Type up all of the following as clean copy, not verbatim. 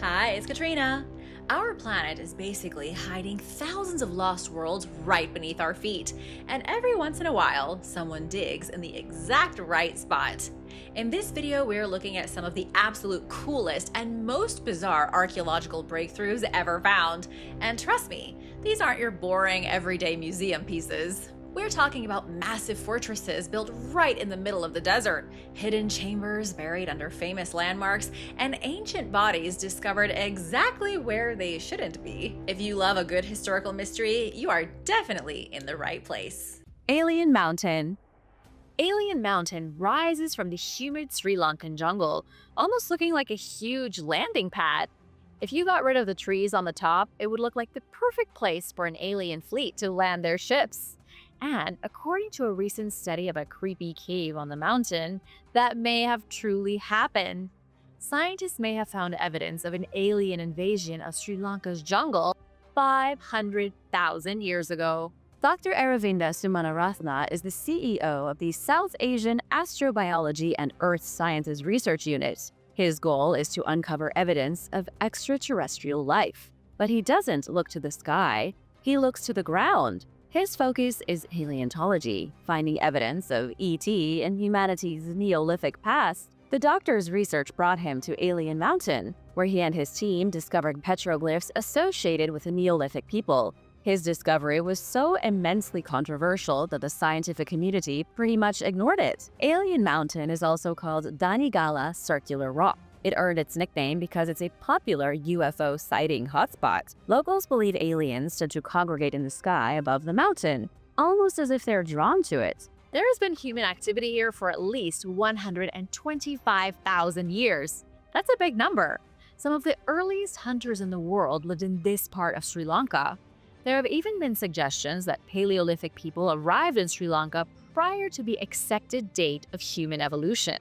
Hi, it's Katrina. Our planet is basically hiding thousands of lost worlds right beneath our feet, and every once in a while, someone digs in the exact right spot. In this video, we're looking at some of the absolute coolest and most bizarre archaeological breakthroughs ever found. And trust me, these aren't your boring everyday museum pieces. We're talking about massive fortresses built right in the middle of the desert, hidden chambers buried under famous landmarks, and ancient bodies discovered exactly where they shouldn't be. If you love a good historical mystery, you are definitely in the right place. Alien Mountain. Alien Mountain rises from the humid Sri Lankan jungle, almost looking like a huge landing pad. If you got rid of the trees on the top, it would look like the perfect place for an alien fleet to land their ships. And according to a recent study of a creepy cave on the mountain, that may have truly happened. Scientists may have found evidence of an alien invasion of Sri Lanka's jungle 500,000 years ago. Dr. Aravinda Sumanaratna is the CEO of the South Asian Astrobiology and Earth Sciences Research Unit. His goal is to uncover evidence of extraterrestrial life. But he doesn't look to the sky, he looks to the ground. His focus is paleontology, finding evidence of ET in humanity's Neolithic past. The doctor's research brought him to Alien Mountain, where he and his team discovered petroglyphs associated with the Neolithic people. His discovery was so immensely controversial that the scientific community pretty much ignored it. Alien Mountain is also called Danigala Circular Rock. It earned its nickname because it's a popular UFO sighting hotspot. Locals believe aliens tend to congregate in the sky above the mountain, almost as if they're drawn to it. There has been human activity here for at least 125,000 years. That's a big number. Some of the earliest hunters in the world lived in this part of Sri Lanka. There have even been suggestions that Paleolithic people arrived in Sri Lanka prior to the accepted date of human evolution.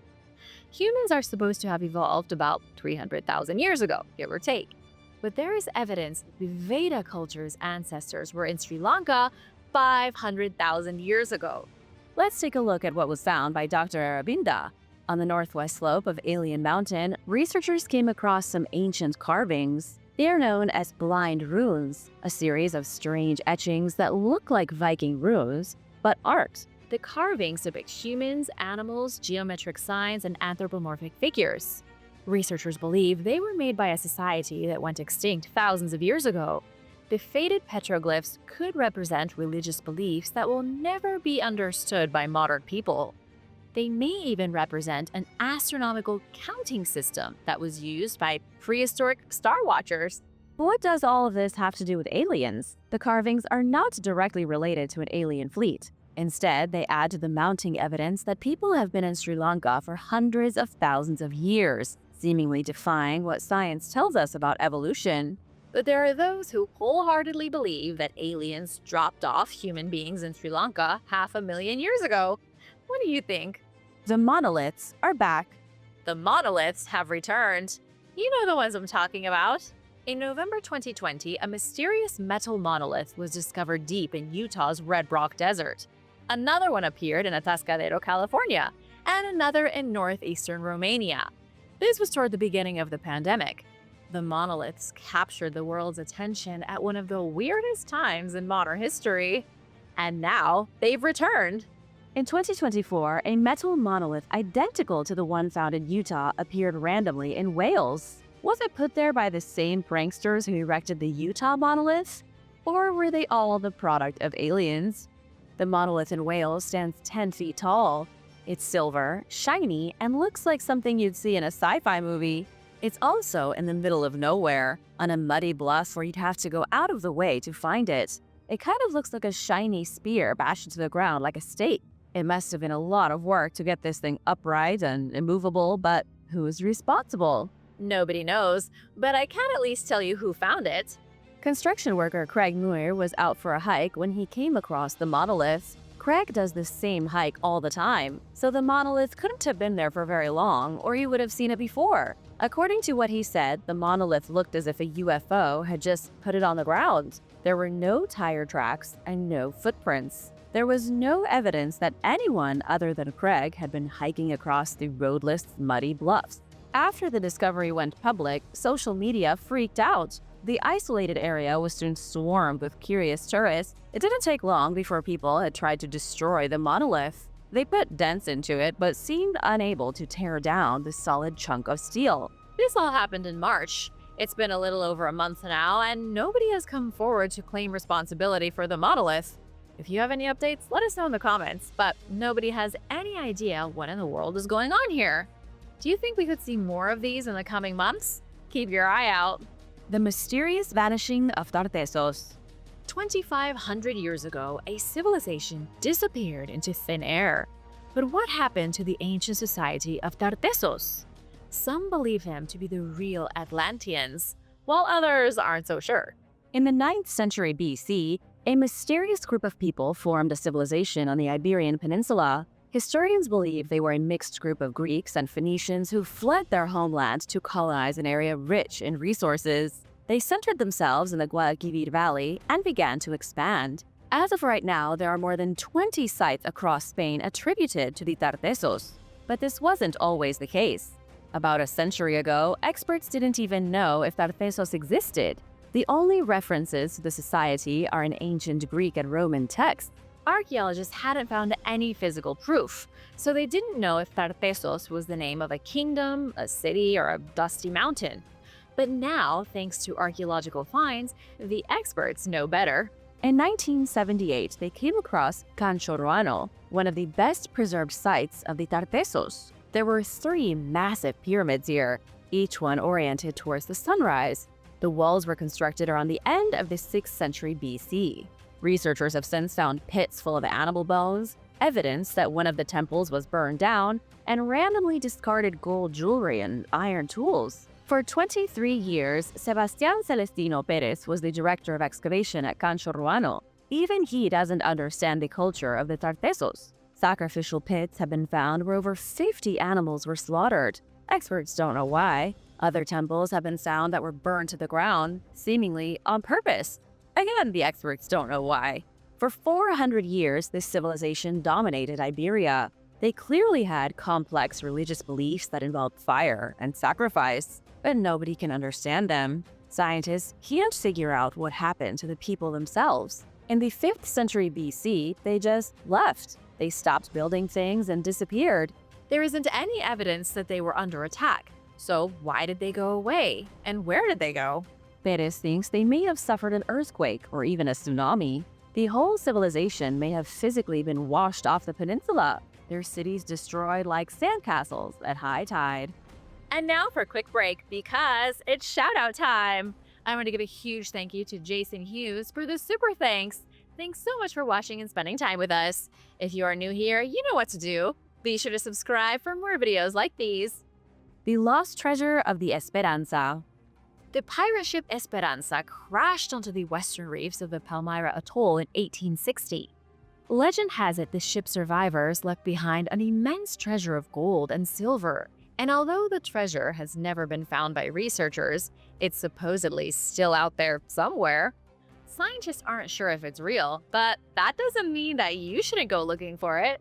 Humans are supposed to have evolved about 300,000 years ago, give or take. But there is evidence the Veda culture's ancestors were in Sri Lanka 500,000 years ago. Let's take a look at what was found by Dr. Aravinda. On the northwest slope of Alien Mountain, researchers came across some ancient carvings. They are known as blind runes, a series of strange etchings that look like Viking runes, but aren't. The carvings depict humans, animals, geometric signs, and anthropomorphic figures. Researchers believe they were made by a society that went extinct thousands of years ago. The faded petroglyphs could represent religious beliefs that will never be understood by modern people. They may even represent an astronomical counting system that was used by prehistoric star watchers. What does all of this have to do with aliens? The carvings are not directly related to an alien fleet. Instead, they add to the mounting evidence that people have been in Sri Lanka for hundreds of thousands of years, seemingly defying what science tells us about evolution. But there are those who wholeheartedly believe that aliens dropped off human beings in Sri Lanka 500,000 years ago. What do you think? The monoliths are back. The monoliths have returned. You know the ones I'm talking about. In November 2020, a mysterious metal monolith was discovered deep in Utah's Red Rock Desert. Another one appeared in Atascadero, California, and another in northeastern Romania. This was toward the beginning of the pandemic. The monoliths captured the world's attention at one of the weirdest times in modern history. And now they've returned. In 2024, a metal monolith identical to the one found in Utah appeared randomly in Wales. Was it put there by the same pranksters who erected the Utah monolith? Or were they all the product of aliens? The monolith in Wales stands 10 feet tall. It's silver, shiny, and looks like something you'd see in a sci-fi movie. It's also in the middle of nowhere, on a muddy bluff where you'd have to go out of the way to find it. It kind of looks like a shiny spear bashed into the ground like a stake. It must have been a lot of work to get this thing upright and immovable, but who's responsible? Nobody knows, but I can at least tell you who found it. Construction worker Craig Muir was out for a hike when he came across the monolith. Craig does the same hike all the time, so the monolith couldn't have been there for very long, or he would have seen it before. According to what he said, the monolith looked as if a UFO had just put it on the ground. There were no tire tracks and no footprints. There was no evidence that anyone other than Craig had been hiking across the roadless, muddy bluffs. After the discovery went public, social media freaked out. The isolated area was soon swarmed with curious tourists. It didn't take long before people had tried to destroy the monolith. They put dents into it, but seemed unable to tear down the solid chunk of steel. This all happened in March. It's been a little over a month now, and nobody has come forward to claim responsibility for the monolith. If you have any updates, let us know in the comments, but nobody has any idea what in the world is going on here. Do you think we could see more of these in the coming months? Keep your eye out. The mysterious vanishing of Tartessos. 2,500 years ago, a civilization disappeared into thin air. But what happened to the ancient society of Tartessos? Some believe him to be the real Atlanteans, while others aren't so sure. In the 9th century BC, a mysterious group of people formed a civilization on the Iberian Peninsula. Historians believe they were a mixed group of Greeks and Phoenicians who fled their homeland to colonize an area rich in resources. They centered themselves in the Guadalquivir Valley and began to expand. As of right now, there are more than 20 sites across Spain attributed to the Tartessos. But this wasn't always the case. About a century ago, experts didn't even know if Tartessos existed. The only references to the society are in ancient Greek and Roman texts. Archaeologists hadn't found any physical proof, so they didn't know if Tartessos was the name of a kingdom, a city, or a dusty mountain. But now, thanks to archaeological finds, the experts know better. In 1978, they came across Canchorroano, one of the best preserved sites of the Tartessos. There were 3 massive pyramids here, each one oriented towards the sunrise. The walls were constructed around the end of the 6th century BC. Researchers have since found pits full of animal bones, evidence that one of the temples was burned down, and randomly discarded gold jewelry and iron tools. For 23 years, Sebastián Celestino Pérez was the director of excavation at Canchorroano. Even he doesn't understand the culture of the Tartessos. Sacrificial pits have been found where over 50 animals were slaughtered. Experts don't know why. Other temples have been found that were burned to the ground, seemingly on purpose. Again, the experts don't know why. For 400 years, this civilization dominated Iberia. They clearly had complex religious beliefs that involved fire and sacrifice, but nobody can understand them. Scientists can't figure out what happened to the people themselves. In the 5th century BC, they just left. They stopped building things and disappeared. There isn't any evidence that they were under attack. So why did they go away? And where did they go? Perez thinks they may have suffered an earthquake or even a tsunami. The whole civilization may have physically been washed off the peninsula, their cities destroyed like sandcastles at high tide. And now for a quick break, because it's shout-out time! I want to give a huge thank you to Jason Hughes for the super thanks. Thanks so much for watching and spending time with us. If you are new here, you know what to do. Be sure to subscribe for more videos like these. The Lost Treasure of the Esperanza. The pirate ship Esperanza crashed onto the western reefs of the Palmyra Atoll in 1860. Legend has it the ship's survivors left behind an immense treasure of gold and silver, and although the treasure has never been found by researchers, it's supposedly still out there somewhere. Scientists aren't sure if it's real, but that doesn't mean that you shouldn't go looking for it.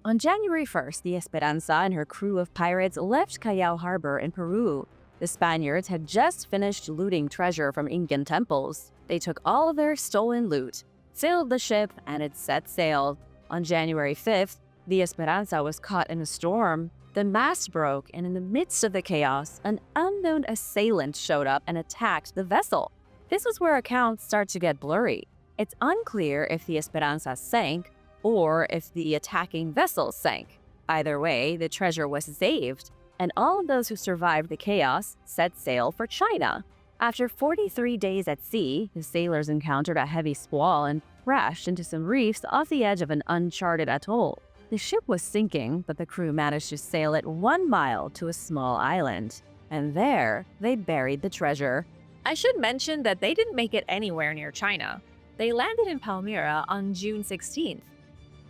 On January 1st, the Esperanza and her crew of pirates left Callao Harbor in Peru. The Spaniards had just finished looting treasure from Incan temples. They took all of their stolen loot, sailed the ship, and it set sail. On January 5th, the Esperanza was caught in a storm. The mast broke, and in the midst of the chaos, an unknown assailant showed up and attacked the vessel. This is where accounts start to get blurry. It's unclear if the Esperanza sank or if the attacking vessel sank. Either way, the treasure was saved, and all of those who survived the chaos set sail for China. After 43 days at sea, the sailors encountered a heavy squall and crashed into some reefs off the edge of an uncharted atoll. The ship was sinking, but the crew managed to sail it 1 mile to a small island, and there they buried the treasure. I should mention that they didn't make it anywhere near China. They landed in Palmyra on June 16th.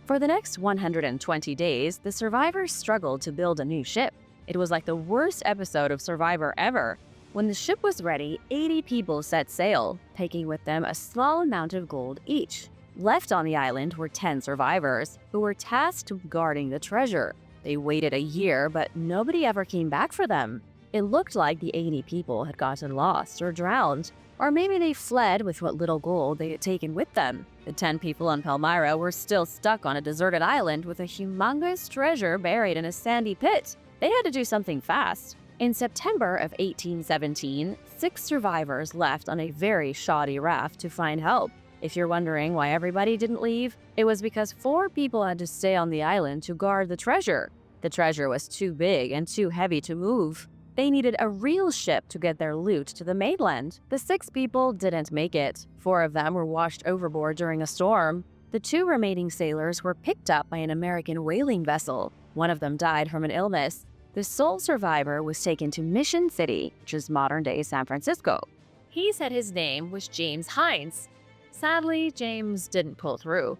For the next 120 days, the survivors struggled to build a new ship. It was like the worst episode of Survivor ever. When the ship was ready, 80 people set sail, taking with them a small amount of gold each. Left on the island were 10 survivors, who were tasked with guarding the treasure. They waited a year, but nobody ever came back for them. It looked like the 80 people had gotten lost or drowned, or maybe they fled with what little gold they had taken with them. The 10 people on Palmyra were still stuck on a deserted island with a humongous treasure buried in a sandy pit. They had to do something fast. In September of 1817, 6 survivors left on a very shoddy raft to find help. If you're wondering why everybody didn't leave, it was because 4 people had to stay on the island to guard the treasure. The treasure was too big and too heavy to move. They needed a real ship to get their loot to the mainland. The 6 people didn't make it. 4 of them were washed overboard during a storm. The 2 remaining sailors were picked up by an American whaling vessel. One of them died from an illness. The sole survivor was taken to Mission City, which is modern-day San Francisco. He said his name was James Hines. Sadly, James didn't pull through.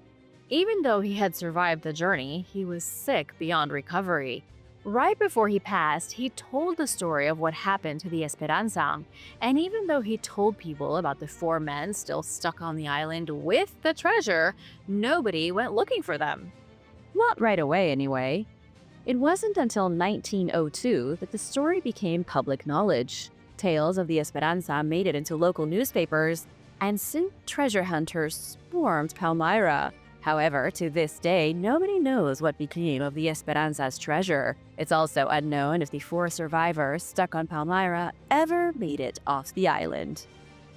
Even though he had survived the journey, he was sick beyond recovery. Right before he passed, he told the story of what happened to the Esperanza, and even though he told people about the 4 men still stuck on the island with the treasure, nobody went looking for them. Not right away, anyway. It wasn't until 1902 that the story became public knowledge. Tales of the Esperanza made it into local newspapers, and soon treasure hunters swarmed Palmyra. However, to this day, nobody knows what became of the Esperanza's treasure. It's also unknown if the 4 survivors stuck on Palmyra ever made it off the island.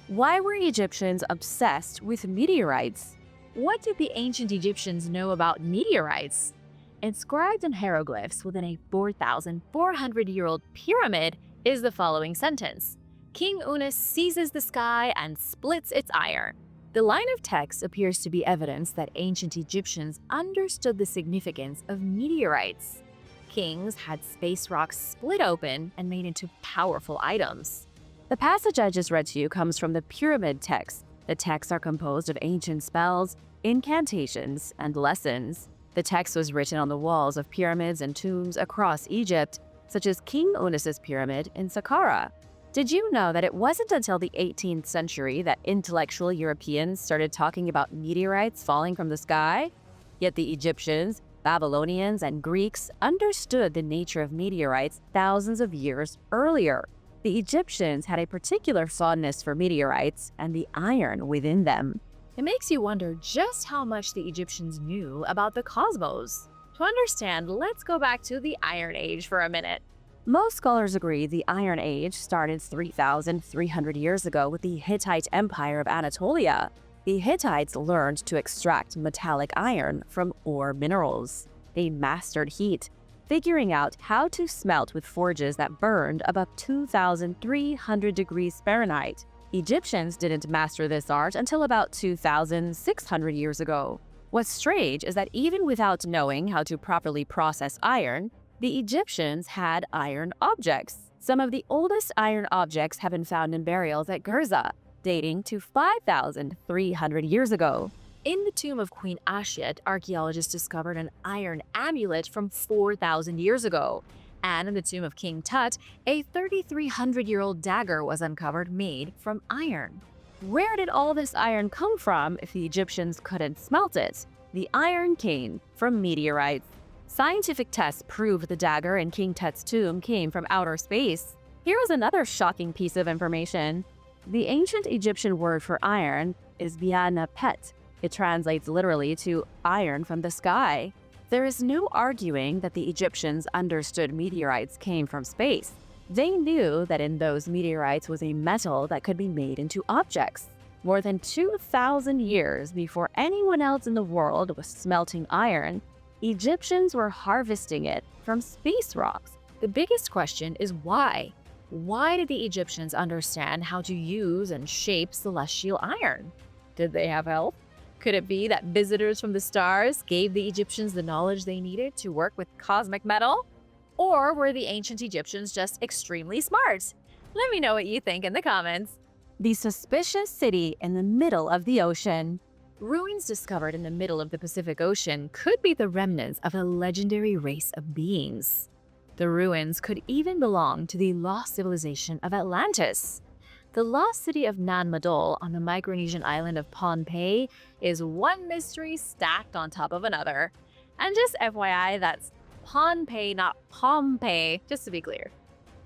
Why were Egyptians obsessed with meteorites? What did the ancient Egyptians know about meteorites? Inscribed in hieroglyphs within a 4,400-year-old pyramid is the following sentence: King Unas seizes the sky and splits its iron. The line of text appears to be evidence that ancient Egyptians understood the significance of meteorites. Kings had space rocks split open and made into powerful items. The passage I just read to you comes from the pyramid text. The texts are composed of ancient spells, incantations, and lessons. The text was written on the walls of pyramids and tombs across Egypt, such as King Unas's pyramid in Saqqara. Did you know that it wasn't until the 18th century that intellectual Europeans started talking about meteorites falling from the sky? Yet the Egyptians, Babylonians, and Greeks understood the nature of meteorites thousands of years earlier. The Egyptians had a particular fondness for meteorites and the iron within them. It makes you wonder just how much the Egyptians knew about the cosmos. To understand, let's go back to the Iron Age for a minute. Most scholars agree the Iron Age started 3,300 years ago with the Hittite Empire of Anatolia. The Hittites learned to extract metallic iron from ore minerals. They mastered heat, figuring out how to smelt with forges that burned above 2,300 degrees Fahrenheit. Egyptians didn't master this art until about 2,600 years ago. What's strange is that even without knowing how to properly process iron, the Egyptians had iron objects. Some of the oldest iron objects have been found in burials at Giza, dating to 5,300 years ago. In the tomb of Queen Ashiet, archaeologists discovered an iron amulet from 4,000 years ago. And in the tomb of King Tut, a 3,300-year-old dagger was uncovered made from iron. Where did all this iron come from if the Egyptians couldn't smelt it? The iron came from meteorites. Scientific tests proved the dagger in King Tut's tomb came from outer space. Here is another shocking piece of information. The ancient Egyptian word for iron is Amenemhat. It translates literally to iron from the sky. There is no arguing that the Egyptians understood meteorites came from space. They knew that in those meteorites was a metal that could be made into objects. More than 2,000 years before anyone else in the world was smelting iron, Egyptians were harvesting it from space rocks. The biggest question is why? Why did the Egyptians understand how to use and shape celestial iron? Did they have help? Could it be that visitors from the stars gave the Egyptians the knowledge they needed to work with cosmic metal? Or were the ancient Egyptians just extremely smart? Let me know what you think in the comments. The suspicious city in the middle of the ocean. Ruins discovered in the middle of the Pacific Ocean could be the remnants of a legendary race of beings. The ruins could even belong to the lost civilization of Atlantis. The lost city of Nan Madol on the Micronesian island of Pompeii is one mystery stacked on top of another. And just FYI, that's Pompeii, not Pompeii, just to be clear.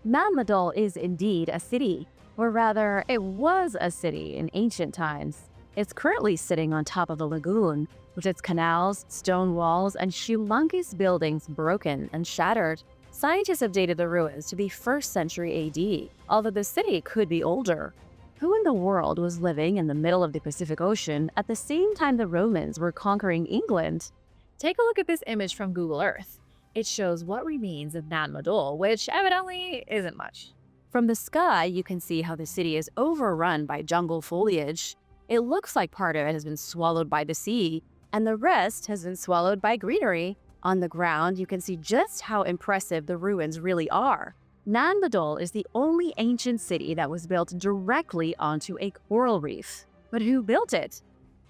Nan Madol is indeed a city, or rather, it was a city in ancient times. It's currently sitting on top of a lagoon, with its canals, stone walls, and humongous buildings broken and shattered. Scientists have dated the ruins to be 1st century AD, although the city could be older. Who in the world was living in the middle of the Pacific Ocean at the same time the Romans were conquering England? Take a look at this image from Google Earth. It shows what remains of Nan Madol, which evidently isn't much. From the sky, you can see how the city is overrun by jungle foliage. It looks like part of it has been swallowed by the sea, and the rest has been swallowed by greenery. On the ground, you can see just how impressive the ruins really are. Nan Madol is the only ancient city that was built directly onto a coral reef. But who built it?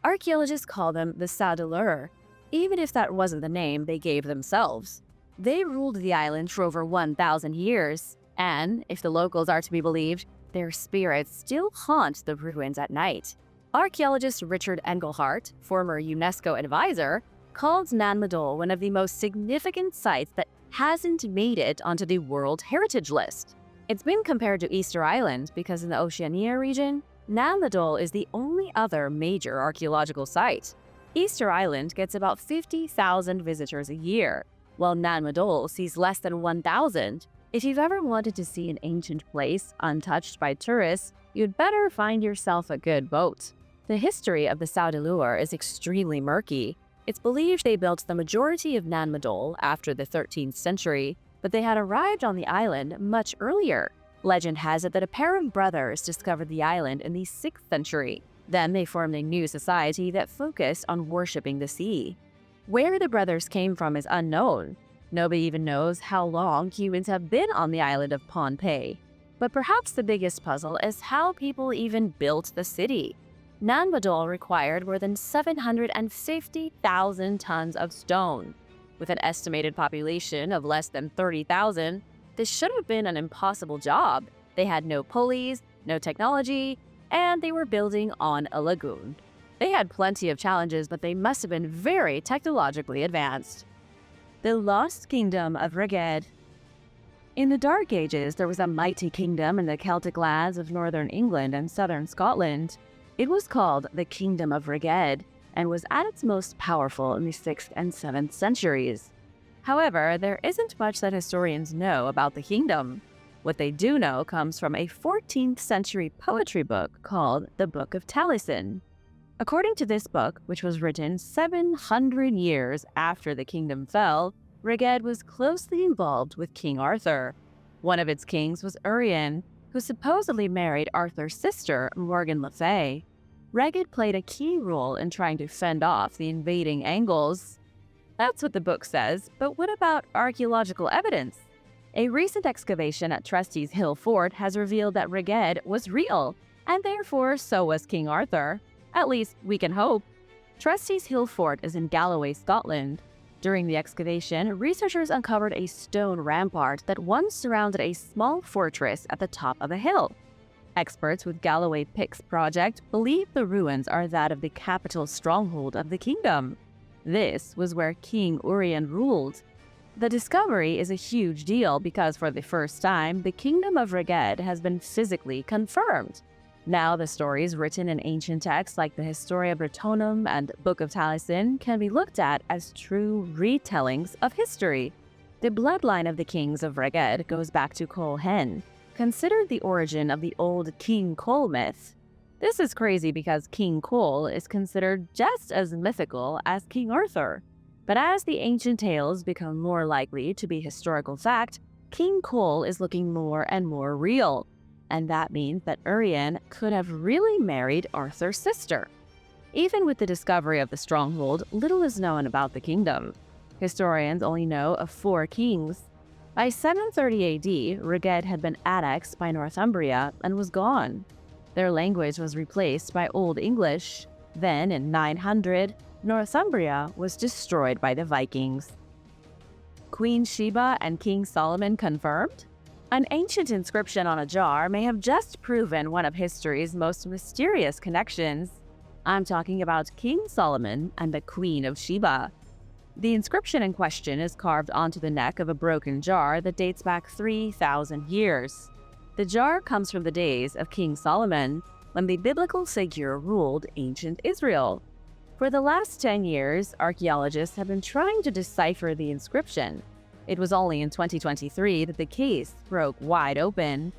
Archaeologists call them the Sadalur, even if that wasn't the name they gave themselves. They ruled the island for over 1,000 years, and, if the locals are to be believed, their spirits still haunt the ruins at night. Archaeologist Richard Engelhardt, former UNESCO advisor, called Nan Madol one of the most significant sites that hasn't made it onto the World Heritage List. It's been compared to Easter Island because in the Oceania region, Nan Madol is the only other major archaeological site. Easter Island gets about 50,000 visitors a year, while Nan Madol sees less than 1,000. If you've ever wanted to see an ancient place untouched by tourists, you'd better find yourself a good boat. The history of the Saudilur is extremely murky. It's believed they built the majority of Nan Madol after the 13th century, but they had arrived on the island much earlier. Legend has it that a pair of brothers discovered the island in the 6th century. Then they formed a new society that focused on worshipping the sea. Where the brothers came from is unknown. Nobody even knows how long humans have been on the island of Pompeii. But perhaps the biggest puzzle is how people even built the city. Nan Madol required more than 750,000 tons of stone. With an estimated population of less than 30,000, this should have been an impossible job. They had no pulleys, no technology, and they were building on a lagoon. They had plenty of challenges, but they must have been very technologically advanced. The Lost Kingdom of Rheged. In the Dark Ages, there was a mighty kingdom in the Celtic lands of northern England and southern Scotland. It was called the Kingdom of Rheged and was at its most powerful in the 6th and 7th centuries. However, there isn't much that historians know about the kingdom. What they do know comes from a 14th century poetry book called the Book of Taliesin. According to this book, which was written 700 years after the kingdom fell, Rheged was closely involved with King Arthur. One of its kings was Urien, who supposedly married Arthur's sister, Morgan Le Fay. Rheged played a key role in trying to fend off the invading Angles. That's what the book says, but what about archaeological evidence? A recent excavation at Trustees Hill Fort has revealed that Rheged was real, and therefore so was King Arthur. At least, we can hope. Trustees Hill Fort is in Galloway, Scotland. During the excavation, researchers uncovered a stone rampart that once surrounded a small fortress at the top of a hill. Experts with Galloway Pix Project believe the ruins are that of the capital stronghold of the kingdom. This was where King Urien ruled. The discovery is a huge deal because for the first time, the Kingdom of Rheged has been physically confirmed. Now the stories written in ancient texts like the Historia Brittonum and Book of Taliesin can be looked at as true retellings of history. The bloodline of the kings of Rheged goes back to Cole Hen, considered the origin of the old King Cole myth. This is crazy because King Cole is considered just as mythical as King Arthur. But as the ancient tales become more likely to be historical fact, King Cole is looking more and more real. And that means that Urien could have really married Arthur's sister. Even with the discovery of the stronghold, little is known about the kingdom. Historians only know of 4 kings. By 730 AD, Rheged had been annexed by Northumbria and was gone. Their language was replaced by Old English. Then, in 900, Northumbria was destroyed by the Vikings. Queen Sheba and King Solomon confirmed? An ancient inscription on a jar may have just proven one of history's most mysterious connections. I'm talking about King Solomon and the Queen of Sheba. The inscription in question is carved onto the neck of a broken jar that dates back 3,000 years. The jar comes from the days of King Solomon, when the biblical figure ruled ancient Israel. For the last 10 years, archaeologists have been trying to decipher the inscription. It was only in 2023 that the case broke wide open.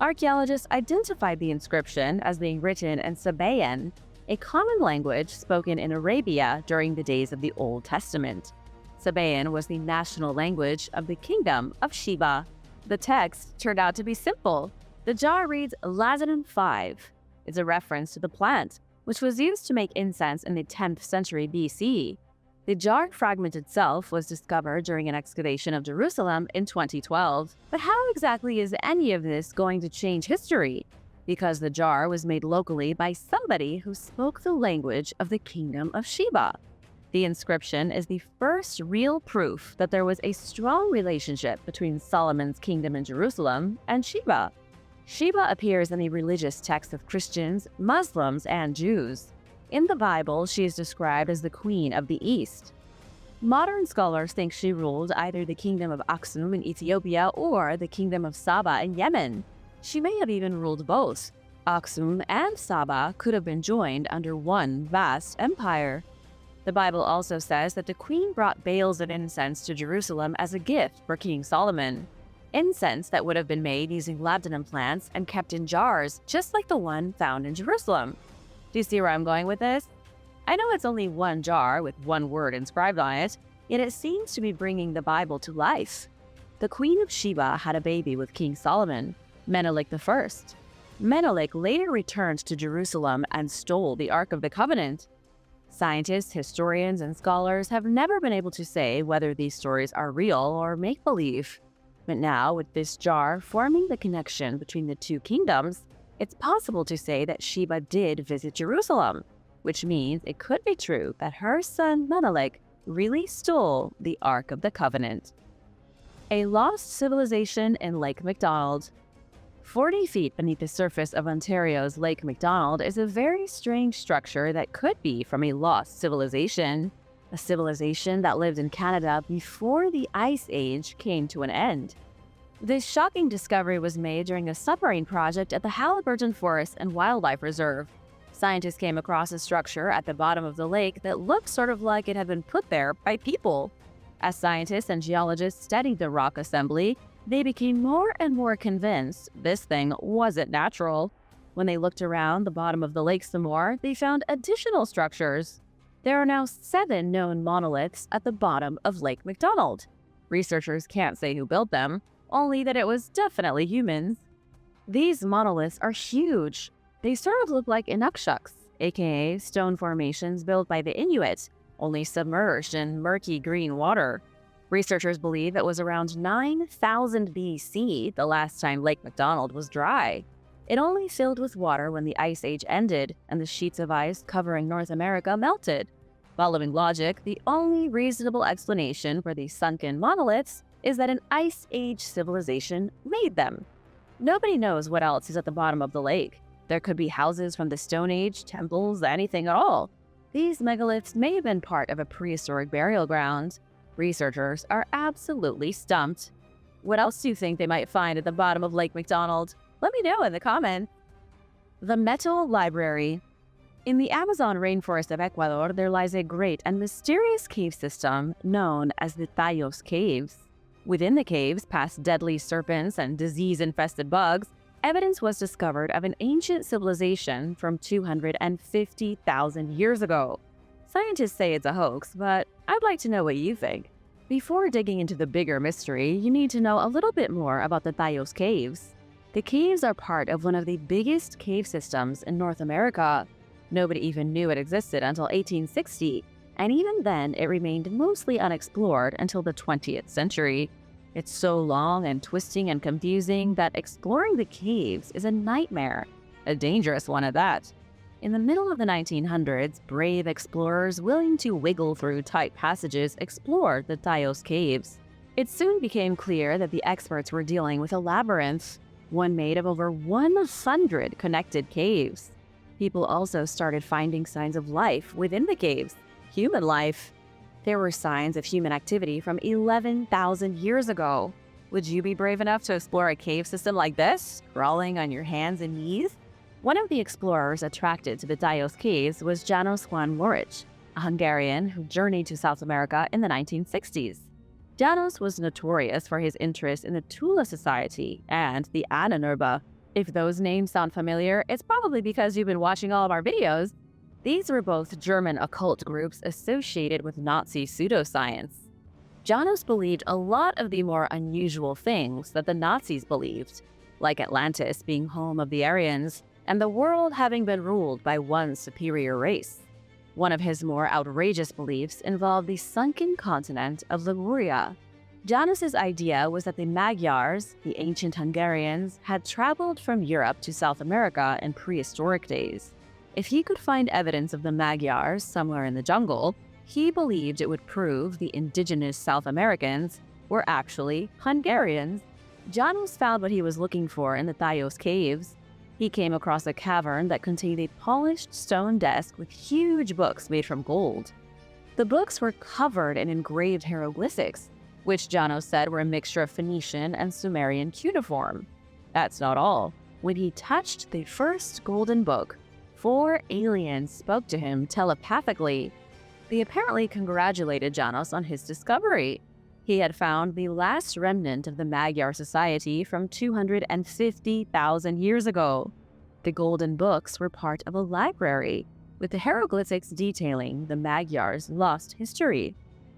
Archaeologists identified the inscription as being written in Sabaean, a common language spoken in Arabia during the days of the Old Testament. Sabaean was the national language of the Kingdom of Sheba. The text turned out to be simple. The jar reads Latinum 5. It's a reference to the plant, which was used to make incense in the 10th century BC. The jar fragment itself was discovered during an excavation of Jerusalem in 2012. But how exactly is any of this going to change history? Because the jar was made locally by somebody who spoke the language of the Kingdom of Sheba. The inscription is the first real proof that there was a strong relationship between Solomon's kingdom in Jerusalem and Sheba. Sheba appears in the religious texts of Christians, Muslims, and Jews. In the Bible, she is described as the Queen of the East. Modern scholars think she ruled either the Kingdom of Aksum in Ethiopia or the Kingdom of Saba in Yemen. She may have even ruled both. Aksum and Saba could have been joined under one vast empire. The Bible also says that the queen brought bales of incense to Jerusalem as a gift for King Solomon. Incense that would have been made using labdanum plants and kept in jars, just like the one found in Jerusalem. Do you see where I'm going with this? I know it's only one jar with one word inscribed on it, yet it seems to be bringing the Bible to life. The Queen of Sheba had a baby with King Solomon, Menelik I. Menelik later returned to Jerusalem and stole the Ark of the Covenant. Scientists, historians, and scholars have never been able to say whether these stories are real or make-believe. But now, with this jar forming the connection between the two kingdoms, it's possible to say that Sheba did visit Jerusalem, which means it could be true that her son Menelik really stole the Ark of the Covenant. A lost civilization in Lake Macdonald. 40 feet beneath the surface of Ontario's Lake Macdonald is a very strange structure that could be from a lost civilization, a civilization that lived in Canada before the Ice Age came to an end. This shocking discovery was made during a submarine project at the Halliburton Forest and Wildlife Reserve. Scientists came across a structure at the bottom of the lake that looked sort of like it had been put there by people. As scientists and geologists studied the rock assembly, they became more and more convinced this thing wasn't natural. When they looked around the bottom of the lake some more, they found additional structures. There are now 7 known monoliths at the bottom of Lake Macdonald. Researchers can't say who built them, only that it was definitely humans. These monoliths are huge. They sort of look like Inukshuks, aka stone formations built by the Inuit, only submerged in murky green water. Researchers believe it was around 9,000 BC the last time Lake Macdonald was dry. It only filled with water when the Ice Age ended and the sheets of ice covering North America melted. Following logic, the only reasonable explanation for these sunken monoliths is that an Ice Age civilization made them. Nobody knows what else is at the bottom of the lake. There could be houses from the Stone Age, temples, anything at all. These megaliths may have been part of a prehistoric burial ground. Researchers are absolutely stumped. What else do you think they might find at the bottom of Lake Macdonald? Let me know in the comments. The Metal Library. In the Amazon rainforest of Ecuador, there lies a great and mysterious cave system known as the Tartessos Caves. Within the caves, past deadly serpents and disease-infested bugs, evidence was discovered of an ancient civilization from 250,000 years ago. Scientists say it's a hoax, but I'd like to know what you think. Before digging into the bigger mystery, you need to know a little bit more about the Tartessos Caves. The caves are part of one of the biggest cave systems in North America. Nobody even knew it existed until 1860, and even then it remained mostly unexplored until the 20th century. It's so long and twisting and confusing that exploring the caves is a nightmare, a dangerous one at that. In the middle of the 1900s, brave explorers willing to wiggle through tight passages explored the Tartessos Caves. It soon became clear that the experts were dealing with a labyrinth, one made of over 100 connected caves. People also started finding signs of life within the caves, human life. There were signs of human activity from 11,000 years ago. Would you be brave enough to explore a cave system like this, crawling on your hands and knees? One of the explorers attracted to the Dios caves was Janos Juan Moric, a Hungarian who journeyed to South America in the 1960s. Janos was notorious for his interest in the Tula Society and the Ananurba. If those names sound familiar, it's probably because you've been watching all of our videos. These were both German occult groups associated with Nazi pseudoscience. Janos believed a lot of the more unusual things that the Nazis believed, like Atlantis being home of the Aryans and the world having been ruled by one superior race. One of his more outrageous beliefs involved the sunken continent of Lemuria. Janos's idea was that the Magyars, the ancient Hungarians, had traveled from Europe to South America in prehistoric days. If he could find evidence of the Magyars somewhere in the jungle, he believed it would prove the indigenous South Americans were actually Hungarians. Janos found what he was looking for in the Dios caves. He came across a cavern that contained a polished stone desk with huge books made from gold. The books were covered in engraved hieroglyphics, which Janos said were a mixture of Phoenician and Sumerian cuneiform. That's not all. When he touched the first golden book, 4 aliens spoke to him telepathically. They apparently congratulated Janos on his discovery. He had found the last remnant of the Magyar society from 250,000 years ago. The golden books were part of a library, with the hieroglyphics detailing the Magyars' lost history.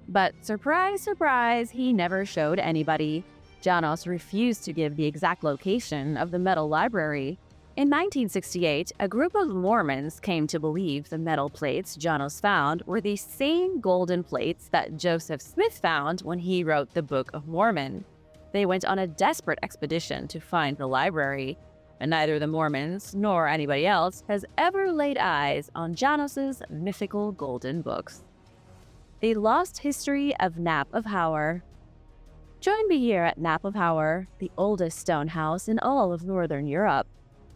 But surprise, surprise, he never showed anybody. Janos refused to give the exact location of the metal library. In 1968, a group of Mormons came to believe the metal plates Janos found were the same golden plates that Joseph Smith found when he wrote the Book of Mormon. They went on a desperate expedition to find the library, and neither the Mormons nor anybody else has ever laid eyes on Janos's mythical golden books. The Lost History of Knap of Howar. Join me here at Knap of Howar, the oldest stone house in all of Northern Europe.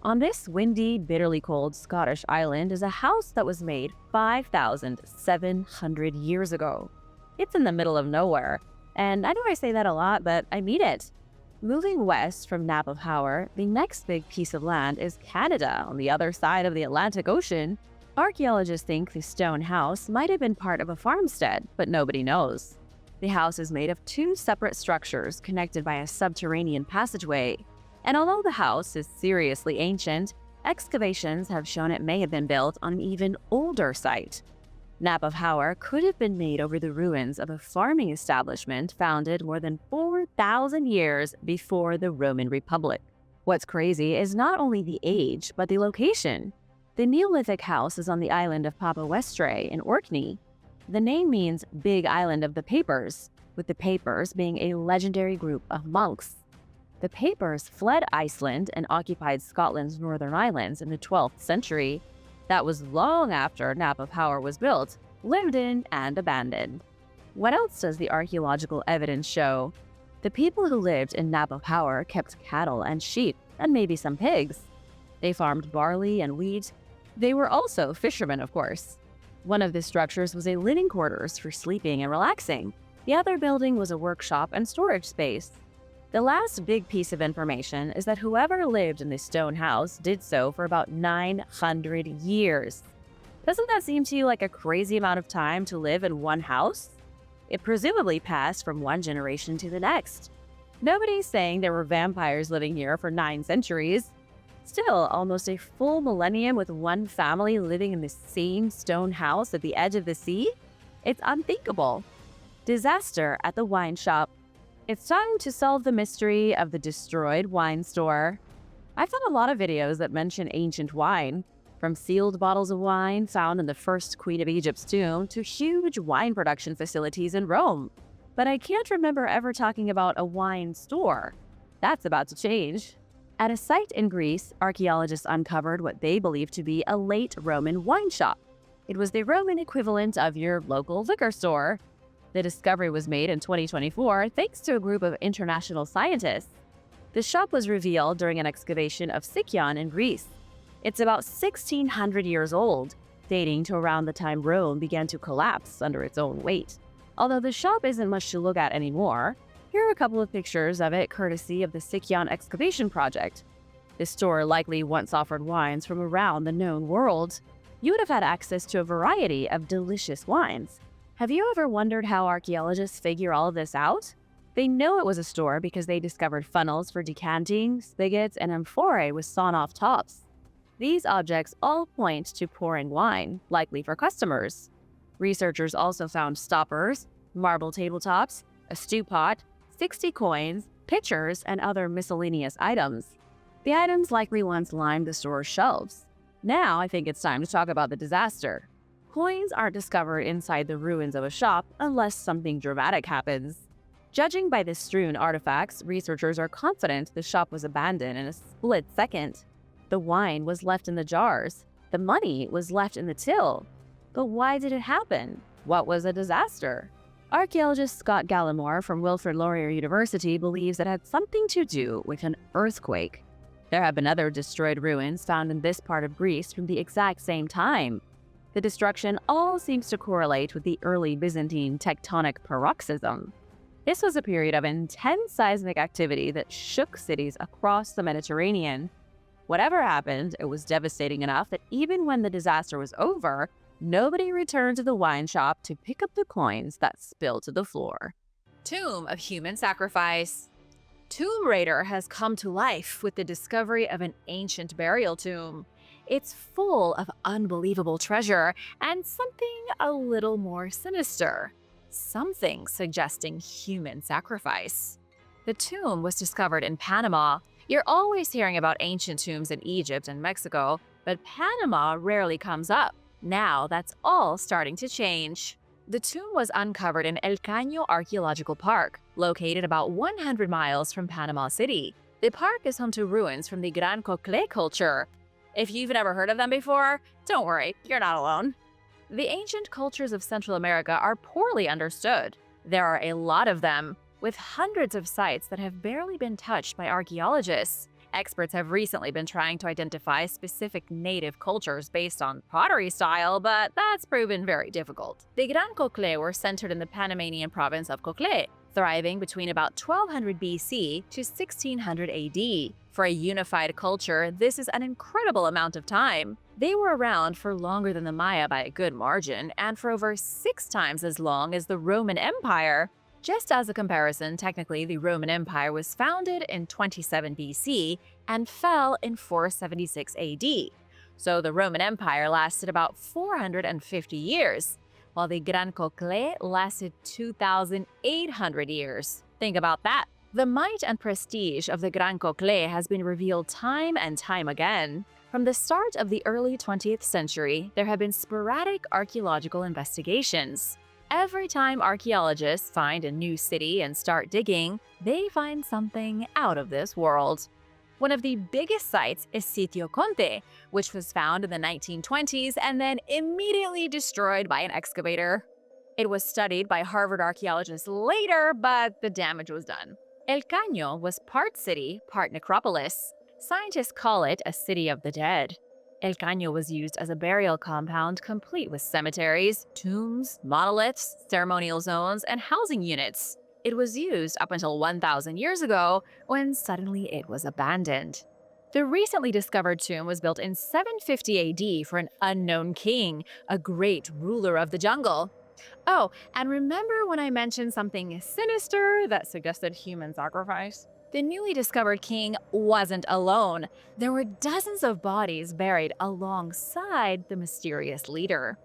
On this windy, bitterly cold Scottish island is a house that was made 5,700 years ago. It's in the middle of nowhere, and I know I say that a lot, but I mean it. Moving west from Knap of Howar, the next big piece of land is Canada on the other side of the Atlantic Ocean. Archaeologists think the stone house might have been part of a farmstead, but nobody knows. The house is made of 2 separate structures connected by a subterranean passageway. And although the house is seriously ancient, excavations have shown it may have been built on an even older site. Knap of Howar could have been made over the ruins of a farming establishment founded more than 4,000 years before the Roman Republic. What's crazy is not only the age, but the location. The Neolithic house is on the island of Papa Westray in Orkney. The name means Big Island of the Papers, with the Papers being a legendary group of monks. The Papers fled Iceland and occupied Scotland's Northern Islands in the 12th century. That was long after Knap of Howar was built, lived in, and abandoned. What else does the archaeological evidence show? The people who lived in Knap of Howar kept cattle and sheep, and maybe some pigs. They farmed barley and wheat. They were also fishermen, of course. One of the structures was a living quarters for sleeping and relaxing. The other building was a workshop and storage space. The last big piece of information is that whoever lived in the stone house did so for about 900 years. Doesn't that seem to you like a crazy amount of time to live in one house? It presumably passed from one generation to the next. Nobody's saying there were vampires living here for 9 centuries. Still, almost a full millennium with one family living in the same stone house at the edge of the sea? It's unthinkable. Disaster at the wine shop. It's time to solve the mystery of the destroyed wine store. I've done a lot of videos that mention ancient wine, from sealed bottles of wine found in the first Queen of Egypt's tomb to huge wine production facilities in Rome. But I can't remember ever talking about a wine store. That's about to change. At a site in Greece, archaeologists uncovered what they believe to be a late Roman wine shop. It was the Roman equivalent of your local liquor store. The discovery was made in 2024 thanks to a group of international scientists. The shop was revealed during an excavation of Sicyon in Greece. It's about 1,600 years old, dating to around the time Rome began to collapse under its own weight. Although the shop isn't much to look at anymore, here are a couple of pictures of it courtesy of the Sikyan excavation project. This store likely once offered wines from around the known world. You would have had access to a variety of delicious wines. Have you ever wondered how archaeologists figure all of this out? They know it was a store because they discovered funnels for decanting, spigots, and amphorae with sawn-off tops. These objects all point to pouring wine, likely for customers. Researchers also found stoppers, marble tabletops, a stew pot, 60 coins, pitchers, and other miscellaneous items. The items likely once lined the store's shelves. Now, I think it's time to talk about the disaster. Coins aren't discovered inside the ruins of a shop unless something dramatic happens. Judging by the strewn artifacts, researchers are confident the shop was abandoned in a split second. The wine was left in the jars. The money was left in the till. But why did it happen? What was a disaster? Archaeologist Scott Gallimore from Wilfrid Laurier University believes it had something to do with an earthquake. There have been other destroyed ruins found in this part of Greece from the exact same time. The destruction all seems to correlate with the early Byzantine tectonic paroxysm. This was a period of intense seismic activity that shook cities across the Mediterranean. Whatever happened, it was devastating enough that even when the disaster was over, nobody returned to the wine shop to pick up the coins that spilled to the floor. Tomb of Human Sacrifice. Tomb Raider has come to life with the discovery of an ancient burial tomb. It's full of unbelievable treasure and something a little more sinister. Something suggesting human sacrifice. The tomb was discovered in Panama. You're always hearing about ancient tombs in Egypt and Mexico, but Panama rarely comes up. Now that's all starting to change. The tomb was uncovered in El Caño Archaeological Park, located about 100 miles from Panama City. The park is home to ruins from the Gran Cocle culture. If you've never heard of them before, don't worry, you're not alone. The ancient cultures of Central America are poorly understood. There are a lot of them, with hundreds of sites that have barely been touched by archaeologists. Experts have recently been trying to identify specific native cultures based on pottery style, but that's proven very difficult. The Gran Cocle were centered in the Panamanian province of Cocle, thriving between about 1200 BC to 1600 AD. For a unified culture, this is an incredible amount of time. They were around for longer than the Maya by a good margin, and for over 6 times as long as the Roman Empire. Just as a comparison, technically the Roman Empire was founded in 27 BC and fell in 476 AD. So the Roman Empire lasted about 450 years, while the Gran Cocle lasted 2,800 years. Think about that. The might and prestige of the Gran Cocle has been revealed time and time again. From the start of the early 20th century, there have been sporadic archaeological investigations. Every time archaeologists find a new city and start digging, they find something out of this world. One of the biggest sites is Sitio Conte, which was found in the 1920s and then immediately destroyed by an excavator. It was studied by Harvard archaeologists later, but the damage was done. El Caño was part city, part necropolis. Scientists call it a city of the dead. El Caño was used as a burial compound complete with cemeteries, tombs, monoliths, ceremonial zones, and housing units. It was used up until 1,000 years ago, when suddenly it was abandoned. The recently discovered tomb was built in 750 AD for an unknown king, a great ruler of the jungle. Oh, and remember when I mentioned something sinister that suggested human sacrifice? The newly discovered king wasn't alone. There were dozens of bodies buried alongside the mysterious leader.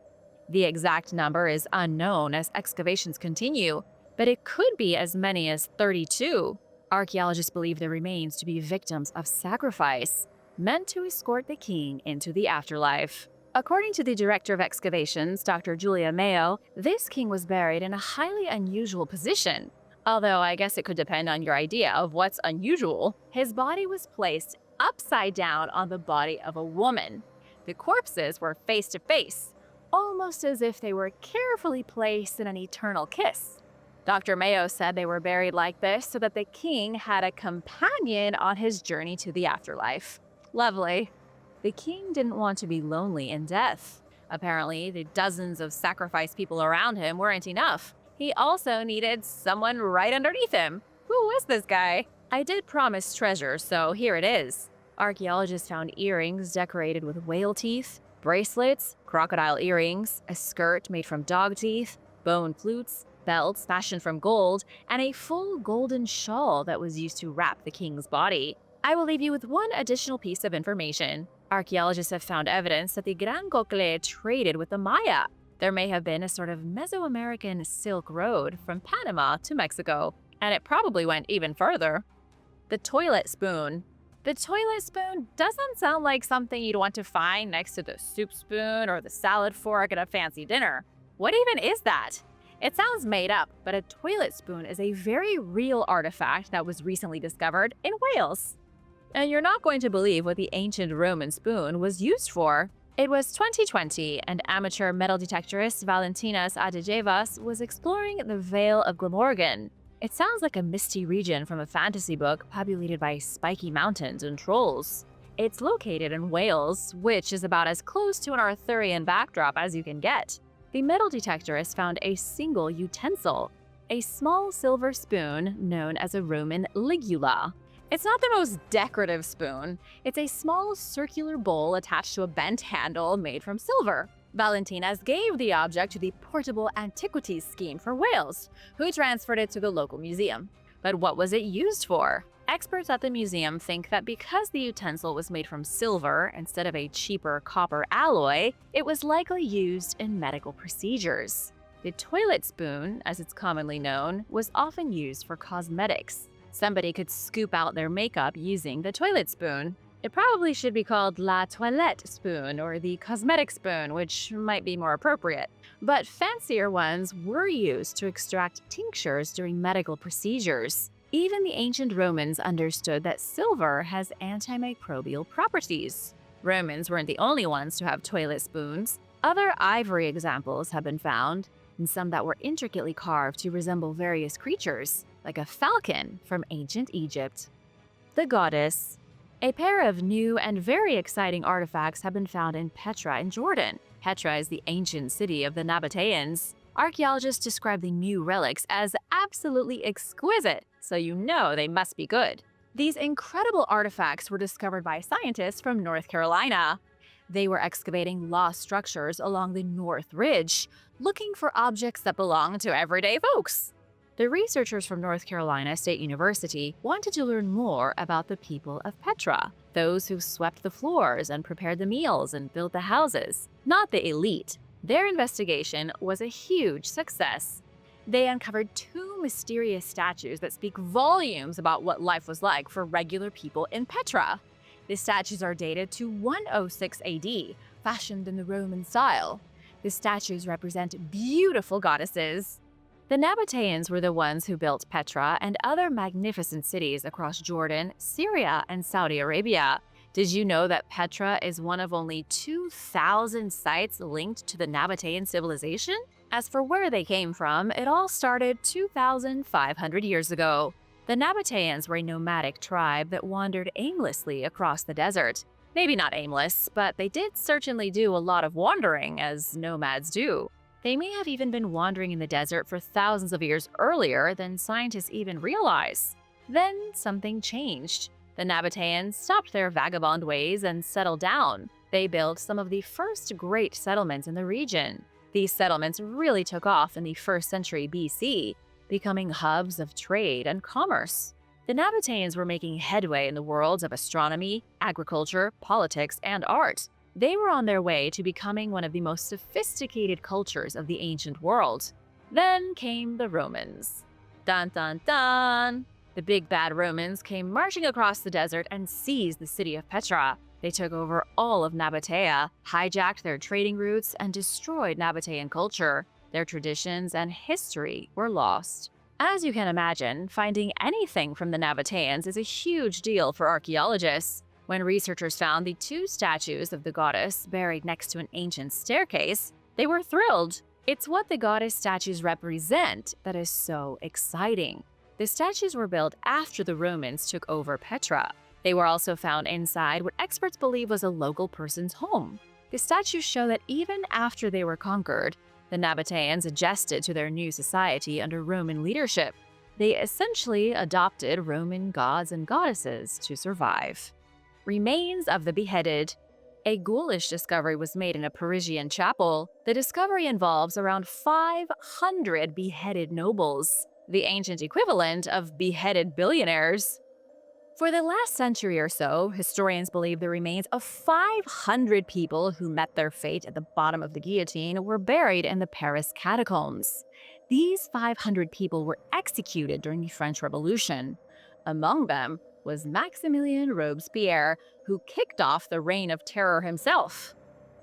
The exact number is unknown as excavations continue, but it could be as many as 32. Archaeologists believe the remains to be victims of sacrifice, meant to escort the king into the afterlife. According to the director of excavations, Dr. Julia Mayo, this king was buried in a highly unusual position. Although I guess it could depend on your idea of what's unusual. His body was placed upside down on the body of a woman. The corpses were face to face, almost as if they were carefully placed in an eternal kiss. Dr. Mayo said they were buried like this so that the king had a companion on his journey to the afterlife. Lovely. The king didn't want to be lonely in death. Apparently, the dozens of sacrificed people around him weren't enough. He also needed someone right underneath him. Who is this guy? I did promise treasure, so here it is. Archaeologists found earrings decorated with whale teeth, bracelets, crocodile earrings, a skirt made from dog teeth, bone flutes, belts fashioned from gold, and a full golden shawl that was used to wrap the king's body. I will leave you with one additional piece of information. Archaeologists have found evidence that the Gran Cocle traded with the Maya. There may have been a sort of Mesoamerican Silk Road from Panama to Mexico, and it probably went even further. The toilet spoon. The toilet spoon doesn't sound like something you'd want to find next to the soup spoon or the salad fork at a fancy dinner. What even is that? It sounds made up, but a toilet spoon is a very real artifact that was recently discovered in Wales. And you're not going to believe what the ancient Roman spoon was used for. It was 2020, and amateur metal detectorist Valentinas Adejevas was exploring the Vale of Glamorgan. It sounds like a misty region from a fantasy book populated by spiky mountains and trolls. It's located in Wales, which is about as close to an Arthurian backdrop as you can get. The metal detectorist found a single utensil, a small silver spoon known as a Roman ligula. It's not the most decorative spoon. It's a small circular bowl attached to a bent handle made from silver. Valentinas gave the object to the Portable Antiquities Scheme for Wales, who transferred it to the local museum. But what was it used for? Experts at the museum think that because the utensil was made from silver instead of a cheaper copper alloy, it was likely used in medical procedures. The toilet spoon, as it's commonly known, was often used for cosmetics. Somebody could scoop out their makeup using the toilet spoon. It probably should be called la toilette spoon or the cosmetic spoon, which might be more appropriate. But fancier ones were used to extract tinctures during medical procedures. Even the ancient Romans understood that silver has antimicrobial properties. Romans weren't the only ones to have toilet spoons. Other ivory examples have been found, and some that were intricately carved to resemble various creatures, like a falcon from ancient Egypt. The goddess. A pair of new and very exciting artifacts have been found in Petra in Jordan. Petra is the ancient city of the Nabateans. Archaeologists describe the new relics as absolutely exquisite, so you know they must be good. These incredible artifacts were discovered by scientists from North Carolina. They were excavating lost structures along the North Ridge, looking for objects that belong to everyday folks. The researchers from North Carolina State University wanted to learn more about the people of Petra, those who swept the floors and prepared the meals and built the houses, not the elite. Their investigation was a huge success. They uncovered two mysterious statues that speak volumes about what life was like for regular people in Petra. The statues are dated to 106 AD, fashioned in the Roman style. The statues represent beautiful goddesses. The Nabateans were the ones who built Petra and other magnificent cities across Jordan, Syria, and Saudi Arabia. Did you know that Petra is one of only 2,000 sites linked to the Nabatean civilization? As for where they came from, it all started 2,500 years ago. The Nabateans were a nomadic tribe that wandered aimlessly across the desert. Maybe not aimless, but they did certainly do a lot of wandering, as nomads do. They may have even been wandering in the desert for thousands of years earlier than scientists even realize. Then something changed. The Nabateans stopped their vagabond ways and settled down. They built some of the first great settlements in the region. These settlements really took off in the 1st century BC, becoming hubs of trade and commerce. The Nabateans were making headway in the worlds of astronomy, agriculture, politics, and art. They were on their way to becoming one of the most sophisticated cultures of the ancient world. Then came the Romans. Dun dun dun! The big bad Romans came marching across the desert and seized the city of Petra. They took over all of Nabatea, hijacked their trading routes, and destroyed Nabatean culture. Their traditions and history were lost. As you can imagine, finding anything from the Nabateans is a huge deal for archaeologists. When researchers found the two statues of the goddess buried next to an ancient staircase, they were thrilled. It's what the goddess statues represent that is so exciting. The statues were built after the Romans took over Petra. They were also found inside what experts believe was a local person's home. The statues show that even after they were conquered, The Nabateans adjusted to their new society under Roman leadership. They essentially adopted Roman gods and goddesses to survive. Remains of the Beheaded. A ghoulish discovery was made in a Parisian chapel. The discovery involves around 500 beheaded nobles, the ancient equivalent of beheaded billionaires. For the last century or so, historians believe the remains of 500 people who met their fate at the bottom of the guillotine were buried in the Paris catacombs. These 500 people were executed during the French Revolution. Among them was Maximilien Robespierre, who kicked off the Reign of Terror himself.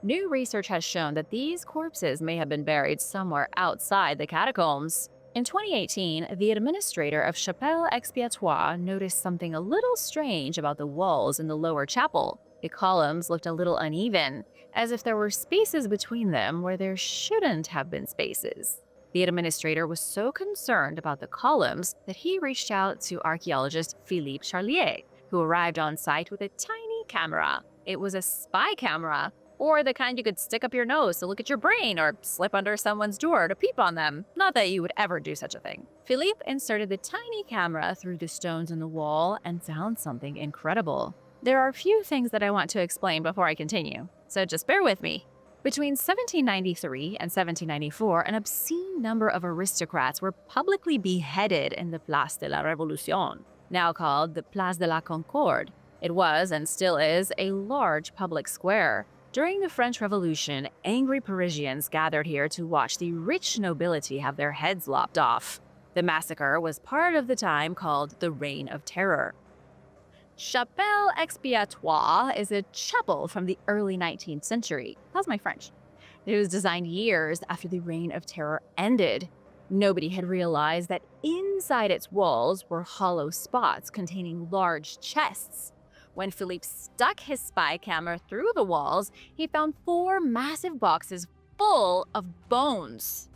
New research has shown that these corpses may have been buried somewhere outside the catacombs. In 2018, the administrator of Chapelle Expiatoire noticed something a little strange about the walls in the lower chapel. The columns looked a little uneven, as if there were spaces between them where there shouldn't have been spaces. The administrator was so concerned about the columns that he reached out to archaeologist Philippe Charlier, who arrived on site with a tiny camera. It was a spy camera, or the kind you could stick up your nose to look at your brain or slip under someone's door to peep on them. Not that you would ever do such a thing. Philippe inserted the tiny camera through the stones in the wall and found something incredible. There are a few things that I want to explain before I continue, so just bear with me. Between 1793 and 1794, an obscene number of aristocrats were publicly beheaded in the Place de la Révolution, now called the Place de la Concorde. It was, and still is, a large public square. During the French Revolution, angry Parisians gathered here to watch the rich nobility have their heads lopped off. The massacre was part of the time called the Reign of Terror. Chapelle Expiatoire is a chapel from the early 19th century. How's my French? It was designed years after the Reign of Terror ended. Nobody had realized that inside its walls were hollow spots containing large chests. When Philippe stuck his spy camera through the walls, he found 4 massive boxes full of bones.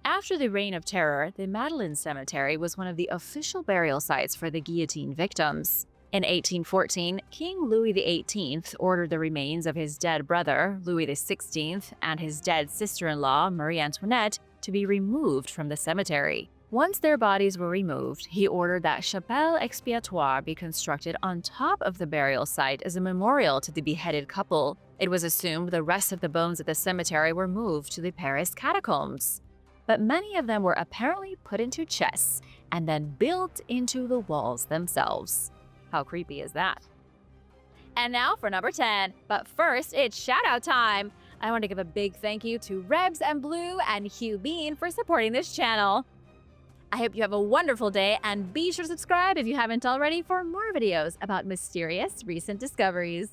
After the Reign of Terror, the Madeleine Cemetery was one of the official burial sites for the guillotine victims. In 1814, King Louis XVIII ordered the remains of his dead brother, Louis XVI, and his dead sister-in-law, Marie Antoinette, to be removed from the cemetery. Once their bodies were removed, he ordered that Chapelle Expiatoire be constructed on top of the burial site as a memorial to the beheaded couple. It was assumed the rest of the bones at the cemetery were moved to the Paris catacombs. But many of them were apparently put into chests and then built into the walls themselves. How creepy is that? And now for number 10. But first, it's shout-out time! I want to give a big thank you to Rebs and Blue and Hugh Bean for supporting this channel. I hope you have a wonderful day, and be sure to subscribe if you haven't already for more videos about mysterious recent discoveries.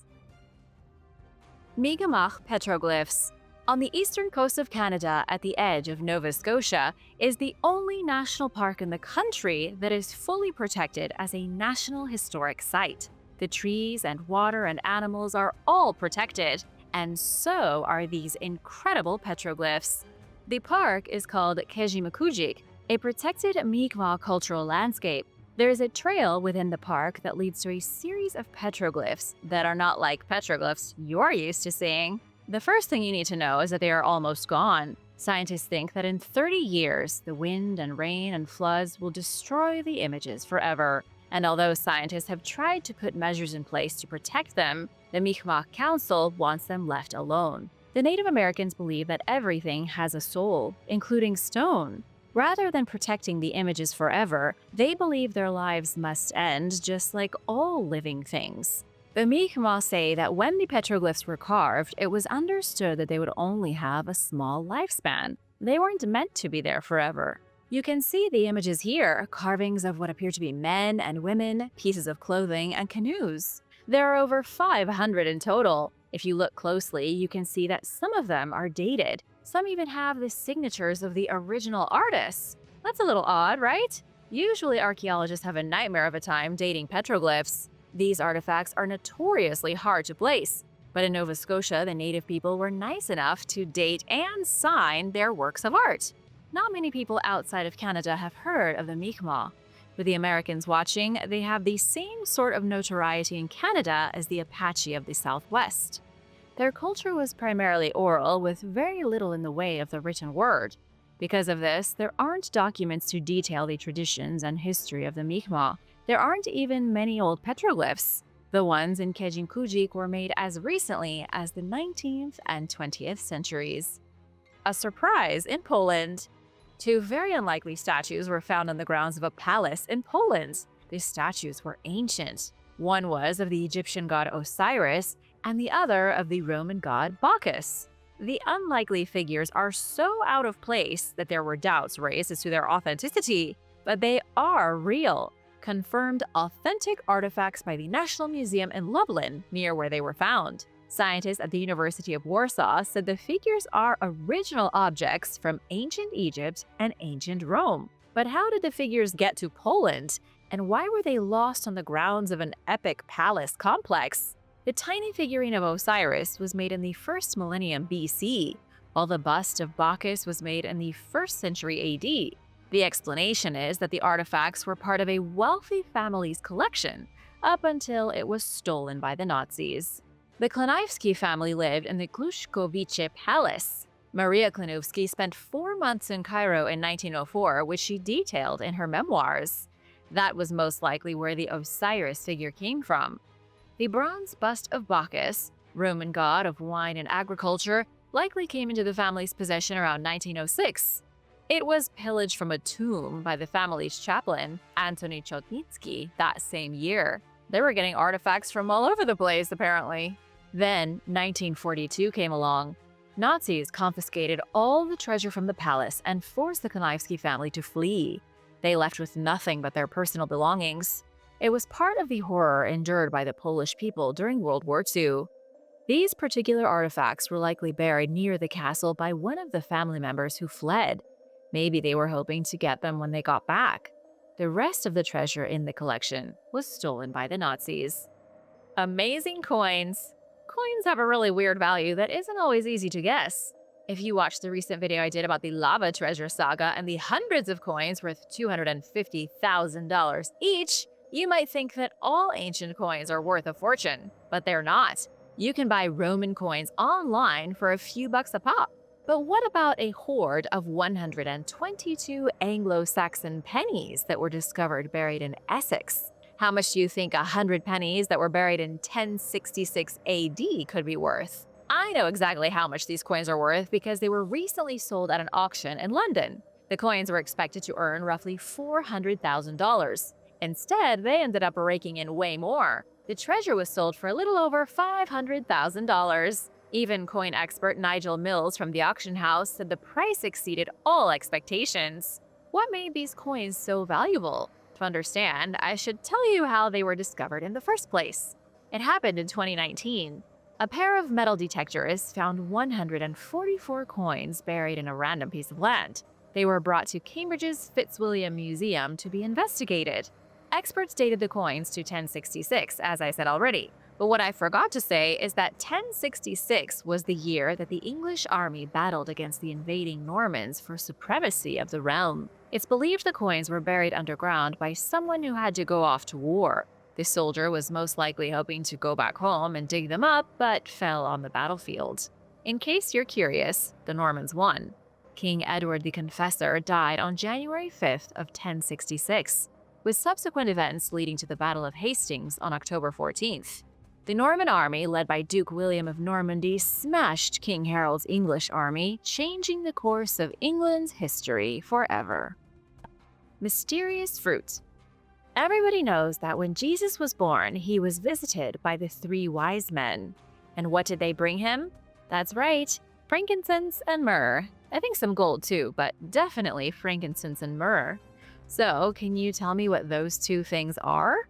Mi'kmaq Petroglyphs. On the eastern coast of Canada, at the edge of Nova Scotia, is the only national park in the country that is fully protected as a National Historic Site. The trees and water and animals are all protected, and so are these incredible petroglyphs. The park is called Kejimakujik, a protected Mi'kmaq cultural landscape. There is a trail within the park that leads to a series of petroglyphs that are not like petroglyphs you're used to seeing. The first thing you need to know is that they are almost gone. Scientists think that in 30 years, the wind and rain and floods will destroy the images forever. And although scientists have tried to put measures in place to protect them, the Mi'kmaq Council wants them left alone. The Native Americans believe that everything has a soul, including stone. Rather than protecting the images forever, they believe their lives must end just like all living things. The Mi'kmaq say that when the petroglyphs were carved, it was understood that they would only have a small lifespan. They weren't meant to be there forever. You can see the images here, carvings of what appear to be men and women, pieces of clothing, and canoes. There are over 500 in total. If you look closely, you can see that some of them are dated. Some even have the signatures of the original artists. That's a little odd, right? Usually archaeologists have a nightmare of a time dating petroglyphs. These artifacts are notoriously hard to place, but in Nova Scotia, the native people were nice enough to date and sign their works of art. Not many people outside of Canada have heard of the Mi'kmaq. With the Americans watching, they have the same sort of notoriety in Canada as the Apache of the Southwest. Their culture was primarily oral, with very little in the way of the written word. Because of this, there aren't documents to detail the traditions and history of the Mi'kmaq. There aren't even many old petroglyphs. The ones in Kejimkujik were made as recently as the 19th and 20th centuries. A surprise in Poland. Two very unlikely statues were found on the grounds of a palace in Poland. These statues were ancient. One was of the Egyptian god Osiris, and the other of the Roman god Bacchus. The unlikely figures are so out of place that there were doubts raised as to their authenticity, but they are real, confirmed authentic artifacts by the National Museum in Lublin, near where they were found. Scientists at the University of Warsaw said the figures are original objects from ancient Egypt and ancient Rome. But how did the figures get to Poland, and why were they lost on the grounds of an epic palace complex? The tiny figurine of Osiris was made in the 1st millennium BC, while the bust of Bacchus was made in the 1st century AD. The explanation is that the artifacts were part of a wealthy family's collection, up until it was stolen by the Nazis. The Klanowski family lived in the Kluszkowice Palace. Maria Klanowski spent 4 months in Cairo in 1904, which she detailed in her memoirs. That was most likely where the Osiris figure came from. The bronze bust of Bacchus, Roman god of wine and agriculture, likely came into the family's possession around 1906. It was pillaged from a tomb by the family's chaplain, Antoni Chotnicki, that same year. They were getting artifacts from all over the place, apparently. Then, 1942 came along. Nazis confiscated all the treasure from the palace and forced the Klanowski family to flee. They left with nothing but their personal belongings. It was part of the horror endured by the Polish people during World War II. These particular artifacts were likely buried near the castle by one of the family members who fled. Maybe they were hoping to get them when they got back. The rest of the treasure in the collection was stolen by the Nazis. Amazing coins. Coins have a really weird value that isn't always easy to guess. If you watched the recent video I did about the lava treasure saga and the hundreds of coins worth $250,000 each, you might think that all ancient coins are worth a fortune, but they're not. You can buy Roman coins online for a few bucks a pop. But what about a hoard of 122 Anglo-Saxon pennies that were discovered buried in Essex? How much do you think 100 pennies that were buried in 1066 AD could be worth? I know exactly how much these coins are worth because they were recently sold at an auction in London. The coins were expected to earn roughly $400,000. Instead, they ended up raking in way more. The treasure was sold for a little over $500,000. Even coin expert Nigel Mills from the auction house said the price exceeded all expectations. What made these coins so valuable? To understand, I should tell you how they were discovered in the first place. It happened in 2019. A pair of metal detectors found 144 coins buried in a random piece of land. They were brought to Cambridge's Fitzwilliam Museum to be investigated. Experts dated the coins to 1066, as I said already. But what I forgot to say is that 1066 was the year that the English army battled against the invading Normans for supremacy of the realm. It's believed the coins were buried underground by someone who had to go off to war. The soldier was most likely hoping to go back home and dig them up, but fell on the battlefield. In case you're curious, the Normans won. King Edward the Confessor died on January 5th of 1066, with subsequent events leading to the Battle of Hastings on October 14th. The Norman army, led by Duke William of Normandy, smashed King Harold's English army, changing the course of England's history forever. Mysterious fruit. Everybody knows that when Jesus was born, he was visited by the 3 wise men. And what did they bring him? That's right, frankincense and myrrh. I think some gold too, but definitely frankincense and myrrh. So, can you tell me what those 2 things are?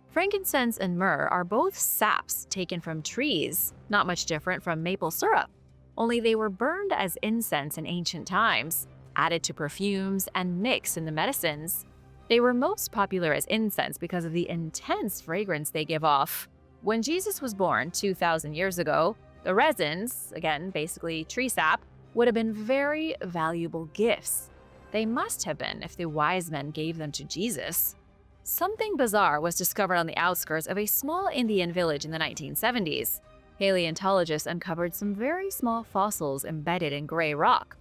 Frankincense and myrrh are both saps taken from trees, not much different from maple syrup. Only they were burned as incense in ancient times, added to perfumes, and mixed in the medicines. They were most popular as incense because of the intense fragrance they give off. When Jesus was born 2,000 years ago, the resins, again basically tree sap, would have been very valuable gifts. They must have been if the wise men gave them to Jesus. Something bizarre was discovered on the outskirts of a small Indian village in the 1970s. Paleontologists uncovered some very small fossils embedded in gray rock.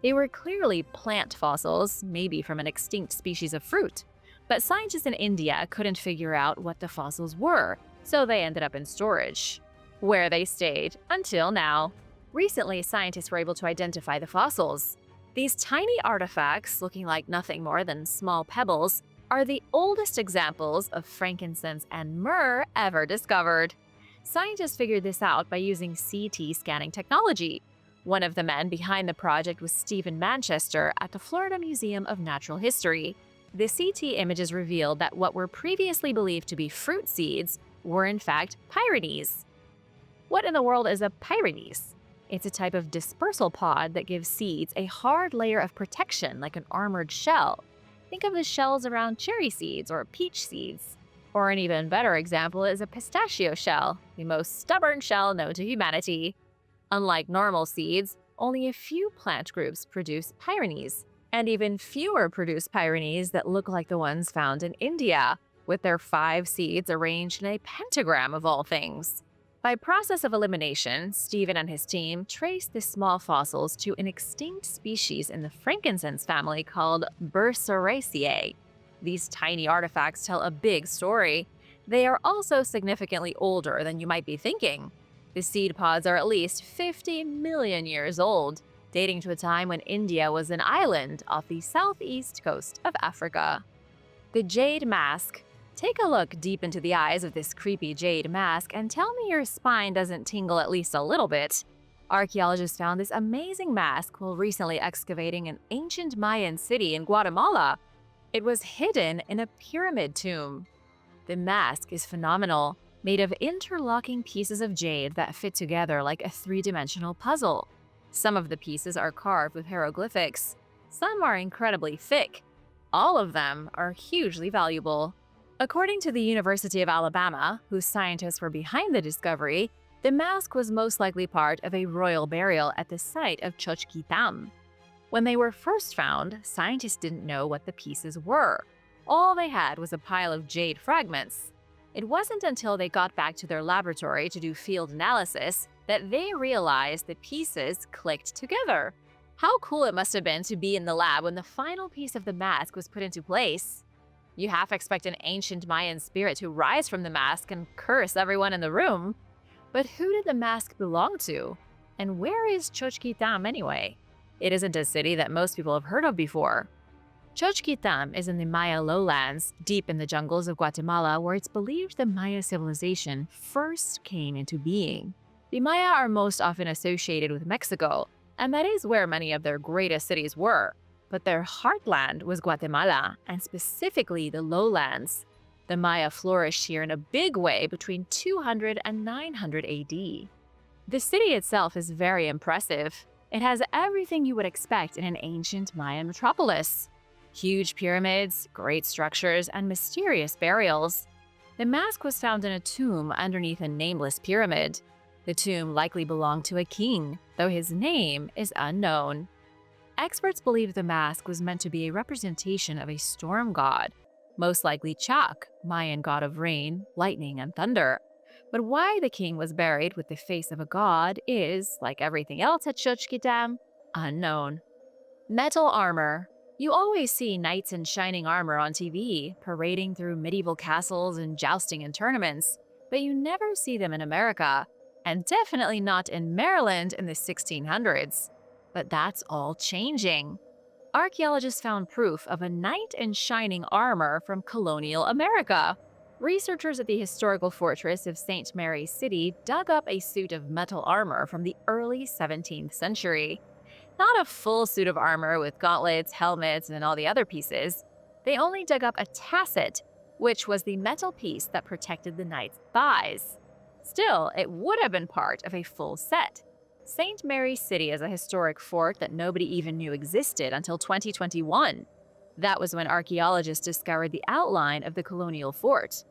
They were clearly plant fossils, maybe from an extinct species of fruit. But scientists in India couldn't figure out what the fossils were, so they ended up in storage, where they stayed until now. Recently, scientists were able to identify the fossils. These tiny artifacts, looking like nothing more than small pebbles, are the oldest examples of frankincense and myrrh ever discovered. Scientists figured this out by using CT scanning technology. One of the men behind the project was Stephen Manchester at the Florida Museum of Natural History. The CT images revealed that what were previously believed to be fruit seeds were in fact pyrenees. What in the world is a pyrenees? It's a type of dispersal pod that gives seeds a hard layer of protection like an armored shell. Think of the shells around cherry seeds or peach seeds. Or an even better example is a pistachio shell, the most stubborn shell known to humanity. Unlike normal seeds, only a few plant groups produce pyrenees, and even fewer produce pyrenees that look like the ones found in India, with their 5 seeds arranged in a pentagram of all things. By process of elimination, Stephen and his team traced the small fossils to an extinct species in the frankincense family called Berseraceae. These tiny artifacts tell a big story. They are also significantly older than you might be thinking. The seed pods are at least 50 million years old, dating to a time when India was an island off the southeast coast of Africa. The Jade Mask. Take a look deep into the eyes of this creepy jade mask and tell me your spine doesn't tingle at least a little bit. Archaeologists found this amazing mask while recently excavating an ancient Mayan city in Guatemala. It was hidden in a pyramid tomb. The mask is phenomenal, made of interlocking pieces of jade that fit together like a 3-dimensional puzzle. Some of the pieces are carved with hieroglyphics. Some are incredibly thick. All of them are hugely valuable. According to the University of Alabama, whose scientists were behind the discovery, the mask was most likely part of a royal burial at the site of Xochitlam. When they were first found, scientists didn't know what the pieces were. All they had was a pile of jade fragments. It wasn't until they got back to their laboratory to do field analysis that they realized the pieces clicked together. How cool it must have been to be in the lab when the final piece of the mask was put into place. You half expect an ancient Mayan spirit to rise from the mask and curse everyone in the room. But who did the mask belong to? And where is Xochitlam anyway? It isn't a city that most people have heard of before. Xochitlam is in the Maya lowlands, deep in the jungles of Guatemala, where it's believed the Maya civilization first came into being. The Maya are most often associated with Mexico, and that is where many of their greatest cities were. But their heartland was Guatemala, and specifically the lowlands. The Maya flourished here in a big way between 200 and 900 AD. The city itself is very impressive. It has everything you would expect in an ancient Mayan metropolis. Huge pyramids, great structures, and mysterious burials. The mask was found in a tomb underneath a nameless pyramid. The tomb likely belonged to a king, though his name is unknown. Experts believe the mask was meant to be a representation of a storm god, most likely Chak, Mayan god of rain, lightning, and thunder. But why the king was buried with the face of a god is, like everything else at Xochitlam, unknown. Metal armor. You always see knights in shining armor on TV, parading through medieval castles and jousting in tournaments, but you never see them in America, and definitely not in Maryland in the 1600s. But that's all changing. Archaeologists found proof of a knight in shining armor from colonial America. Researchers at the historical fortress of St. Mary's City dug up a suit of metal armor from the early 17th century. Not a full suit of armor with gauntlets, helmets, and all the other pieces. They only dug up a tasset, which was the metal piece that protected the knight's thighs. Still, it would have been part of a full set. St. Mary's City is a historic fort that nobody even knew existed until 2021. That was when archaeologists discovered the outline of the colonial fort.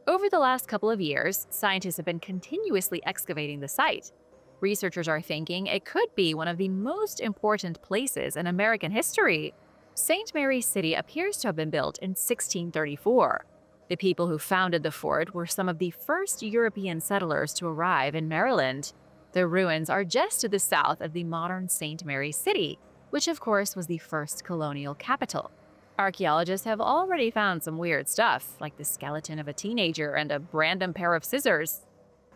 Over the last couple of years, scientists have been continuously excavating the site. Researchers are thinking it could be one of the most important places in American history. St. Mary's City appears to have been built in 1634. The people who founded the fort were some of the first European settlers to arrive in Maryland. The ruins are just to the south of the modern St. Mary's City, which of course was the first colonial capital. Archaeologists have already found some weird stuff, like the skeleton of a teenager and a random pair of scissors.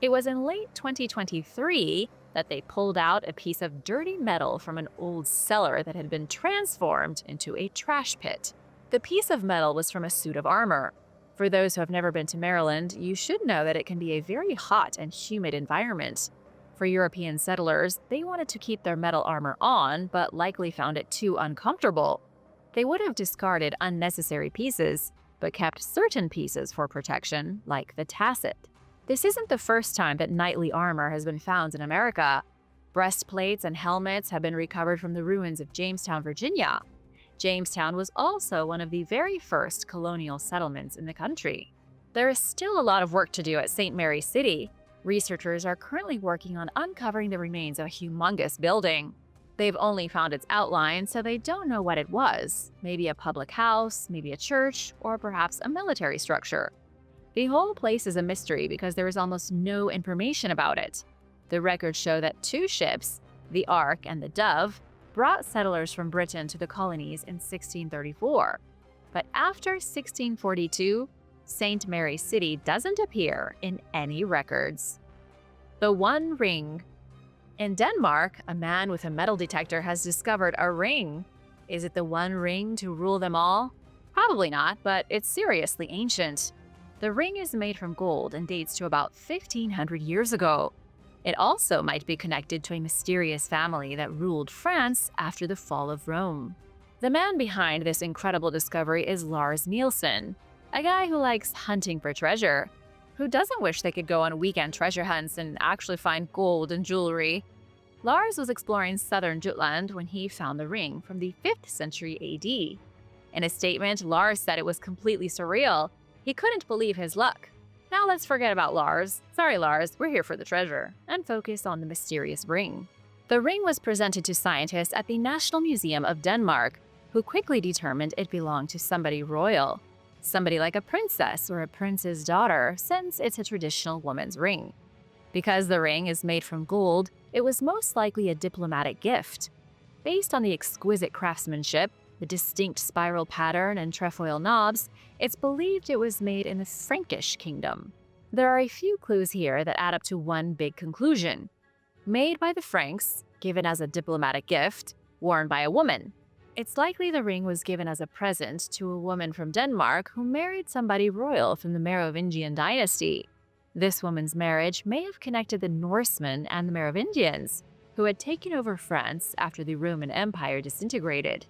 It was in late 2023 that they pulled out a piece of dirty metal from an old cellar that had been transformed into a trash pit. The piece of metal was from a suit of armor. For those who have never been to Maryland, you should know that it can be a very hot and humid environment. For European settlers, they wanted to keep their metal armor on, but likely found it too uncomfortable. They would have discarded unnecessary pieces, but kept certain pieces for protection, like the tasset. This isn't the first time that knightly armor has been found in America. Breastplates and helmets have been recovered from the ruins of Jamestown, Virginia. Jamestown was also one of the very first colonial settlements in the country. There is still a lot of work to do at St. Mary's City. Researchers are currently working on uncovering the remains of a humongous building. They've only found its outline, so they don't know what it was. Maybe a public house, maybe a church, or perhaps a military structure. The whole place is a mystery because there is almost no information about it. The records show that 2 ships, the Ark and the Dove, brought settlers from Britain to the colonies in 1634. But after 1642, St. Mary's City doesn't appear in any records. The One Ring. In Denmark, a man with a metal detector has discovered a ring. Is it the one ring to rule them all? Probably not, but it's seriously ancient. The ring is made from gold and dates to about 1500 years ago. It also might be connected to a mysterious family that ruled France after the fall of Rome. The man behind this incredible discovery is Lars Nielsen, a guy who likes hunting for treasure. Who doesn't wish they could go on weekend treasure hunts and actually find gold and jewelry? Lars was exploring southern Jutland when he found the ring from the 5th century AD. In a statement, Lars said it was completely surreal. He couldn't believe his luck. Now let's forget about Lars. Sorry, Lars, we're here for the treasure, and focus on the mysterious ring. The ring was presented to scientists at the National Museum of Denmark, who quickly determined it belonged to somebody royal. Somebody like a princess or a prince's daughter, since it's a traditional woman's ring. Because the ring is made from gold, it was most likely a diplomatic gift. Based on the exquisite craftsmanship, the distinct spiral pattern and trefoil knobs, it's believed it was made in the Frankish kingdom. There are a few clues here that add up to one big conclusion. Made by the Franks, given as a diplomatic gift, worn by a woman. It's likely the ring was given as a present to a woman from Denmark who married somebody royal from the Merovingian dynasty. This woman's marriage may have connected the Norsemen and the Merovingians, who had taken over France after the Roman Empire disintegrated.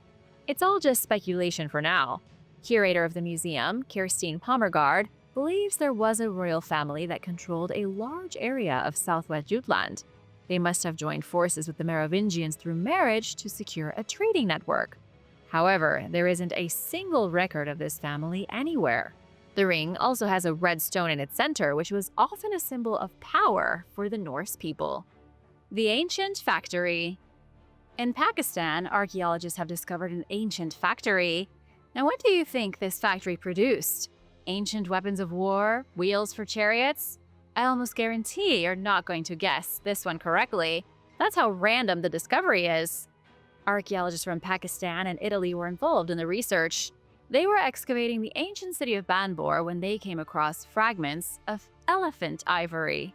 It's all just speculation for now. Curator of the museum, Kirstine Pommergaard, believes there was a royal family that controlled a large area of southwest Jutland. They must have joined forces with the Merovingians through marriage to secure a trading network. However, there isn't a single record of this family anywhere. The ring also has a red stone in its center, which was often a symbol of power for the Norse people. The Ancient Factory. In Pakistan, archaeologists have discovered an ancient factory. Now, what do you think this factory produced? Ancient weapons of war? Wheels for chariots? I almost guarantee you're not going to guess this one correctly. That's how random the discovery is. Archaeologists from Pakistan and Italy were involved in the research. They were excavating the ancient city of Banbor when they came across fragments of elephant ivory.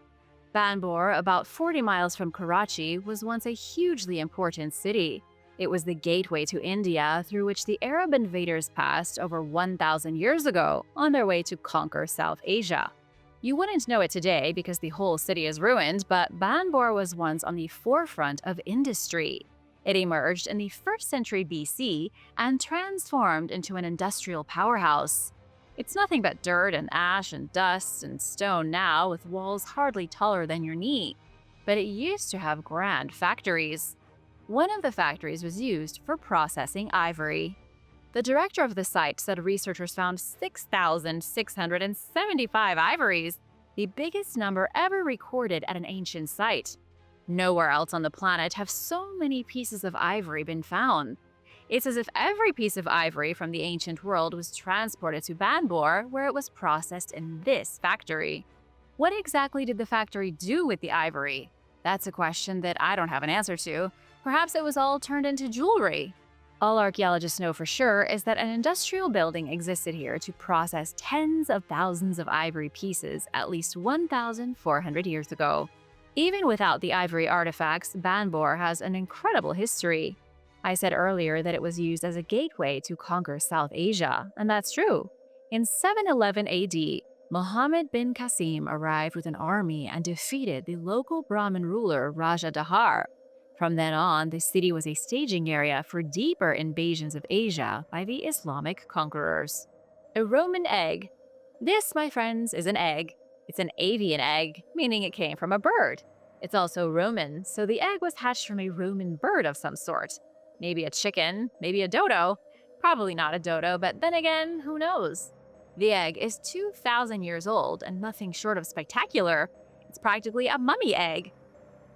Banbor, about 40 miles from Karachi, was once a hugely important city. It was the gateway to India through which the Arab invaders passed over 1,000 years ago on their way to conquer South Asia. You wouldn't know it today because the whole city is ruined, but Banbor was once on the forefront of industry. It emerged in the 1st century BC and transformed into an industrial powerhouse. It's nothing but dirt and ash and dust and stone now, with walls hardly taller than your knee. But it used to have grand factories. One of the factories was used for processing ivory. The director of the site said researchers found 6,675 ivories, the biggest number ever recorded at an ancient site. Nowhere else on the planet have so many pieces of ivory been found. It's as if every piece of ivory from the ancient world was transported to Bangor, where it was processed in this factory. What exactly did the factory do with the ivory? That's a question that I don't have an answer to. Perhaps it was all turned into jewelry. All archaeologists know for sure is that an industrial building existed here to process tens of thousands of ivory pieces at least 1,400 years ago. Even without the ivory artifacts, Bangor has an incredible history. I said earlier that it was used as a gateway to conquer South Asia, and that's true. In 711 AD, Muhammad bin Qasim arrived with an army and defeated the local Brahmin ruler Raja Dahar. From then on, the city was a staging area for deeper invasions of Asia by the Islamic conquerors. A Roman egg. This, my friends, is an egg. It's an avian egg, meaning it came from a bird. It's also Roman, so the egg was hatched from a Roman bird of some sort. Maybe a chicken, maybe a dodo. Probably not a dodo, but then again, who knows? The egg is 2,000 years old and nothing short of spectacular. It's practically a mummy egg.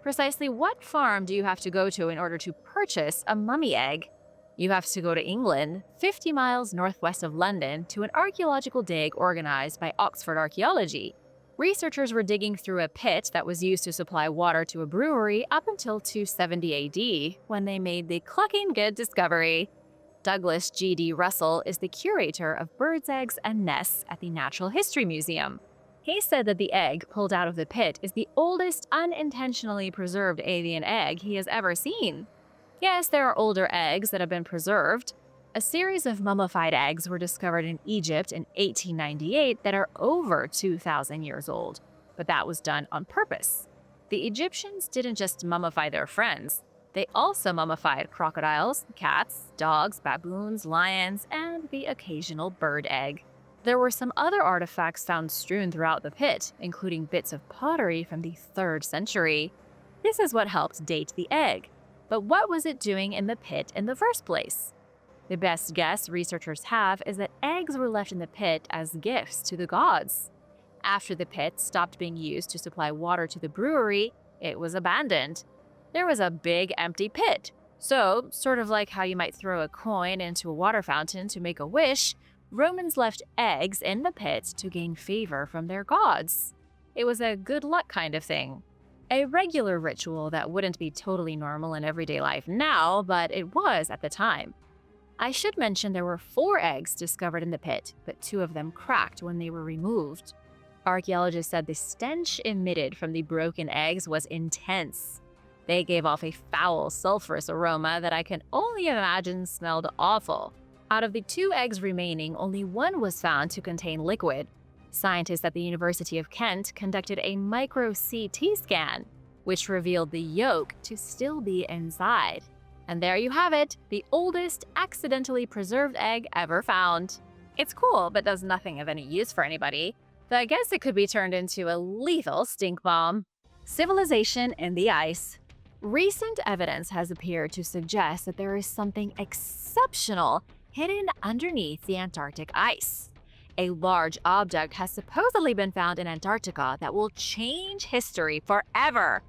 Precisely what farm do you have to go to in order to purchase a mummy egg? You have to go to England, 50 miles northwest of London, to an archaeological dig organized by Oxford Archaeology. Researchers were digging through a pit that was used to supply water to a brewery up until 270 AD, when they made the clucking good discovery. Douglas G.D. Russell is the curator of birds' eggs and nests at the Natural History Museum. He said that the egg pulled out of the pit is the oldest unintentionally preserved avian egg he has ever seen. Yes, there are older eggs that have been preserved. A series of mummified eggs were discovered in Egypt in 1898 that are over 2,000 years old, but that was done on purpose. The Egyptians didn't just mummify their friends. They also mummified crocodiles, cats, dogs, baboons, lions, and the occasional bird egg. There were some other artifacts found strewn throughout the pit, including bits of pottery from the 3rd century. This is what helped date the egg. But what was it doing in the pit in the first place? The best guess researchers have is that eggs were left in the pit as gifts to the gods. After the pit stopped being used to supply water to the brewery, it was abandoned. There was a big empty pit. So, sort of like how you might throw a coin into a water fountain to make a wish, Romans left eggs in the pit to gain favor from their gods. It was a good luck kind of thing. A regular ritual that wouldn't be totally normal in everyday life now, but it was at the time. I should mention there were 4 eggs discovered in the pit, but 2 of them cracked when they were removed. Archaeologists said the stench emitted from the broken eggs was intense. They gave off a foul, sulfurous aroma that I can only imagine smelled awful. Out of the 2 eggs remaining, only 1 was found to contain liquid. Scientists at the University of Kent conducted a micro-CT scan, which revealed the yolk to still be inside. And there you have it, the oldest accidentally preserved egg ever found. It's cool, but does nothing of any use for anybody. Though I guess it could be turned into a lethal stink bomb. Civilization in the ice. Recent evidence has appeared to suggest that there is something exceptional hidden underneath the Antarctic ice. A large object has supposedly been found in Antarctica that will change history forever.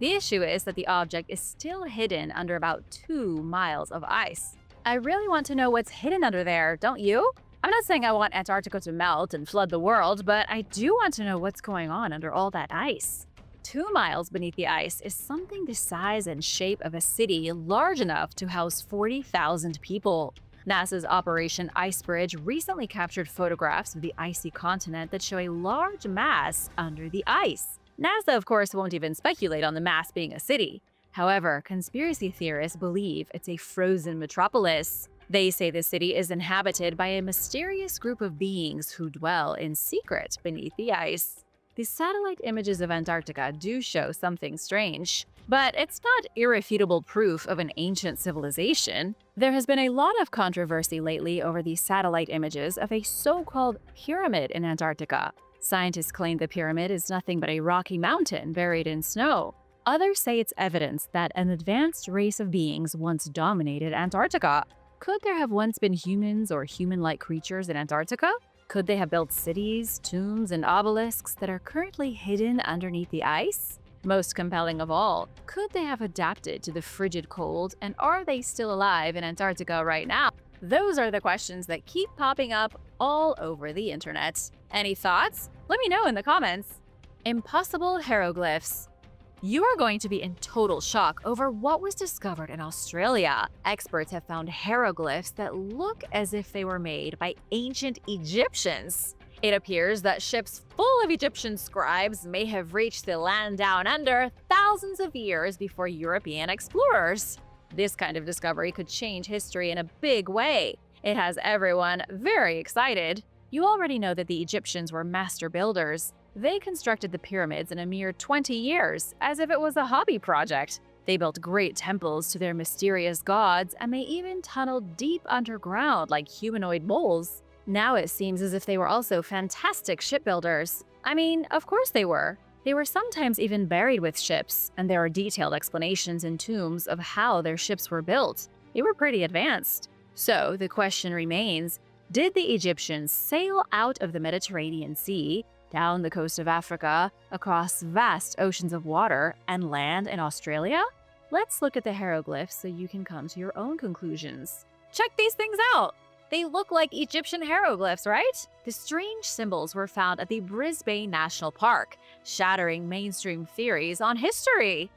The issue is that the object is still hidden under about 2 miles of ice. I really want to know what's hidden under there, don't you? I'm not saying I want Antarctica to melt and flood the world, but I do want to know what's going on under all that ice. 2 miles beneath the ice is something the size and shape of a city large enough to house 40,000 people. NASA's Operation Icebridge recently captured photographs of the icy continent that show a large mass under the ice. NASA, of course, won't even speculate on the mass being a city. However, conspiracy theorists believe it's a frozen metropolis. They say the city is inhabited by a mysterious group of beings who dwell in secret beneath the ice. The satellite images of Antarctica do show something strange, but it's not irrefutable proof of an ancient civilization. There has been a lot of controversy lately over the satellite images of a so-called pyramid in Antarctica. Scientists claim the pyramid is nothing but a rocky mountain buried in snow. Others say it's evidence that an advanced race of beings once dominated Antarctica. Could there have once been humans or human-like creatures in Antarctica? Could they have built cities, tombs, and obelisks that are currently hidden underneath the ice? Most compelling of all, could they have adapted to the frigid cold, and are they still alive in Antarctica right now? Those are the questions that keep popping up all over the internet. Any thoughts? Let me know in the comments. Impossible hieroglyphs. You are going to be in total shock over what was discovered in Australia. Experts have found hieroglyphs that look as if they were made by ancient Egyptians. It appears that ships full of Egyptian scribes may have reached the land down under thousands of years before European explorers. This kind of discovery could change history in a big way. It has everyone very excited. You already know that the Egyptians were master builders. They constructed the pyramids in a mere 20 years, as if it was a hobby project. They built great temples to their mysterious gods, and they even tunneled deep underground like humanoid moles. Now it seems as if they were also fantastic shipbuilders. I mean, of course they were. They were sometimes even buried with ships, and there are detailed explanations in tombs of how their ships were built. They were pretty advanced. So the question remains, did the Egyptians sail out of the Mediterranean Sea, down the coast of Africa, across vast oceans of water, and land in Australia? Let's look at the hieroglyphs so you can come to your own conclusions. Check these things out! They look like Egyptian hieroglyphs, right? The strange symbols were found at the Brisbane National Park, shattering mainstream theories on history.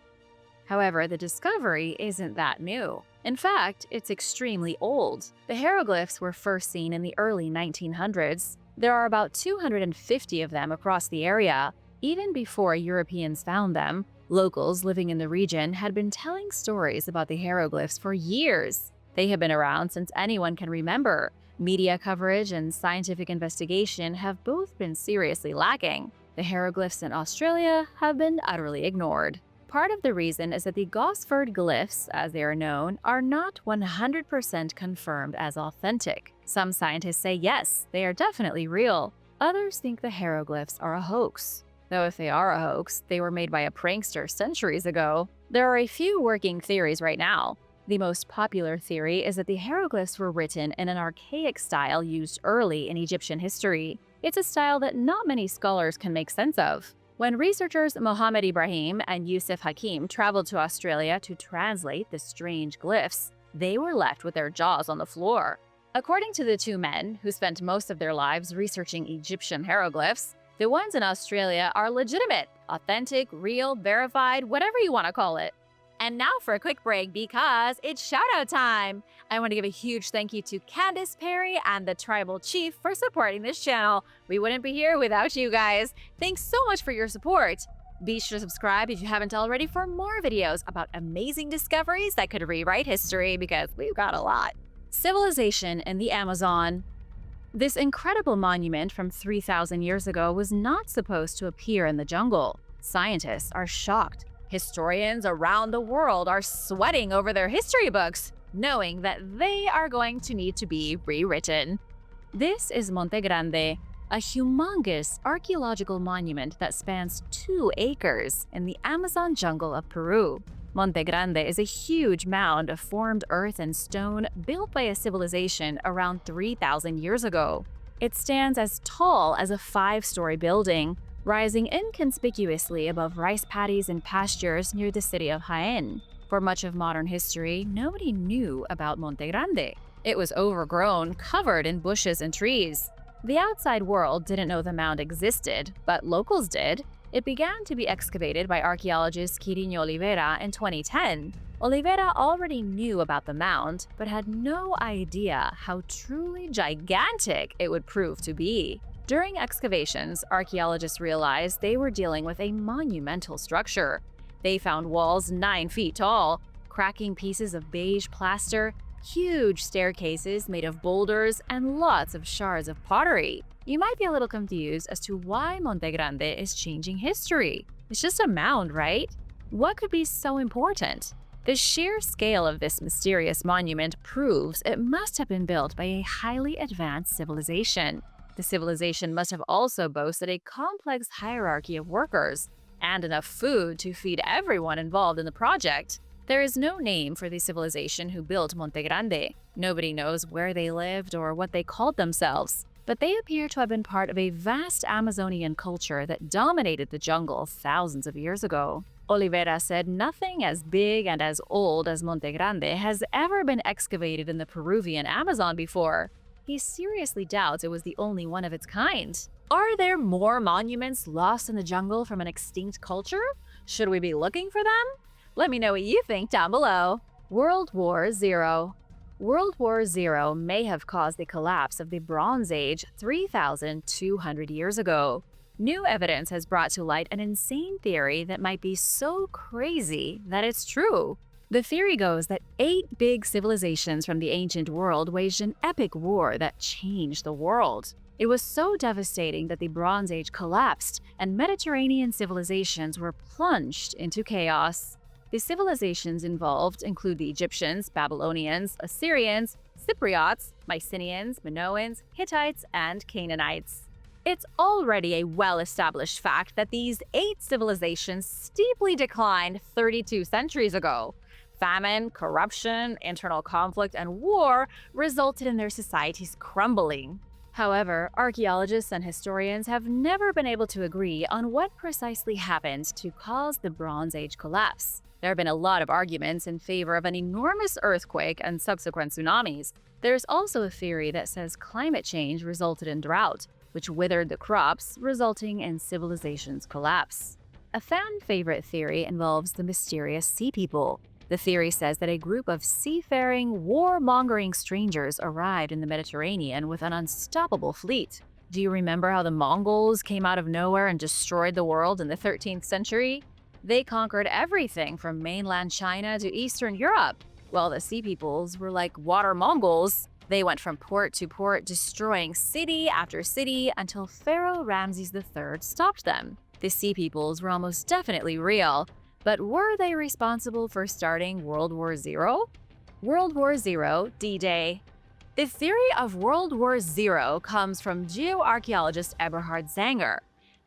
However, the discovery isn't that new. In fact, it's extremely old. The hieroglyphs were first seen in the early 1900s. There are about 250 of them across the area. Even before Europeans found them, locals living in the region had been telling stories about the hieroglyphs for years. They have been around since anyone can remember. Media coverage and scientific investigation have both been seriously lacking. The hieroglyphs in Australia have been utterly ignored. Part of the reason is that the Gosford glyphs, as they are known, are not 100% confirmed as authentic. Some scientists say yes, they are definitely real. Others think the hieroglyphs are a hoax. Though if they are a hoax, they were made by a prankster centuries ago. There are a few working theories right now. The most popular theory is that the hieroglyphs were written in an archaic style used early in Egyptian history. It's a style that not many scholars can make sense of. When researchers Mohammed Ibrahim and Yusuf Hakim traveled to Australia to translate the strange glyphs, they were left with their jaws on the floor. According to the two men, who spent most of their lives researching Egyptian hieroglyphs, the ones in Australia are legitimate, authentic, real, verified, whatever you want to call it. And now for a quick break because it's shoutout time! I want to give a huge thank you to Candace Perry and the Tribal Chief for supporting this channel. We wouldn't be here without you guys. Thanks so much for your support. Be sure to subscribe if you haven't already for more videos about amazing discoveries that could rewrite history because we've got a lot. Civilization in the Amazon. This incredible monument from 3,000 years ago was not supposed to appear in the jungle. Scientists are shocked. Historians around the world are sweating over their history books, knowing that they are going to need to be rewritten. This is Monte Grande, a humongous archaeological monument that spans 2 acres in the Amazon jungle of Peru. Monte Grande is a huge mound of formed earth and stone built by a civilization around 3,000 years ago. It stands as tall as a 5-story building, rising inconspicuously above rice paddies and pastures near the city of Jaén. For much of modern history, nobody knew about Monte Grande. It was overgrown, covered in bushes and trees. The outside world didn't know the mound existed, but locals did. It began to be excavated by archaeologist Quirino Oliveira in 2010. Oliveira already knew about the mound, but had no idea how truly gigantic it would prove to be. During excavations, archaeologists realized they were dealing with a monumental structure. They found walls 9 feet tall, cracking pieces of beige plaster, huge staircases made of boulders, and lots of shards of pottery. You might be a little confused as to why Monte Grande is changing history. It's just a mound, right? What could be so important? The sheer scale of this mysterious monument proves it must have been built by a highly advanced civilization. The civilization must have also boasted a complex hierarchy of workers and enough food to feed everyone involved in the project. There is no name for the civilization who built Monte Grande. Nobody knows where they lived or what they called themselves, but they appear to have been part of a vast Amazonian culture that dominated the jungle thousands of years ago. Oliveira said nothing as big and as old as Monte Grande has ever been excavated in the Peruvian Amazon before. He seriously doubts it was the only one of its kind. Are there more monuments lost in the jungle from an extinct culture? Should we be looking for them? Let me know what you think down below. World War Zero. World War Zero may have caused the collapse of the Bronze Age 3,200 years ago. New evidence has brought to light an insane theory that might be so crazy that it's true. The theory goes that 8 big civilizations from the ancient world waged an epic war that changed the world. It was so devastating that the Bronze Age collapsed and Mediterranean civilizations were plunged into chaos. The civilizations involved include the Egyptians, Babylonians, Assyrians, Cypriots, Mycenaeans, Minoans, Hittites, and Canaanites. It's already a well-established fact that these 8 civilizations steeply declined 32 centuries ago. Famine, corruption, internal conflict, and war resulted in their societies crumbling. However, archaeologists and historians have never been able to agree on what precisely happened to cause the Bronze Age collapse. There have been a lot of arguments in favor of an enormous earthquake and subsequent tsunamis. There's also a theory that says climate change resulted in drought, which withered the crops, resulting in civilization's collapse. A fan-favorite theory involves the mysterious sea people. The theory says that a group of seafaring, war-mongering strangers arrived in the Mediterranean with an unstoppable fleet. Do you remember how the Mongols came out of nowhere and destroyed the world in the 13th century? They conquered everything from mainland China to Eastern Europe. While the Sea Peoples were like water Mongols. They went from port to port, destroying city after city until Pharaoh Ramses III stopped them. The Sea Peoples were almost definitely real, but were they responsible for starting World War Zero? World War Zero, D-Day. The theory of World War Zero comes from geoarchaeologist Eberhard Sanger.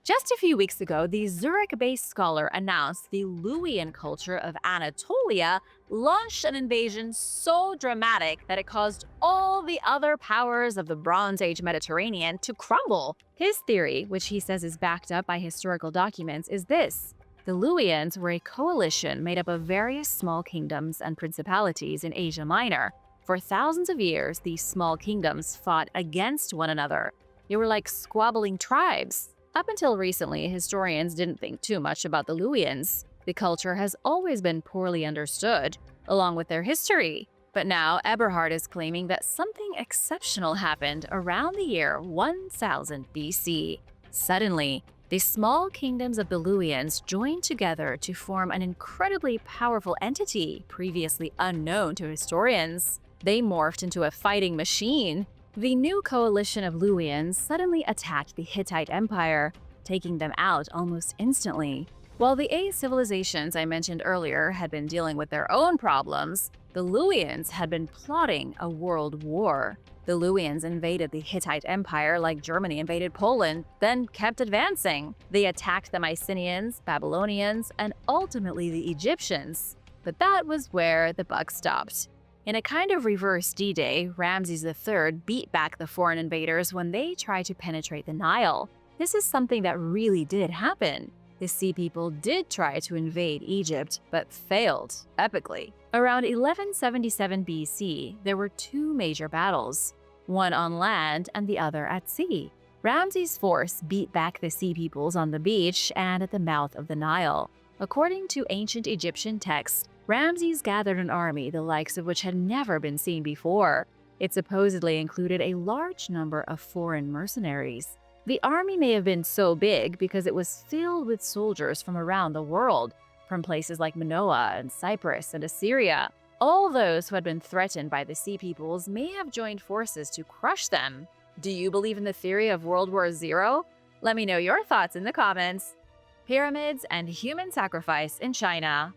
Just a few weeks ago, the Zurich-based scholar announced the Luwian culture of Anatolia launched an invasion so dramatic that it caused all the other powers of the Bronze Age Mediterranean to crumble. His theory, which he says is backed up by historical documents, is this. The Luwians were a coalition made up of various small kingdoms and principalities in Asia Minor. For thousands of years, these small kingdoms fought against one another. They were like squabbling tribes. Up until recently, historians didn't think too much about the Luwians. The culture has always been poorly understood, along with their history. But now, Eberhard is claiming that something exceptional happened around the year 1000 BC. Suddenly, the small kingdoms of the Luwians joined together to form an incredibly powerful entity previously unknown to historians. They morphed into a fighting machine. The new coalition of Luwians suddenly attacked the Hittite Empire, taking them out almost instantly. While the 8 civilizations I mentioned earlier had been dealing with their own problems, the Luwians had been plotting a world war. The Luwians invaded the Hittite Empire like Germany invaded Poland, then kept advancing. They attacked the Mycenaeans, Babylonians, and ultimately the Egyptians. But that was where the buck stopped. In a kind of reverse D-Day, Ramses III beat back the foreign invaders when they tried to penetrate the Nile. This is something that really did happen. The Sea People did try to invade Egypt, but failed epically. Around 1177 BC, there were 2 major battles, one on land and the other at sea. Ramses' force beat back the Sea Peoples on the beach and at the mouth of the Nile. According to ancient Egyptian texts, Ramses gathered an army the likes of which had never been seen before. It supposedly included a large number of foreign mercenaries. The army may have been so big because it was filled with soldiers from around the world, from places like Minoa and Cyprus and Assyria. All those who had been threatened by the Sea Peoples may have joined forces to crush them. Do you believe in the theory of World War Zero? Let me know your thoughts in the comments. Pyramids and human sacrifice in China.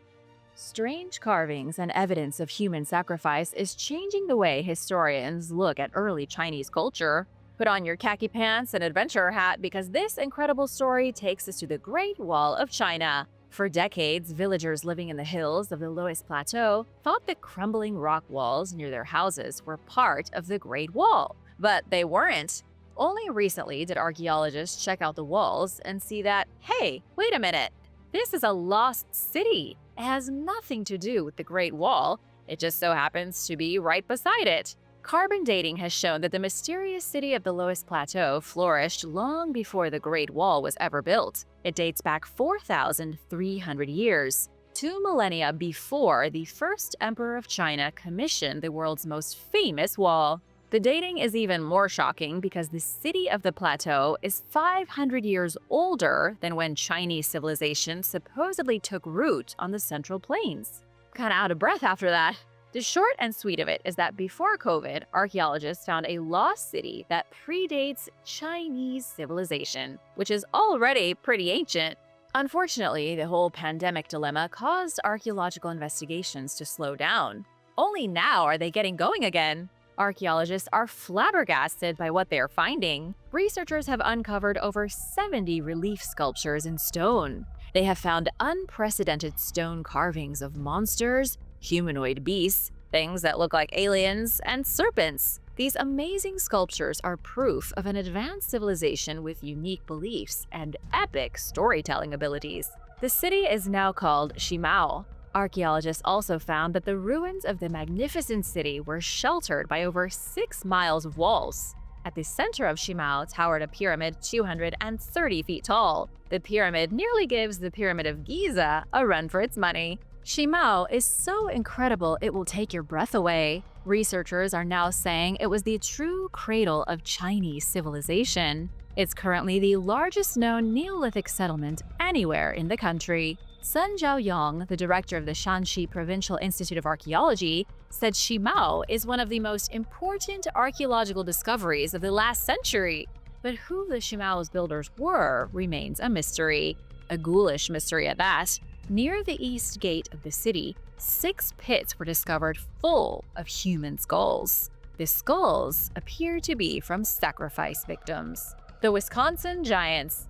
Strange carvings and evidence of human sacrifice is changing the way historians look at early Chinese culture. Put on your khaki pants and adventurer hat because this incredible story takes us to the Great Wall of China. For decades, villagers living in the hills of the Loess Plateau thought the crumbling rock walls near their houses were part of the Great Wall. But they weren't. Only recently did archaeologists check out the walls and see that, hey, wait a minute. This is a lost city. It has nothing to do with the Great Wall. It just so happens to be right beside it. Carbon dating has shown that the mysterious city of the Loess Plateau flourished long before the Great Wall was ever built. It dates back 4,300 years, 2 millennia before the first emperor of China commissioned the world's most famous wall. The dating is even more shocking because the city of the plateau is 500 years older than when Chinese civilization supposedly took root on the Central Plains. Kinda out of breath after that. The short and sweet of it is that before COVID, archaeologists found a lost city that predates Chinese civilization, which is already pretty ancient. Unfortunately, the whole pandemic dilemma caused archaeological investigations to slow down. Only now are they getting going again. Archaeologists are flabbergasted by what they are finding. Researchers have uncovered over 70 relief sculptures in stone. They have found unprecedented stone carvings of monsters, humanoid beasts, things that look like aliens, and serpents. These amazing sculptures are proof of an advanced civilization with unique beliefs and epic storytelling abilities. The city is now called Shimao. Archaeologists also found that the ruins of the magnificent city were sheltered by over 6 miles of walls. At the center of Shimao towered a pyramid 230 feet tall. The pyramid nearly gives the Pyramid of Giza a run for its money. Shimao is so incredible it will take your breath away. Researchers are now saying it was the true cradle of Chinese civilization. It's currently the largest known Neolithic settlement anywhere in the country. Sun Zhaoyong, the director of the Shanxi Provincial Institute of Archaeology, said Shimao is one of the most important archaeological discoveries of the last century. But who the Shimao's builders were remains a mystery. A ghoulish mystery at that. Near the east gate of the city, 6 pits were discovered full of human skulls. The skulls appear to be from sacrifice victims. The Wisconsin Giants.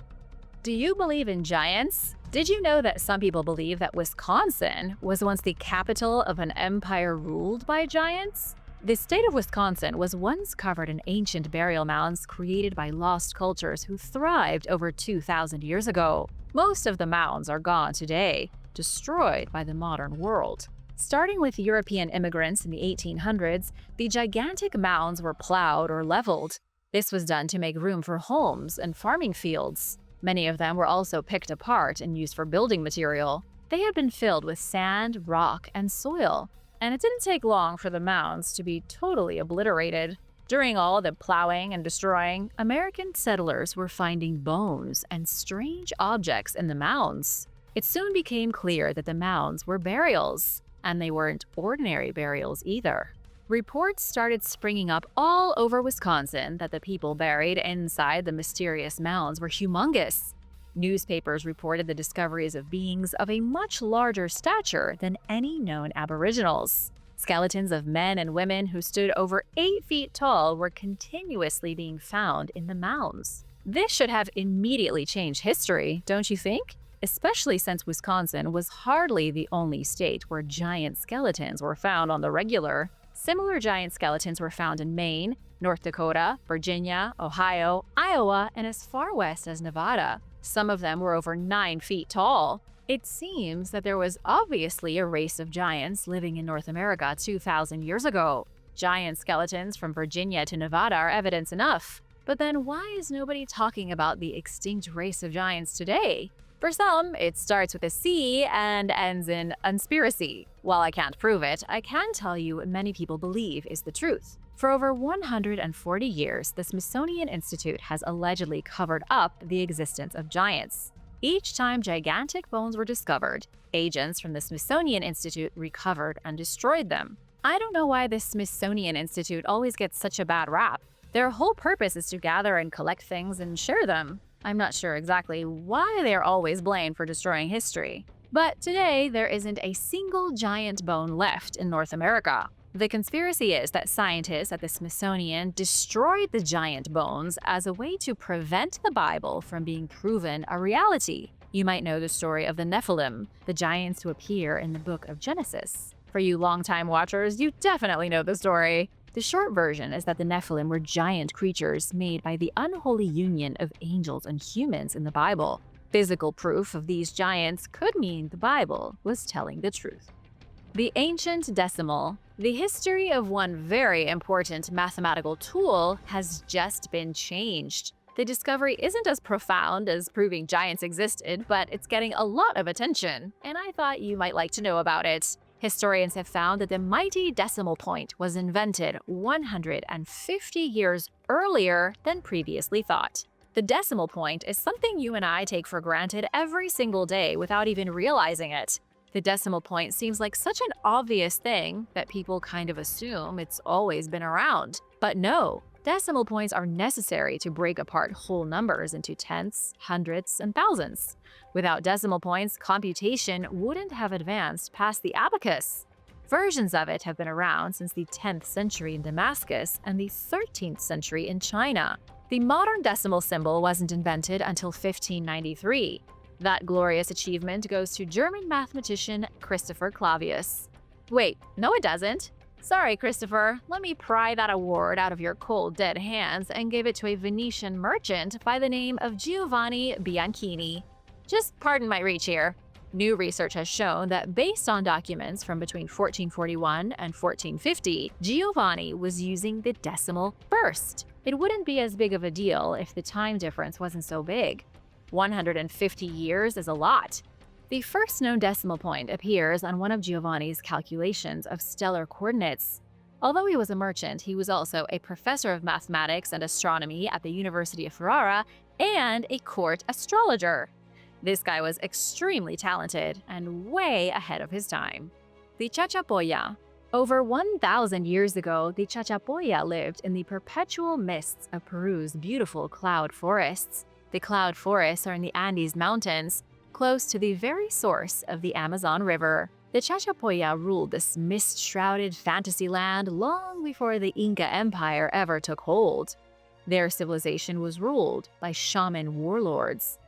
Do you believe in giants? Did you know that some people believe that Wisconsin was once the capital of an empire ruled by giants? The state of Wisconsin was once covered in ancient burial mounds created by lost cultures who thrived over 2,000 years ago. Most of the mounds are gone today, destroyed by the modern world. Starting with European immigrants in the 1800s, the gigantic mounds were plowed or leveled. This was done to make room for homes and farming fields. Many of them were also picked apart and used for building material. They had been filled with sand, rock, and soil, and it didn't take long for the mounds to be totally obliterated. During all the plowing and destroying, American settlers were finding bones and strange objects in the mounds. It soon became clear that the mounds were burials, and they weren't ordinary burials either. Reports started springing up all over Wisconsin that the people buried inside the mysterious mounds were humongous. Newspapers reported the discoveries of beings of a much larger stature than any known aboriginals. Skeletons of men and women who stood over 8 feet tall were continuously being found in the mounds. This should have immediately changed history, don't you think? Especially since Wisconsin was hardly the only state where giant skeletons were found on the regular. Similar giant skeletons were found in Maine, North Dakota, Virginia, Ohio, Iowa, and as far west as Nevada. Some of them were over 9 feet tall. It seems that there was obviously a race of giants living in North America 2,000 years ago. Giant skeletons from Virginia to Nevada are evidence enough. But then why is nobody talking about the extinct race of giants today? For some, it starts with a C and ends in unspiracy. While I can't prove it, I can tell you what many people believe is the truth. For over 140 years, the Smithsonian Institute has allegedly covered up the existence of giants. Each time gigantic bones were discovered, agents from the Smithsonian Institute recovered and destroyed them. I don't know why the Smithsonian Institute always gets such a bad rap. Their whole purpose is to gather and collect things and share them. I'm not sure exactly why they are always blamed for destroying history. But today, there isn't a single giant bone left in North America. The conspiracy is that scientists at the Smithsonian destroyed the giant bones as a way to prevent the Bible from being proven a reality. You might know the story of the Nephilim, the giants who appear in the book of Genesis. For you longtime watchers, you definitely know the story. The short version is that the Nephilim were giant creatures made by the unholy union of angels and humans in the Bible. Physical proof of these giants could mean the Bible was telling the truth. The ancient decimal. The history of one very important mathematical tool has just been changed. The discovery isn't as profound as proving giants existed, but it's getting a lot of attention, and I thought you might like to know about it. Historians have found that the mighty decimal point was invented 150 years earlier than previously thought. The decimal point is something you and I take for granted every single day without even realizing it. The decimal point seems like such an obvious thing that people kind of assume it's always been around. But no, decimal points are necessary to break apart whole numbers into tenths, hundredths, and thousands. Without decimal points, computation wouldn't have advanced past the abacus. Versions of it have been around since the 10th century in Damascus and the 13th century in China. The modern decimal symbol wasn't invented until 1593. That glorious achievement goes to German mathematician Christopher Clavius. Wait, no it doesn't. Sorry, Christopher, let me pry that award out of your cold, dead hands and give it to a Venetian merchant by the name of Giovanni Bianchini. Just pardon my reach here. New research has shown that based on documents from between 1441 and 1450, Giovanni was using the decimal first. It wouldn't be as big of a deal if the time difference wasn't so big. 150 years is a lot. The first known decimal point appears on one of Giovanni's calculations of stellar coordinates. Although he was a merchant, he was also a professor of mathematics and astronomy at the University of Ferrara and a court astrologer. This guy was extremely talented and way ahead of his time. The Chachapoya. Over 1,000 years ago, the Chachapoya lived in the perpetual mists of Peru's beautiful cloud forests. The cloud forests are in the Andes Mountains, close to the very source of the Amazon River. The Chachapoya ruled this mist-shrouded fantasy land long before the Inca Empire ever took hold. Their civilization was ruled by shaman warlords.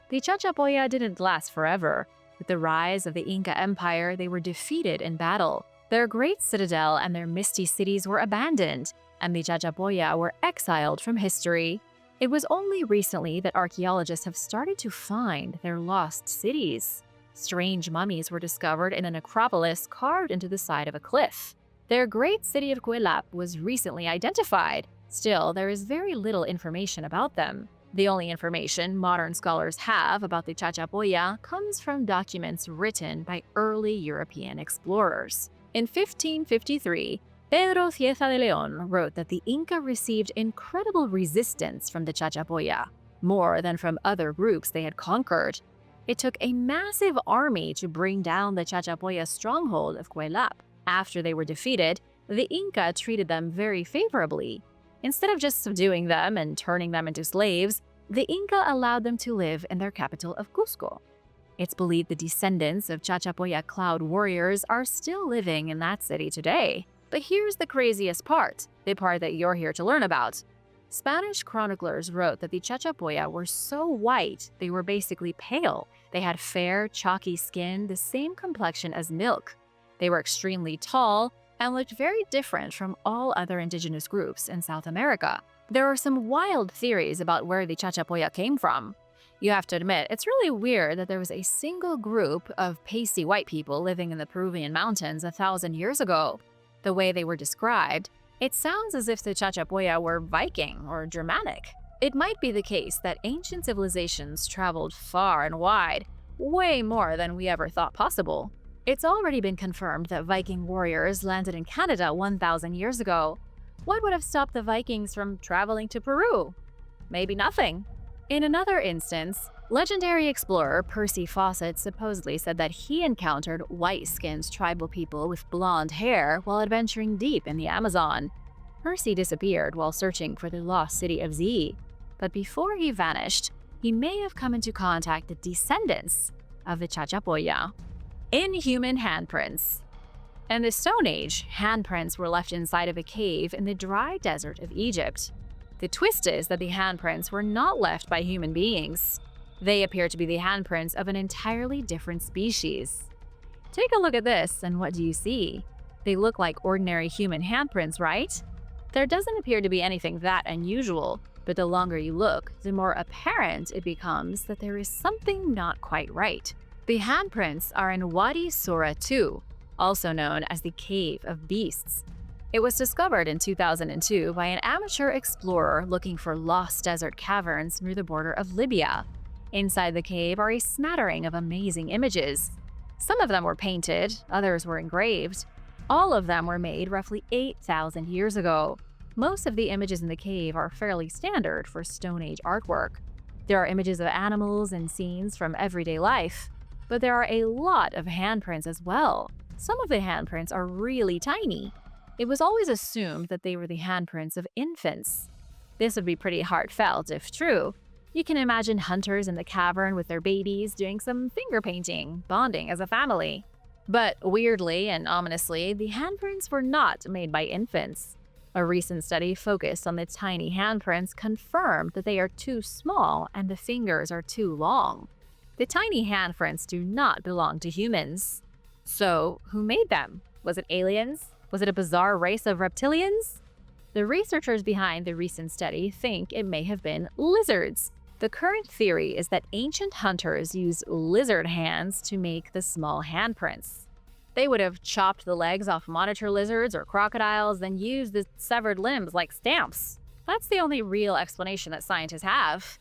The Chachapoya didn't last forever. With the rise of the Inca Empire, they were defeated in battle. Their great citadel and their misty cities were abandoned, and the Chachapoya were exiled from history. It was only recently that archaeologists have started to find their lost cities. Strange mummies were discovered in a necropolis carved into the side of a cliff. Their great city of Cuelap was recently identified. Still, there is very little information about them. The only information modern scholars have about the Chachapoya comes from documents written by early European explorers. In 1553, Pedro Cieza de León wrote that the Inca received incredible resistance from the Chachapoya, more than from other groups they had conquered. It took a massive army to bring down the Chachapoya stronghold of Cuelap. After they were defeated, the Inca treated them very favorably. Instead of just subduing them and turning them into slaves, the Inca allowed them to live in their capital of Cusco. It's believed the descendants of Chachapoya cloud warriors are still living in that city today. But here's the craziest part, the part that you're here to learn about. Spanish chroniclers wrote that the Chachapoya were so white they were basically pale. They had fair, chalky skin, the same complexion as milk. They were extremely tall and looked very different from all other indigenous groups in South America. There are some wild theories about where the Chachapoya came from. You have to admit, it's really weird that there was a single group of pasty white people living in the Peruvian mountains 1,000 years ago. The way they were described, it sounds as if the Chachapoya were Viking or Germanic. It might be the case that ancient civilizations traveled far and wide, way more than we ever thought possible. It's already been confirmed that Viking warriors landed in Canada 1,000 years ago. What would have stopped the Vikings from traveling to Peru? Maybe nothing. In another instance, legendary explorer Percy Fawcett supposedly said that he encountered white-skinned tribal people with blonde hair while adventuring deep in the Amazon. Percy disappeared while searching for the lost city of Z. But before he vanished, he may have come into contact with descendants of the Chachapoya. Inhuman Handprints. In the Stone Age, handprints were left inside of a cave in the dry desert of Egypt. The twist is that the handprints were not left by human beings. They appear to be the handprints of an entirely different species. Take a look at this, and what do you see? They look like ordinary human handprints, right? There doesn't appear to be anything that unusual. But the longer you look, the more apparent it becomes that there is something not quite right. The handprints are in Wadi Sura 2, also known as the Cave of Beasts. It was discovered in 2002 by an amateur explorer looking for lost desert caverns near the border of Libya. Inside the cave are a smattering of amazing images. Some of them were painted, others were engraved. All of them were made roughly 8,000 years ago. Most of the images in the cave are fairly standard for Stone Age artwork. There are images of animals and scenes from everyday life, but there are a lot of handprints as well. Some of the handprints are really tiny. It was always assumed that they were the handprints of infants. This would be pretty heartfelt if true. You can imagine hunters in the cavern with their babies doing some finger painting, bonding as a family. But weirdly and ominously, the handprints were not made by infants. A recent study focused on the tiny handprints confirmed that they are too small and the fingers are too long. The tiny handprints do not belong to humans. So, who made them? Was it aliens? Was it a bizarre race of reptilians? The researchers behind the recent study think it may have been lizards. The current theory is that ancient hunters used lizard hands to make the small handprints. They would have chopped the legs off monitor lizards or crocodiles, then used the severed limbs like stamps. That's the only real explanation that scientists have.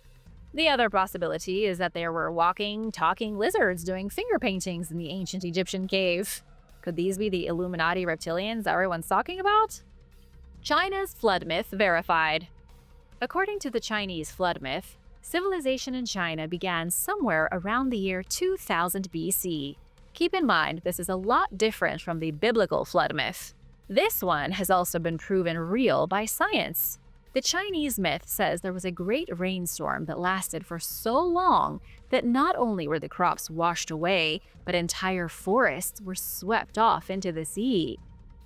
The other possibility is that there were walking, talking lizards doing finger paintings in the ancient Egyptian cave. Could these be the Illuminati reptilians everyone's talking about? China's flood myth verified. According to the Chinese flood myth, civilization in China began somewhere around the year 2000 BC. Keep in mind, this is a lot different from the biblical flood myth. This one has also been proven real by science. The Chinese myth says there was a great rainstorm that lasted for so long that not only were the crops washed away, but entire forests were swept off into the sea.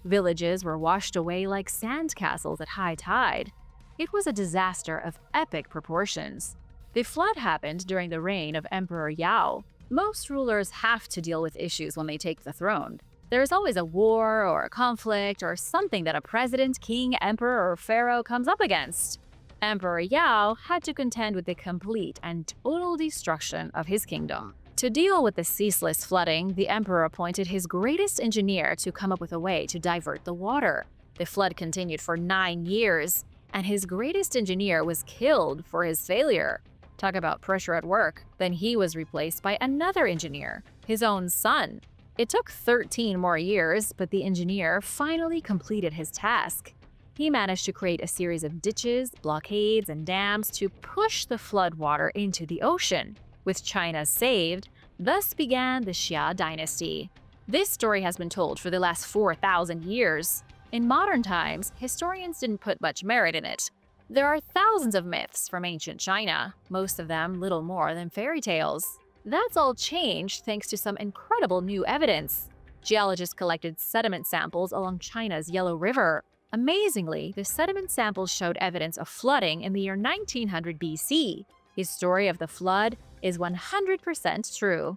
Villages were washed away like sandcastles at high tide. It was a disaster of epic proportions. The flood happened during the reign of Emperor Yao. Most rulers have to deal with issues when they take the throne. There is always a war or a conflict or something that a president, king, emperor, or pharaoh comes up against. Emperor Yao had to contend with the complete and total destruction of his kingdom. To deal with the ceaseless flooding, the emperor appointed his greatest engineer to come up with a way to divert the water. The flood continued for 9 years, and his greatest engineer was killed for his failure. Talk about pressure at work. Then he was replaced by another engineer, his own son. It took 13 more years, but the engineer finally completed his task. He managed to create a series of ditches, blockades, and dams to push the flood water into the ocean. With China saved, thus began the Xia dynasty. This story has been told for the last 4,000 years. In modern times, historians didn't put much merit in it. There are thousands of myths from ancient China, most of them little more than fairy tales. That's all changed thanks to some incredible new evidence. Geologists collected sediment samples along China's Yellow River. Amazingly, the sediment samples showed evidence of flooding in the year 1900 BC. His story of the flood is 100% true.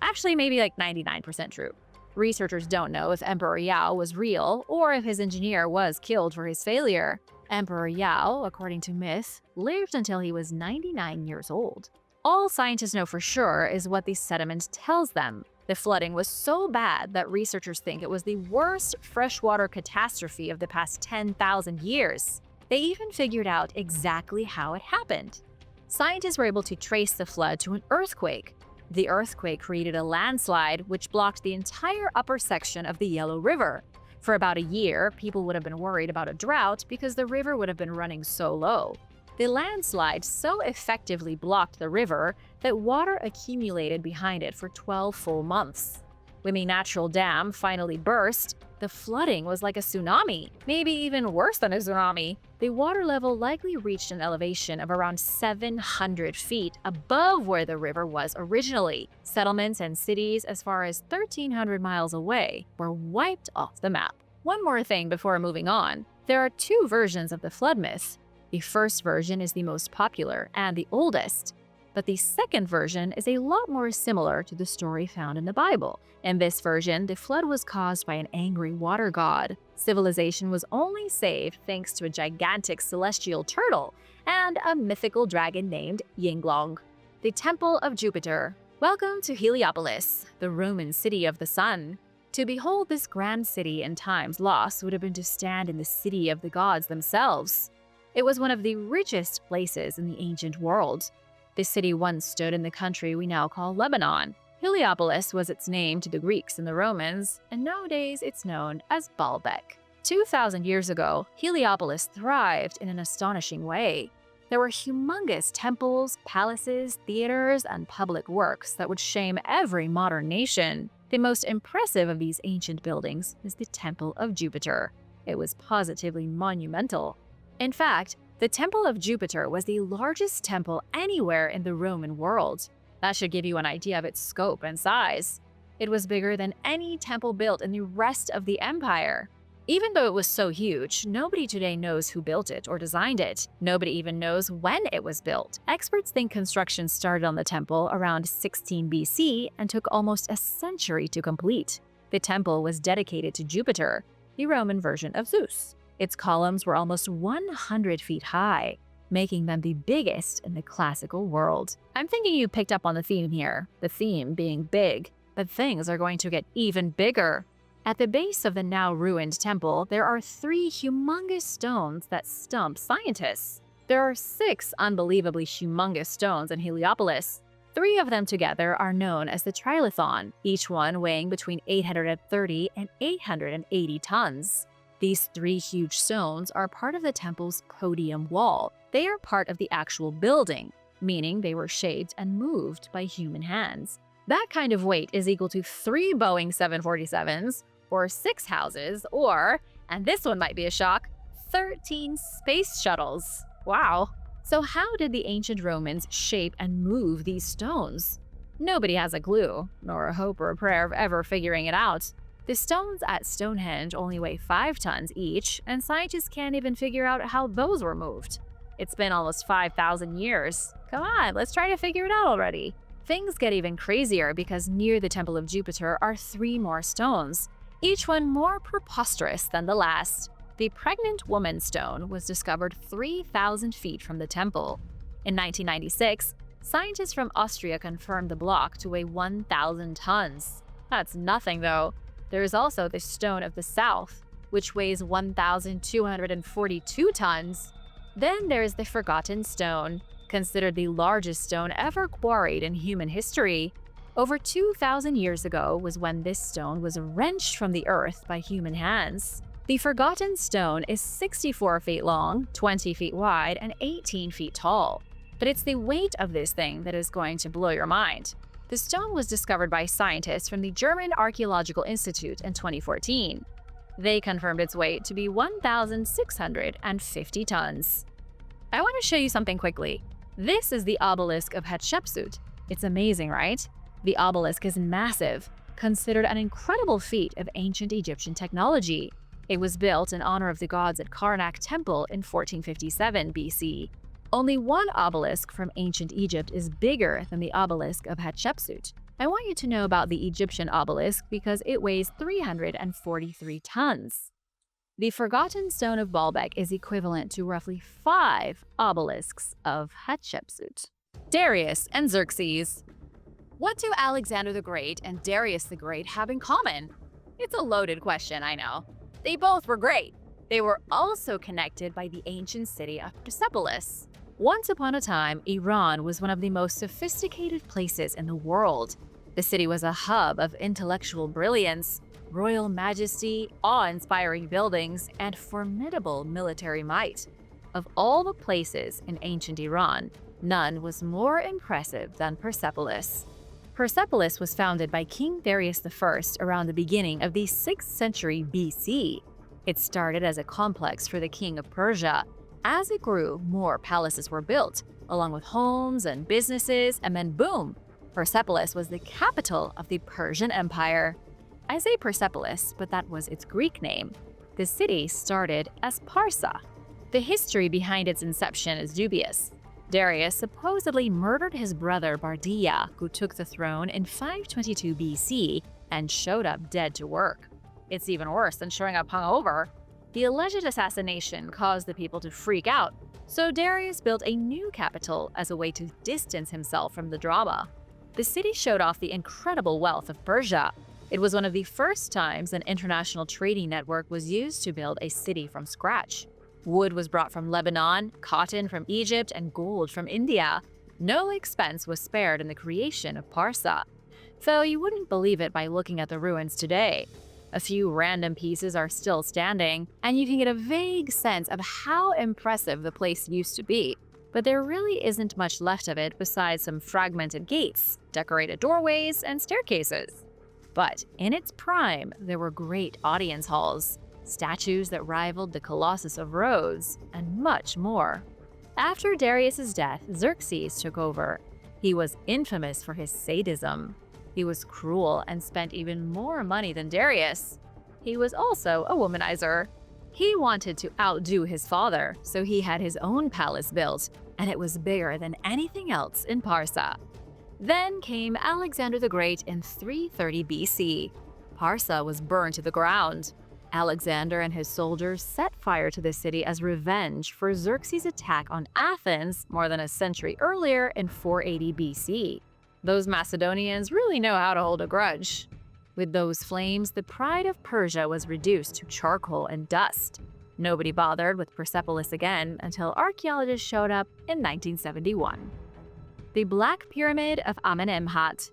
Actually, maybe like 99% true. Researchers don't know if Emperor Yao was real or if his engineer was killed for his failure. Emperor Yao, according to myth, lived until he was 99 years old. All scientists know for sure is what the sediment tells them. The flooding was so bad that researchers think it was the worst freshwater catastrophe of the past 10,000 years. They even figured out exactly how it happened. Scientists were able to trace the flood to an earthquake. The earthquake created a landslide which blocked the entire upper section of the Yellow River. For about a year, people would have been worried about a drought because the river would have been running so low. The landslide so effectively blocked the river that water accumulated behind it for 12 full months. When the natural dam finally burst, the flooding was like a tsunami, maybe even worse than a tsunami. The water level likely reached an elevation of around 700 feet above where the river was originally. Settlements and cities as far as 1,300 miles away were wiped off the map. One more thing before moving on. There are two versions of the flood myth. The first version is the most popular and the oldest, but the second version is a lot more similar to the story found in the Bible. In this version, the flood was caused by an angry water god. Civilization was only saved thanks to a gigantic celestial turtle, and a mythical dragon named Yinglong. The Temple of Jupiter. Welcome to Heliopolis, the Roman city of the sun. To behold this grand city in times lost would have been to stand in the city of the gods themselves. It was one of the richest places in the ancient world. This city once stood in the country we now call Lebanon. Heliopolis was its name to the Greeks and the Romans, and nowadays it's known as Baalbek. 2,000 years ago, Heliopolis thrived in an astonishing way. There were humongous temples, palaces, theaters, and public works that would shame every modern nation. The most impressive of these ancient buildings is the Temple of Jupiter. It was positively monumental. In fact, the Temple of Jupiter was the largest temple anywhere in the Roman world. That should give you an idea of its scope and size. It was bigger than any temple built in the rest of the empire. Even though it was so huge, nobody today knows who built it or designed it. Nobody even knows when it was built. Experts think construction started on the temple around 16 BC and took almost a century to complete. The temple was dedicated to Jupiter, the Roman version of Zeus. Its columns were almost 100 feet high, making them the biggest in the classical world. I'm thinking you picked up on the theme here, the theme being big, but things are going to get even bigger. At the base of the now ruined temple, there are 3 humongous stones that stump scientists. There are 6 unbelievably humongous stones in Heliopolis. 3 of them together are known as the Trilithon, each one weighing between 830 and 880 tons. These 3 huge stones are part of the temple's podium wall. They are part of the actual building, meaning they were shaped and moved by human hands. That kind of weight is equal to 3 Boeing 747s, or 6 houses, or, and this one might be a shock, 13 space shuttles. Wow. So how did the ancient Romans shape and move these stones? Nobody has a clue, nor a hope or a prayer of ever figuring it out. The stones at Stonehenge only weigh 5 tons each, and scientists can't even figure out how those were moved. It's been almost 5,000 years. Come on, let's try to figure it out already. Things get even crazier because near the Temple of Jupiter are 3 more stones, each one more preposterous than the last. The Pregnant Woman stone was discovered 3,000 feet from the temple. In 1996, scientists from Austria confirmed the block to weigh 1,000 tons. That's nothing though. There is also the Stone of the South, which weighs 1,242 tons. Then there is the Forgotten Stone, considered the largest stone ever quarried in human history. Over 2,000 years ago was when this stone was wrenched from the earth by human hands. The Forgotten Stone is 64 feet long, 20 feet wide, and 18 feet tall. But it's the weight of this thing that is going to blow your mind. The stone was discovered by scientists from the German Archaeological Institute in 2014. They confirmed its weight to be 1,650 tons. I want to show you something quickly. This is the obelisk of Hatshepsut. It's amazing, right? The obelisk is massive, considered an incredible feat of ancient Egyptian technology. It was built in honor of the gods at Karnak Temple in 1457 BC. Only one obelisk from ancient Egypt is bigger than the obelisk of Hatshepsut. I want you to know about the Egyptian obelisk because it weighs 343 tons. The Forgotten Stone of Baalbek is equivalent to roughly 5 obelisks of Hatshepsut. Darius and Xerxes. What do Alexander the Great and Darius the Great have in common? It's a loaded question, I know. They both were great. They were also connected by the ancient city of Persepolis. Once upon a time, Iran was one of the most sophisticated places in the world. The city was a hub of intellectual brilliance, royal majesty, awe-inspiring buildings, and formidable military might. Of all the places in ancient Iran, none was more impressive than Persepolis. Persepolis was founded by King Darius I around the beginning of the 6th century BC. It started as a complex for the king of Persia. As it grew, more palaces were built, along with homes and businesses, and then boom, Persepolis was the capital of the Persian Empire. I say Persepolis, but that was its Greek name. The city started as Parsa. The history behind its inception is dubious. Darius supposedly murdered his brother Bardiya, who took the throne in 522 BC and showed up dead to work. It's even worse than showing up hungover. The alleged assassination caused the people to freak out, So Darius built a new capital as a way to distance himself from the drama. The city showed off the incredible wealth of Persia. It was one of the first times an international trading network was used to build a city from scratch. Wood was brought from Lebanon, cotton from Egypt, and gold from India. No expense was spared in the creation of Parsa. Though you wouldn't believe it by looking at the ruins today. A few random pieces are still standing, and you can get a vague sense of how impressive the place used to be. But there really isn't much left of it besides some fragmented gates, decorated doorways, and staircases. But in its prime, there were great audience halls, statues that rivaled the Colossus of Rhodes, and much more. After Darius's death, Xerxes took over. He was infamous for his sadism. He was cruel and spent even more money than Darius. He was also a womanizer. He wanted to outdo his father, so he had his own palace built, and it was bigger than anything else in Parsa. Then came Alexander the Great in 330 BC. Parsa was burned to the ground. Alexander and his soldiers set fire to the city as revenge for Xerxes' attack on Athens more than a century earlier in 480 BC. Those Macedonians really know how to hold a grudge. With those flames, the pride of Persia was reduced to charcoal and dust. Nobody bothered with Persepolis again until archaeologists showed up in 1971. The Black Pyramid of Amenemhat.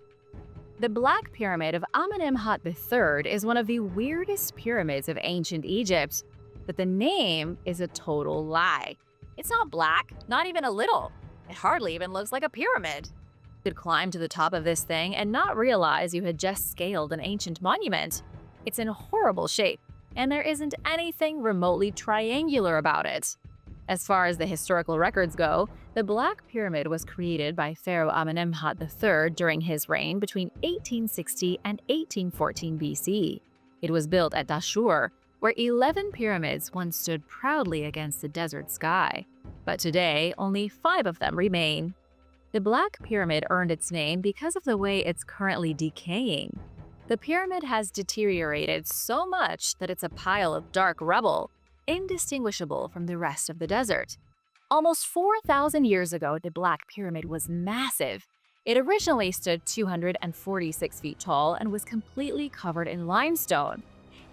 The Black Pyramid of Amenemhat III is one of the weirdest pyramids of ancient Egypt, but the name is a total lie. It's not black, not even a little. It hardly even looks like a pyramid. You could climb to the top of this thing and not realize you had just scaled an ancient monument. It's in horrible shape, and there isn't anything remotely triangular about it. As far as the historical records go, the Black Pyramid was created by Pharaoh Amenemhat III during his reign between 1860 and 1814 BC. It was built at Dashur, where 11 pyramids once stood proudly against the desert sky. But today, only 5 of them remain. The Black Pyramid earned its name because of the way it's currently decaying. The pyramid has deteriorated so much that it's a pile of dark rubble, indistinguishable from the rest of the desert. Almost 4,000 years ago, the Black Pyramid was massive. It originally stood 246 feet tall and was completely covered in limestone.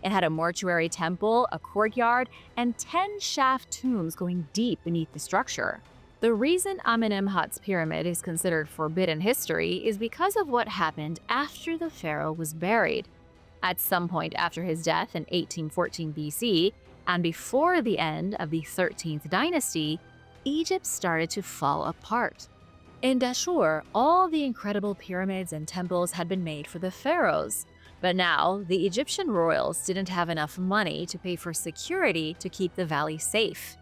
It had a mortuary temple, a courtyard, and 10 shaft tombs going deep beneath the structure. The reason Amenemhat's pyramid is considered forbidden history is because of what happened after the pharaoh was buried. At some point after his death in 1814 BC, and before the end of the 13th dynasty, Egypt started to fall apart. In Dashur, all the incredible pyramids and temples had been made for the pharaohs. But now, the Egyptian royals didn't have enough money to pay for security to keep the valley safe.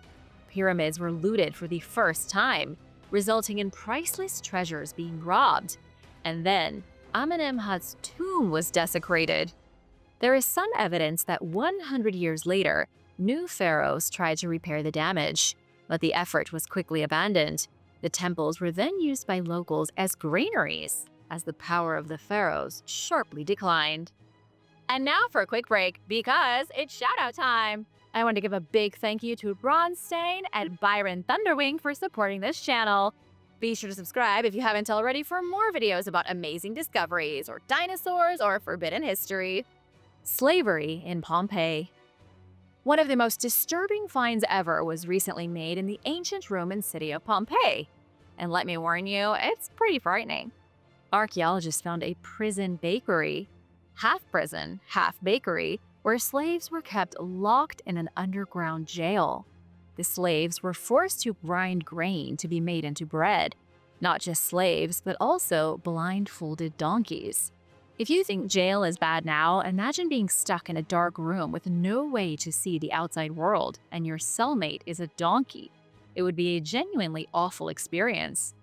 Pyramids were looted for the first time, resulting in priceless treasures being robbed. And then, Amenemhat's tomb was desecrated. There is some evidence that 100 years later, new pharaohs tried to repair the damage, but the effort was quickly abandoned. The temples were then used by locals as granaries, as the power of the pharaohs sharply declined. And now for a quick break, because it's shout-out time! I want to give a big thank you to Ron Stain and Byron Thunderwing for supporting this channel. Be sure to subscribe if you haven't already for more videos about amazing discoveries, or dinosaurs, or forbidden history. Slavery in Pompeii. One of the most disturbing finds ever was recently made in the ancient Roman city of Pompeii. And let me warn you, it's pretty frightening. Archaeologists found a prison bakery, half prison, half bakery, where slaves were kept locked in an underground jail. The slaves were forced to grind grain to be made into bread. Not just slaves, but also blindfolded donkeys. If you think jail is bad now, imagine being stuck in a dark room with no way to see the outside world, and your cellmate is a donkey. It would be a genuinely awful experience.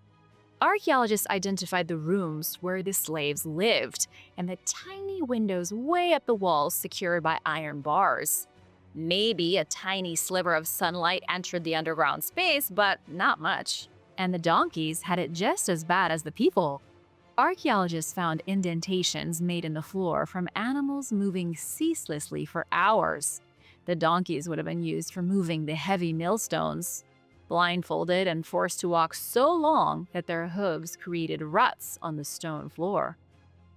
Archaeologists identified the rooms where the slaves lived, and the tiny windows way up the walls secured by iron bars. Maybe a tiny sliver of sunlight entered the underground space, but not much. And the donkeys had it just as bad as the people. Archaeologists found indentations made in the floor from animals moving ceaselessly for hours. The donkeys would have been used for moving the heavy millstones. blindfolded and forced to walk so long that their hooves created ruts on the stone floor.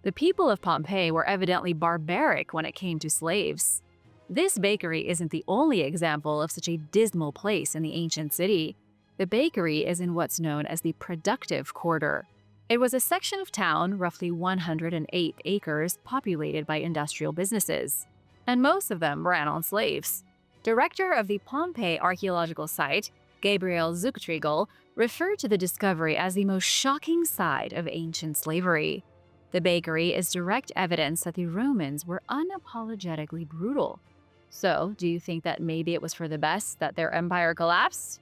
The people of Pompeii were evidently barbaric when it came to slaves. This bakery isn't the only example of such a dismal place in the ancient city. The bakery is in what's known as the productive quarter. It was a section of town, roughly 108 acres, populated by industrial businesses, and most of them ran on slaves. Director of the Pompeii archaeological site, Gabriel Zuchtriegel, referred to the discovery as the most shocking side of ancient slavery. The bakery is direct evidence that the Romans were unapologetically brutal. So, do you think that maybe it was for the best that their empire collapsed?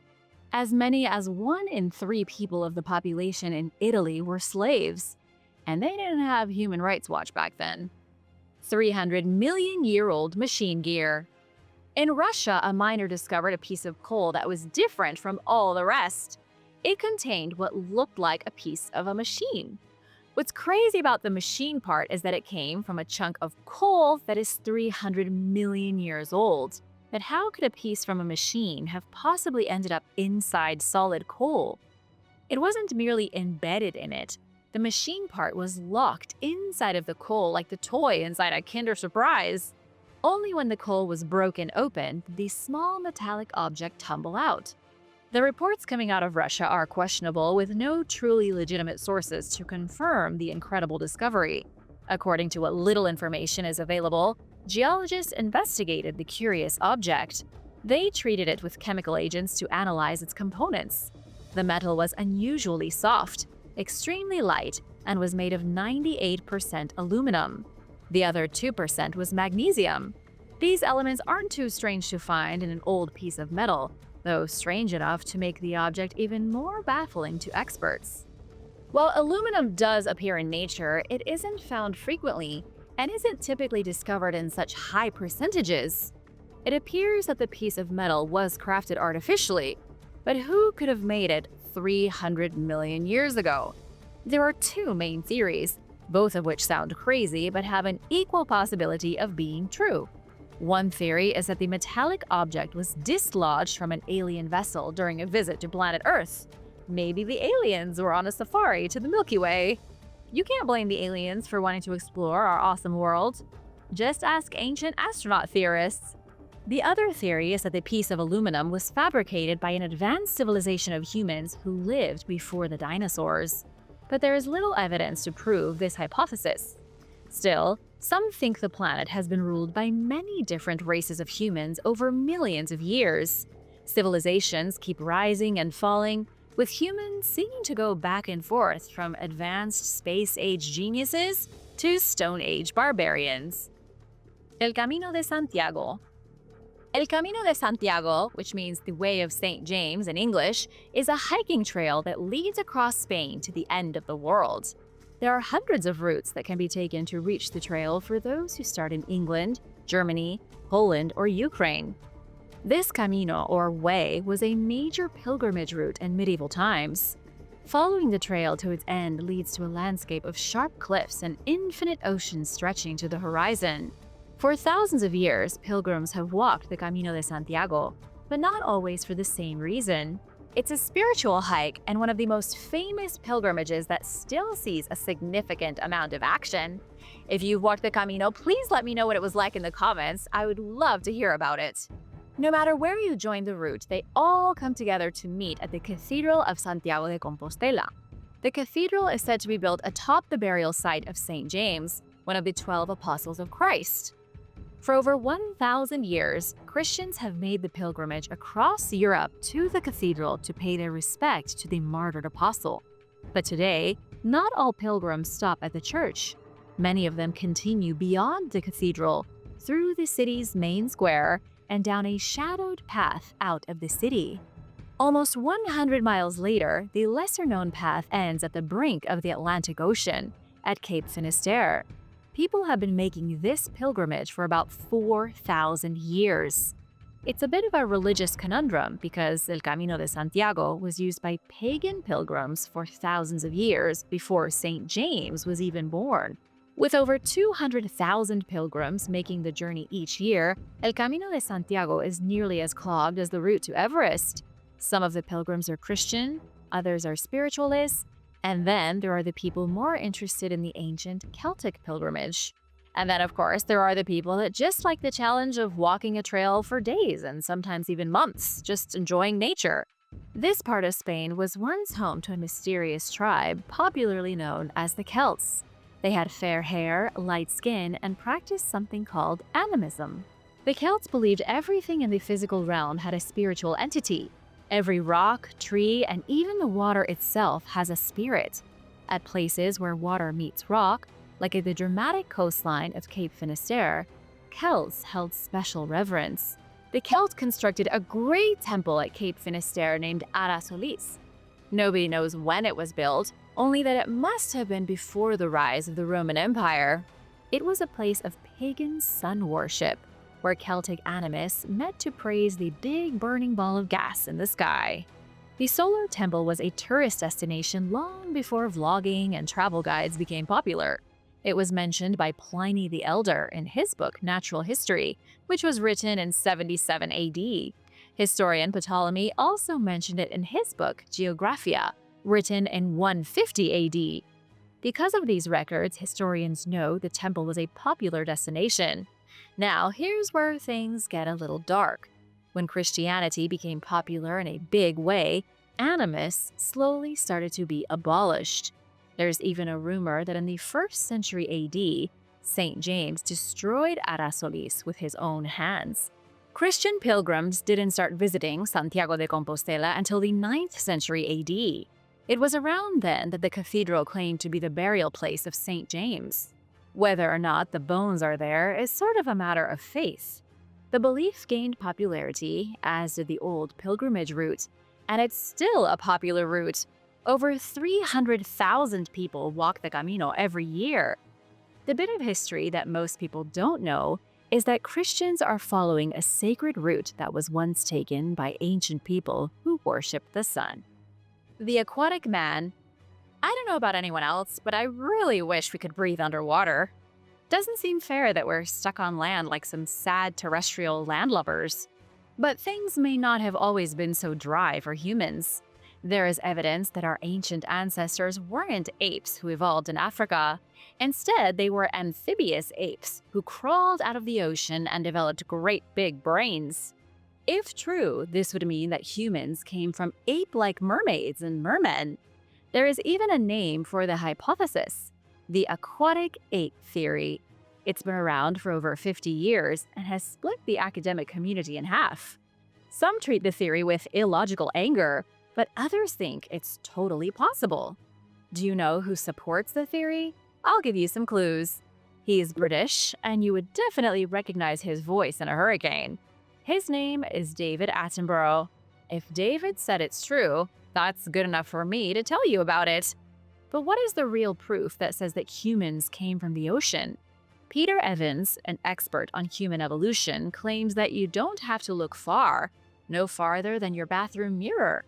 As many as 1 in 3 people of the population in Italy were slaves, and they didn't have Human Rights Watch back then. 300-million-year-old machine gear. In Russia, a miner discovered a piece of coal that was different from all the rest. It contained what looked like a piece of a machine. What's crazy about the machine part is that it came from a chunk of coal that is 300 million years old. But how could a piece from a machine have possibly ended up inside solid coal? It wasn't merely embedded in it. The machine part was locked inside of the coal like the toy inside a Kinder Surprise. Only when the coal was broken open did the small metallic object tumble out. The reports coming out of Russia are questionable, with no truly legitimate sources to confirm the incredible discovery. According to what little information is available, geologists investigated the curious object. They treated it with chemical agents to analyze its components. The metal was unusually soft, extremely light, and was made of 98% aluminum. The other 2% was magnesium. These elements aren't too strange to find in an old piece of metal, though strange enough to make the object even more baffling to experts. While aluminum does appear in nature, it isn't found frequently and isn't typically discovered in such high percentages. It appears that the piece of metal was crafted artificially, but who could have made it 300 million years ago? There are 2 main theories, both of which sound crazy but have an equal possibility of being true. One theory is that the metallic object was dislodged from an alien vessel during a visit to planet Earth. Maybe the aliens were on a safari to the Milky Way. You can't blame the aliens for wanting to explore our awesome world. Just ask ancient astronaut theorists. The other theory is that the piece of aluminum was fabricated by an advanced civilization of humans who lived before the dinosaurs. But there is little evidence to prove this hypothesis. Still, some think the planet has been ruled by many different races of humans over millions of years. Civilizations keep rising and falling, with humans seeming to go back and forth from advanced space-age geniuses to Stone Age barbarians. El Camino de Santiago. El Camino de Santiago, which means the Way of St. James in English, is a hiking trail that leads across Spain to the end of the world. There are hundreds of routes that can be taken to reach the trail for those who start in England, Germany, Poland, or Ukraine. This Camino, or way, was a major pilgrimage route in medieval times. Following the trail to its end leads to a landscape of sharp cliffs and infinite oceans stretching to the horizon. For thousands of years, pilgrims have walked the Camino de Santiago, but not always for the same reason. It's a spiritual hike and one of the most famous pilgrimages that still sees a significant amount of action. If you've walked the Camino, please let me know what it was like in the comments. I would love to hear about it. No matter where you join the route, they all come together to meet at the Cathedral of Santiago de Compostela. The cathedral is said to be built atop the burial site of St. James, one of the 12 apostles of Christ. For over 1,000 years, Christians have made the pilgrimage across Europe to the cathedral to pay their respect to the martyred apostle. But today, not all pilgrims stop at the church. Many of them continue beyond the cathedral, through the city's main square, and down a shadowed path out of the city. Almost 100 miles later, the lesser-known path ends at the brink of the Atlantic Ocean, at Cape Finisterre. People have been making this pilgrimage for about 4,000 years. It's a bit of a religious conundrum because El Camino de Santiago was used by pagan pilgrims for thousands of years before St. James was even born. With over 200,000 pilgrims making the journey each year, El Camino de Santiago is nearly as clogged as the route to Everest. Some of the pilgrims are Christian, others are spiritualists, and then there are the people more interested in the ancient Celtic pilgrimage. And then, of course, there are the people that just like the challenge of walking a trail for days and sometimes even months, just enjoying nature. This part of Spain was once home to a mysterious tribe popularly known as the Celts. They had fair hair, light skin, and practiced something called animism. The Celts believed everything in the physical realm had a spiritual entity. Every rock, tree, and even the water itself has a spirit. At places where water meets rock, like at the dramatic coastline of Cape Finisterre, Celts held special reverence. The Celts constructed a great temple at Cape Finisterre named Ara Solis. Nobody knows when it was built, only that it must have been before the rise of the Roman Empire. It was a place of pagan sun worship, where Celtic animists met to praise the big burning ball of gas in the sky. The solar temple was a tourist destination long before vlogging and travel guides became popular. It was mentioned by Pliny the Elder in his book Natural History, which was written in 77 AD. Historian Ptolemy also mentioned it in his book Geographia, written in 150 AD. Because of these records, historians know the temple was a popular destination. Now, here's where things get a little dark. When Christianity became popular in a big way, animists slowly started to be abolished. There's even a rumor that in the 1st century AD, St. James destroyed Ara Solis with his own hands. Christian pilgrims didn't start visiting Santiago de Compostela until the 9th century AD. It was around then that the cathedral claimed to be the burial place of St. James. Whether or not the bones are there is sort of a matter of faith. The belief gained popularity, as did the old pilgrimage route, and it's still a popular route. Over 300,000 people walk the Camino every year. The bit of history that most people don't know is that Christians are following a sacred route that was once taken by ancient people who worshipped the sun. The Aquatic Man. I don't know about anyone else, but I really wish we could breathe underwater. Doesn't seem fair that we're stuck on land like some sad terrestrial landlubbers. But things may not have always been so dry for humans. There is evidence that our ancient ancestors weren't apes who evolved in Africa. Instead, they were amphibious apes who crawled out of the ocean and developed great big brains. If true, this would mean that humans came from ape-like mermaids and mermen. There is even a name for the hypothesis, the aquatic ape theory. It's been around for over 50 years and has split the academic community in half. Some treat the theory with illogical anger, but others think it's totally possible. Do you know who supports the theory? I'll give you some clues. He's British, and you would definitely recognize his voice in a hurricane. His name is David Attenborough. If David said it's true, that's good enough for me to tell you about it. But what is the real proof that says that humans came from the ocean? Peter Evans, an expert on human evolution, claims that you don't have to look far, no farther than your bathroom mirror.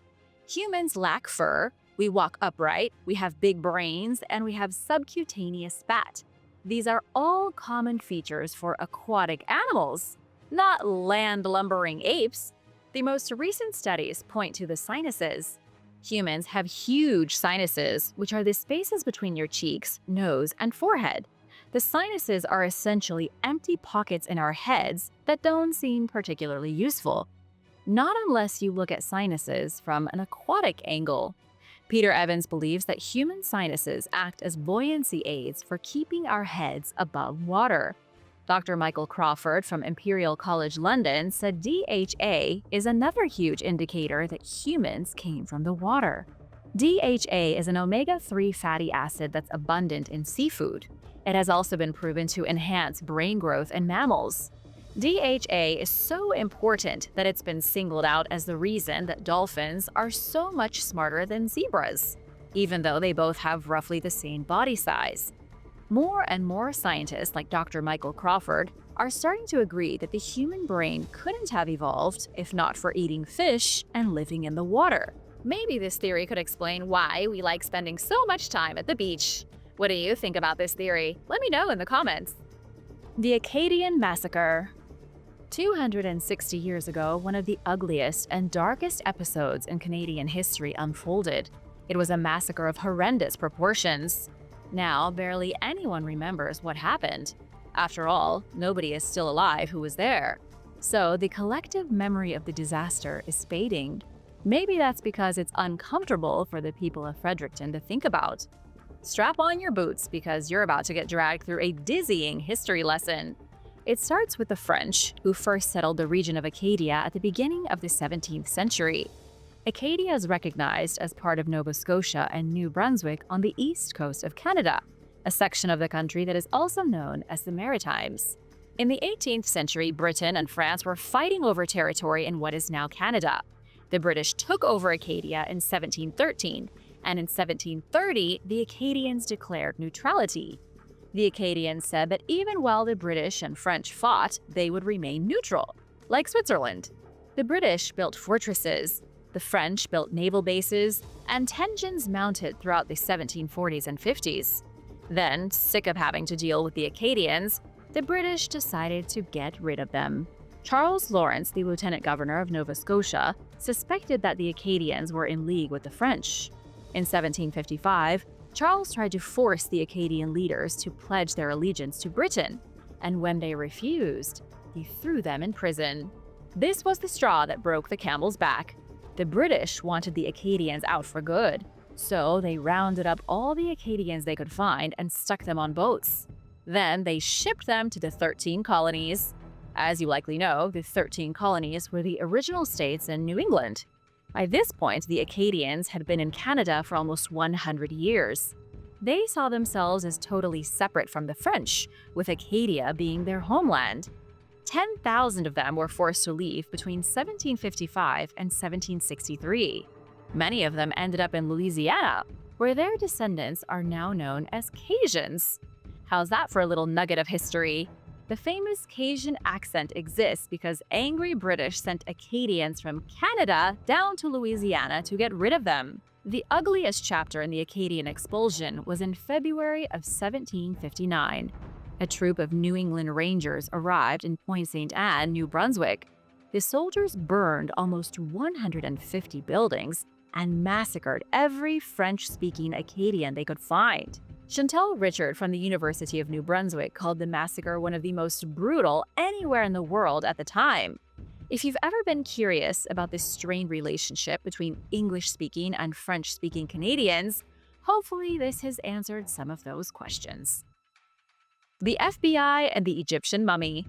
Humans lack fur, we walk upright, we have big brains, and we have subcutaneous fat. These are all common features for aquatic animals, not land-lumbering apes. The most recent studies point to the sinuses. Humans have huge sinuses, which are the spaces between your cheeks, nose, and forehead. The sinuses are essentially empty pockets in our heads that don't seem particularly useful. Not unless you look at sinuses from an aquatic angle. Peter Evans believes that human sinuses act as buoyancy aids for keeping our heads above water. Dr. Michael Crawford from Imperial College London said DHA is another huge indicator that humans came from the water. DHA is an omega-3 fatty acid that's abundant in seafood. It has also been proven to enhance brain growth in mammals. DHA is so important that it's been singled out as the reason that dolphins are so much smarter than zebras, even though they both have roughly the same body size. More and more scientists like Dr. Michael Crawford are starting to agree that the human brain couldn't have evolved if not for eating fish and living in the water. Maybe this theory could explain why we like spending so much time at the beach. What do you think about this theory? Let me know in the comments. The Acadian Massacre. 260 years ago, one of the ugliest and darkest episodes in Canadian history unfolded. It was a massacre of horrendous proportions. Now, barely anyone remembers what happened. After all, nobody is still alive who was there. So the collective memory of the disaster is fading. Maybe that's because it's uncomfortable for the people of Fredericton to think about. Strap on your boots because you're about to get dragged through a dizzying history lesson. It starts with the French, who first settled the region of Acadia at the beginning of the 17th century. Acadia is recognized as part of Nova Scotia and New Brunswick on the east coast of Canada, a section of the country that is also known as the Maritimes. In the 18th century, Britain and France were fighting over territory in what is now Canada. The British took over Acadia in 1713, and in 1730, the Acadians declared neutrality. The Acadians said that even while the British and French fought, they would remain neutral, like Switzerland. The British built fortresses, the French built naval bases, and tensions mounted throughout the 1740s and 50s. Then, sick of having to deal with the Acadians, the British decided to get rid of them. Charles Lawrence, the lieutenant governor of Nova Scotia, suspected that the Acadians were in league with the French. In 1755, Charles tried to force the Acadian leaders to pledge their allegiance to Britain, and when they refused, he threw them in prison. This was the straw that broke the camel's back. The British wanted the Acadians out for good, so they rounded up all the Acadians they could find and stuck them on boats. Then they shipped them to the 13 colonies. As you likely know, the 13 colonies were the original states in New England. By this point, the Acadians had been in Canada for almost 100 years. They saw themselves as totally separate from the French, with Acadia being their homeland. 10,000 of them were forced to leave between 1755 and 1763. Many of them ended up in Louisiana, where their descendants are now known as Cajuns. How's that for a little nugget of history? The famous Cajun accent exists because angry British sent Acadians from Canada down to Louisiana to get rid of them. The ugliest chapter in the Acadian expulsion was in February of 1759. A troop of New England Rangers arrived in Point St. Anne, New Brunswick. The soldiers burned almost 150 buildings and massacred every French-speaking Acadian they could find. Chantal Richard from the University of New Brunswick called the massacre one of the most brutal anywhere in the world at the time. If you've ever been curious about this strained relationship between English-speaking and French-speaking Canadians, hopefully this has answered some of those questions. The FBI and the Egyptian mummy.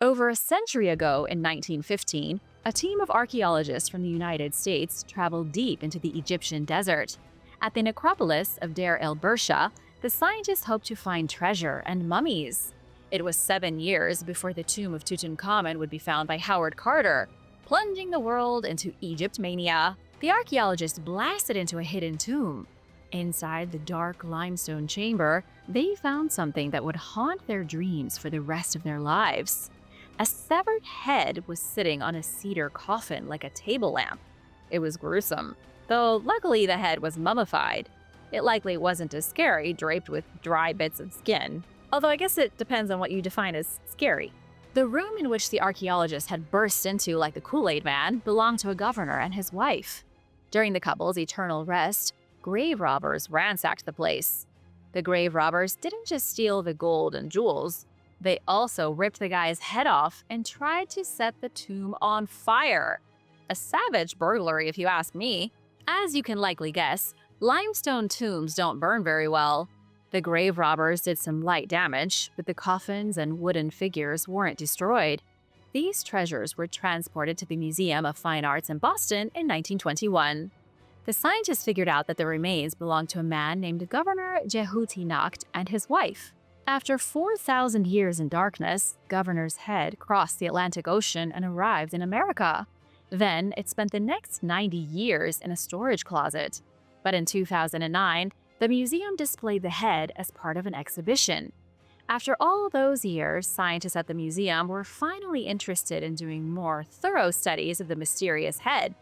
Over a century ago in 1915, a team of archaeologists from the United States traveled deep into the Egyptian desert. At the necropolis of Deir el-Bersha, the scientists hoped to find treasure and mummies. It was 7 years before the tomb of Tutankhamun would be found by Howard Carter, plunging the world into Egypt mania. The archaeologists blasted into a hidden tomb. Inside the dark limestone chamber, they found something that would haunt their dreams for the rest of their lives. A severed head was sitting on a cedar coffin like a table lamp. It was gruesome, though luckily the head was mummified. It likely wasn't as scary, draped with dry bits of skin. Although I guess it depends on what you define as scary. The room in which the archaeologists had burst into like the Kool-Aid Man belonged to a governor and his wife. During the couple's eternal rest, grave robbers ransacked the place. The grave robbers didn't just steal the gold and jewels, they also ripped the guy's head off and tried to set the tomb on fire. A savage burglary if you ask me. As you can likely guess, limestone tombs don't burn very well. The grave robbers did some light damage, but the coffins and wooden figures weren't destroyed. These treasures were transported to the Museum of Fine Arts in Boston in 1921. The scientists figured out that the remains belonged to a man named Governor Jehuti Nacht and his wife. After 4,000 years in darkness, Governor's head crossed the Atlantic Ocean and arrived in America. Then it spent the next 90 years in a storage closet. But in 2009, the museum displayed the head as part of an exhibition. After all those years, scientists at the museum were finally interested in doing more thorough studies of the mysterious head.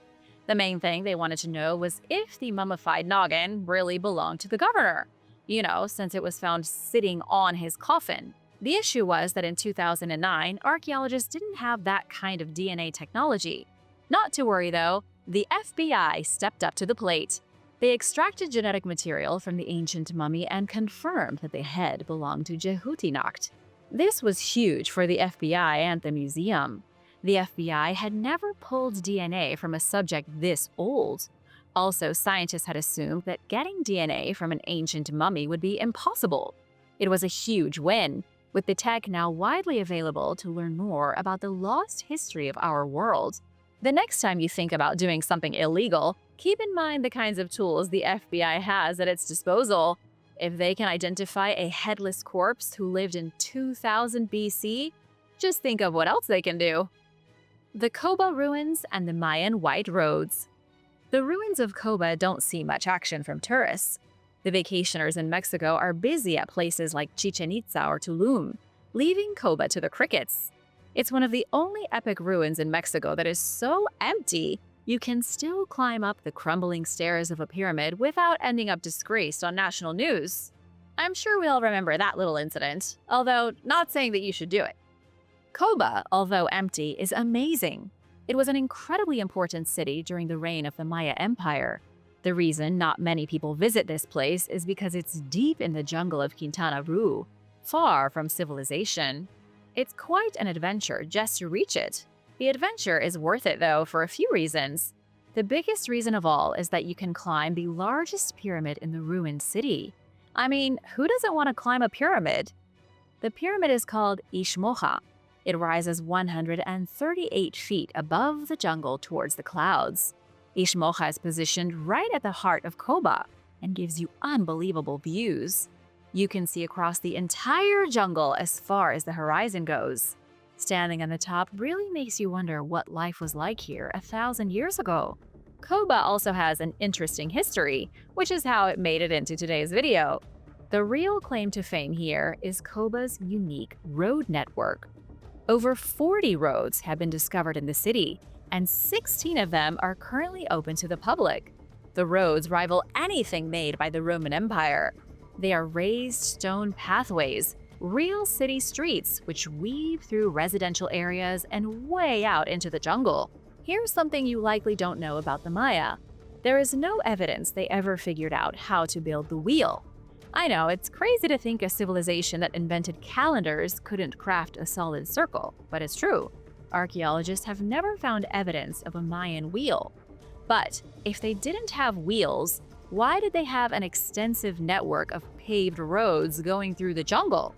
The main thing they wanted to know was if the mummified noggin really belonged to the governor. You know, since it was found sitting on his coffin. The issue was that in 2009, archaeologists didn't have that kind of DNA technology. Not to worry though, the FBI stepped up to the plate. They extracted genetic material from the ancient mummy and confirmed that the head belonged to Jehutinacht. This was huge for the FBI and the museum. The FBI had never pulled DNA from a subject this old. Also, scientists had assumed that getting DNA from an ancient mummy would be impossible. It was a huge win, with the tech now widely available to learn more about the lost history of our world. The next time you think about doing something illegal, keep in mind the kinds of tools the FBI has at its disposal. If they can identify a headless corpse who lived in 2000 BC, just think of what else they can do. The Coba ruins and the Mayan white roads. The ruins of Coba don't see much action from tourists. The vacationers in Mexico are busy at places like Chichen Itza or Tulum, leaving Coba to the crickets. It's one of the only epic ruins in Mexico that is so empty, you can still climb up the crumbling stairs of a pyramid without ending up disgraced on national news. I'm sure we all remember that little incident, although not saying that you should do it. Coba, although empty, is amazing. It was an incredibly important city during the reign of the Maya Empire. The reason not many people visit this place is because it's deep in the jungle of Quintana Roo, far from civilization. It's quite an adventure just to reach it. The adventure is worth it though for a few reasons. The biggest reason of all is that you can climb the largest pyramid in the ruined city. I mean, who doesn't want to climb a pyramid? The pyramid is called Ixmoja. It rises 138 feet above the jungle towards the clouds. Ixmoja is positioned right at the heart of Coba and gives you unbelievable views. You can see across the entire jungle as far as the horizon goes. Standing on the top really makes you wonder what life was like here 1,000 years ago. Coba also has an interesting history, which is how it made it into today's video. The real claim to fame here is Coba's unique road network. Over 40 roads have been discovered in the city, and 16 of them are currently open to the public. The roads rival anything made by the Roman Empire. They are raised stone pathways, real city streets which weave through residential areas and way out into the jungle. Here's something you likely don't know about the Maya. There is no evidence they ever figured out how to build the wheel. I know, it's crazy to think a civilization that invented calendars couldn't craft a solid circle, but it's true. Archaeologists have never found evidence of a Mayan wheel. But if they didn't have wheels, why did they have an extensive network of paved roads going through the jungle?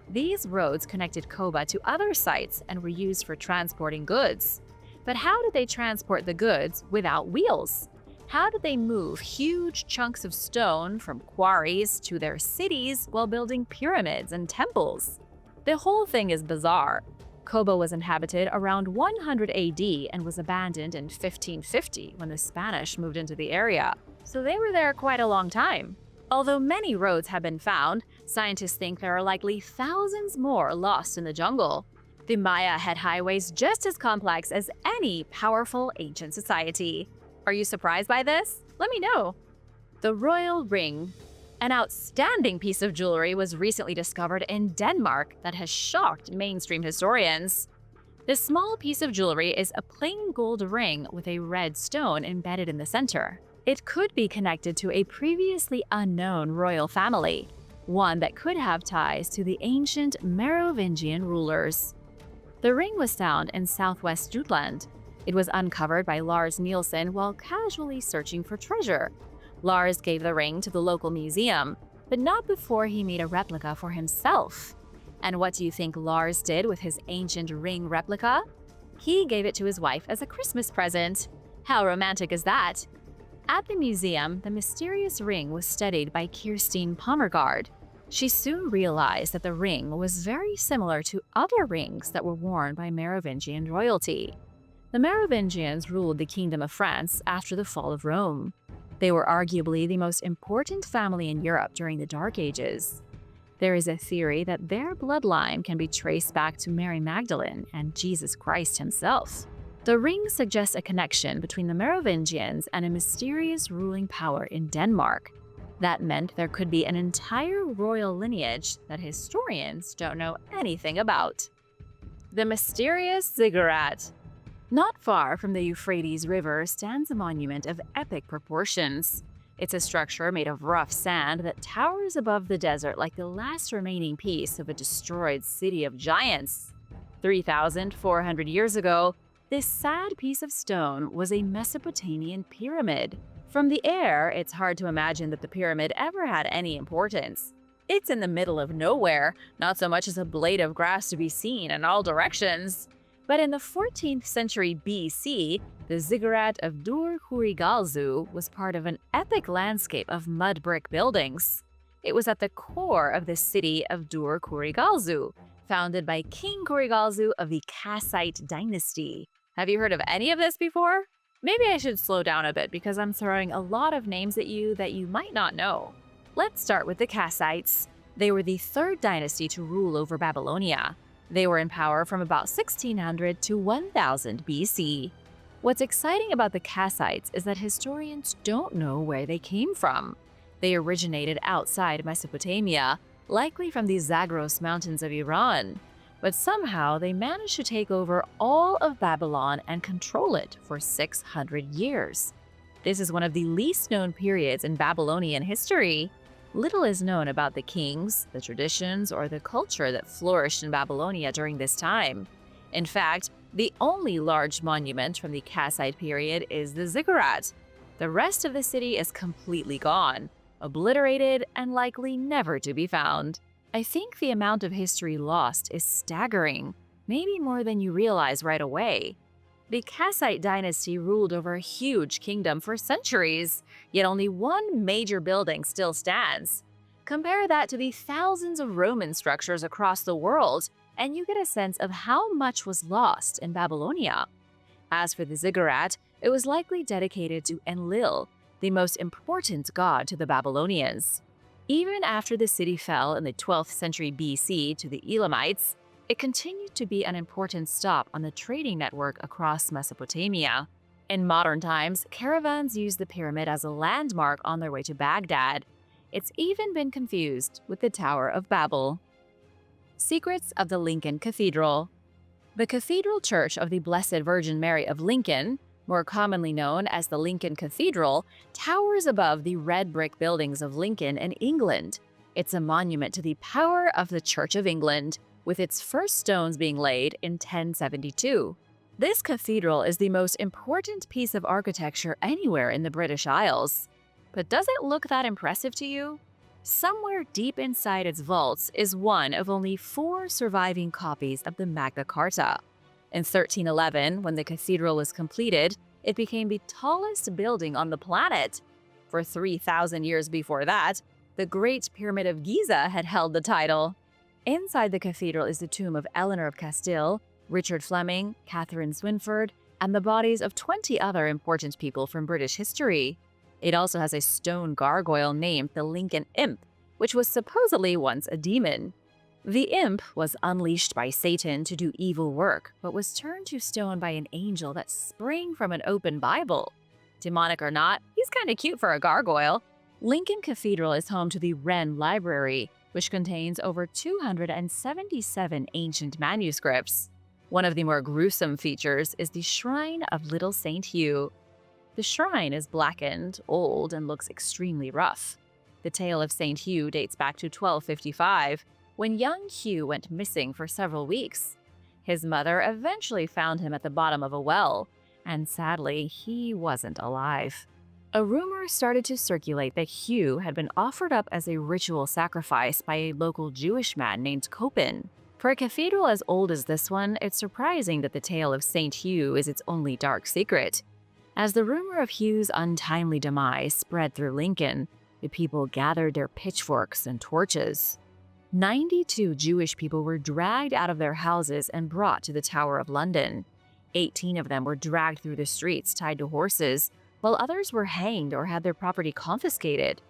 These roads connected Coba to other sites and were used for transporting goods. But how did they transport the goods without wheels? How did they move huge chunks of stone from quarries to their cities while building pyramids and temples? The whole thing is bizarre. Coba was inhabited around 100 AD and was abandoned in 1550 when the Spanish moved into the area. So they were there quite a long time. Although many roads have been found, scientists think there are likely thousands more lost in the jungle. The Maya had highways just as complex as any powerful ancient society. Are you surprised by this? Let me know. The Royal Ring. An outstanding piece of jewelry was recently discovered in Denmark that has shocked mainstream historians. This small piece of jewelry is a plain gold ring with a red stone embedded in the center. It could be connected to a previously unknown royal family, one that could have ties to the ancient Merovingian rulers. The ring was found in southwest Jutland. It was uncovered by Lars Nielsen while casually searching for treasure. Lars gave the ring to the local museum, but not before he made a replica for himself. And what do you think Lars did with his ancient ring replica? He gave it to his wife as a Christmas present. How romantic is that? At the museum, the mysterious ring was studied by Kirstine Pommergaard. She soon realized that the ring was very similar to other rings that were worn by Merovingian royalty. The Merovingians ruled the Kingdom of France after the fall of Rome. They were arguably the most important family in Europe during the Dark Ages. There is a theory that their bloodline can be traced back to Mary Magdalene and Jesus Christ himself. The ring suggests a connection between the Merovingians and a mysterious ruling power in Denmark. That meant there could be an entire royal lineage that historians don't know anything about. The Mysterious Ziggurat. Not far from the Euphrates River stands a monument of epic proportions. It's a structure made of rough sand that towers above the desert like the last remaining piece of a destroyed city of giants. 3,400 years ago, this sad piece of stone was a Mesopotamian pyramid. From the air, it's hard to imagine that the pyramid ever had any importance. It's in the middle of nowhere, not so much as a blade of grass to be seen in all directions. But in the 14th century BC, the ziggurat of Dur-Kurigalzu was part of an epic landscape of mud brick buildings. It was at the core of the city of Dur-Kurigalzu, founded by King Kurigalzu of the Kassite dynasty. Have you heard of any of this before? Maybe I should slow down a bit because I'm throwing a lot of names at you that you might not know. Let's start with the Kassites. They were the third dynasty to rule over Babylonia. They were in power from about 1600 to 1000 BC. What's exciting about the Kassites is that historians don't know where they came from. They originated outside Mesopotamia, likely from the Zagros Mountains of Iran. But somehow they managed to take over all of Babylon and control it for 600 years. This is one of the least known periods in Babylonian history. Little is known about the kings, the traditions, or the culture that flourished in Babylonia during this time. In fact, the only large monument from the Kassite period is the ziggurat. The rest of the city is completely gone, obliterated, and likely never to be found. I think the amount of history lost is staggering, maybe more than you realize right away. The Kassite dynasty ruled over a huge kingdom for centuries, yet only one major building still stands. Compare that to the thousands of Roman structures across the world, and you get a sense of how much was lost in Babylonia. As for the ziggurat, it was likely dedicated to Enlil, the most important god to the Babylonians. Even after the city fell in the 12th century BC to the Elamites, it continued to be an important stop on the trading network across Mesopotamia. In modern times, caravans use the pyramid as a landmark on their way to Baghdad. It's even been confused with the Tower of Babel. Secrets of the Lincoln Cathedral. The Cathedral Church of the Blessed Virgin Mary of Lincoln, more commonly known as the Lincoln Cathedral, towers above the red brick buildings of Lincoln in England. It's a monument to the power of the Church of England, with its first stones being laid in 1072. This cathedral is the most important piece of architecture anywhere in the British Isles. But does it look that impressive to you? Somewhere deep inside its vaults is one of only 4 surviving copies of the Magna Carta. In 1311, when the cathedral was completed, it became the tallest building on the planet. For 3,000 years before that, the Great Pyramid of Giza had held the title. Inside the cathedral is the tomb of Eleanor of Castile, Richard Fleming, Catherine Swynford, and the bodies of 20 other important people from British history. It also has a stone gargoyle named the Lincoln Imp, which was supposedly once a demon. The imp was unleashed by Satan to do evil work, but was turned to stone by an angel that sprang from an open Bible. Demonic or not, he's kinda cute for a gargoyle. Lincoln Cathedral is home to the Wren Library, which contains over 277 ancient manuscripts. One of the more gruesome features is the Shrine of Little St. Hugh. The shrine is blackened, old, and looks extremely rough. The tale of St. Hugh dates back to 1255, when young Hugh went missing for several weeks. His mother eventually found him at the bottom of a well, and sadly, he wasn't alive. A rumor started to circulate that Hugh had been offered up as a ritual sacrifice by a local Jewish man named Copan. For a cathedral as old as this one, it's surprising that the tale of St. Hugh is its only dark secret. As the rumor of Hugh's untimely demise spread through Lincoln, the people gathered their pitchforks and torches. 92 Jewish people were dragged out of their houses and brought to the Tower of London. 18 of them were dragged through the streets tied to horses, while others were hanged or had their property confiscated.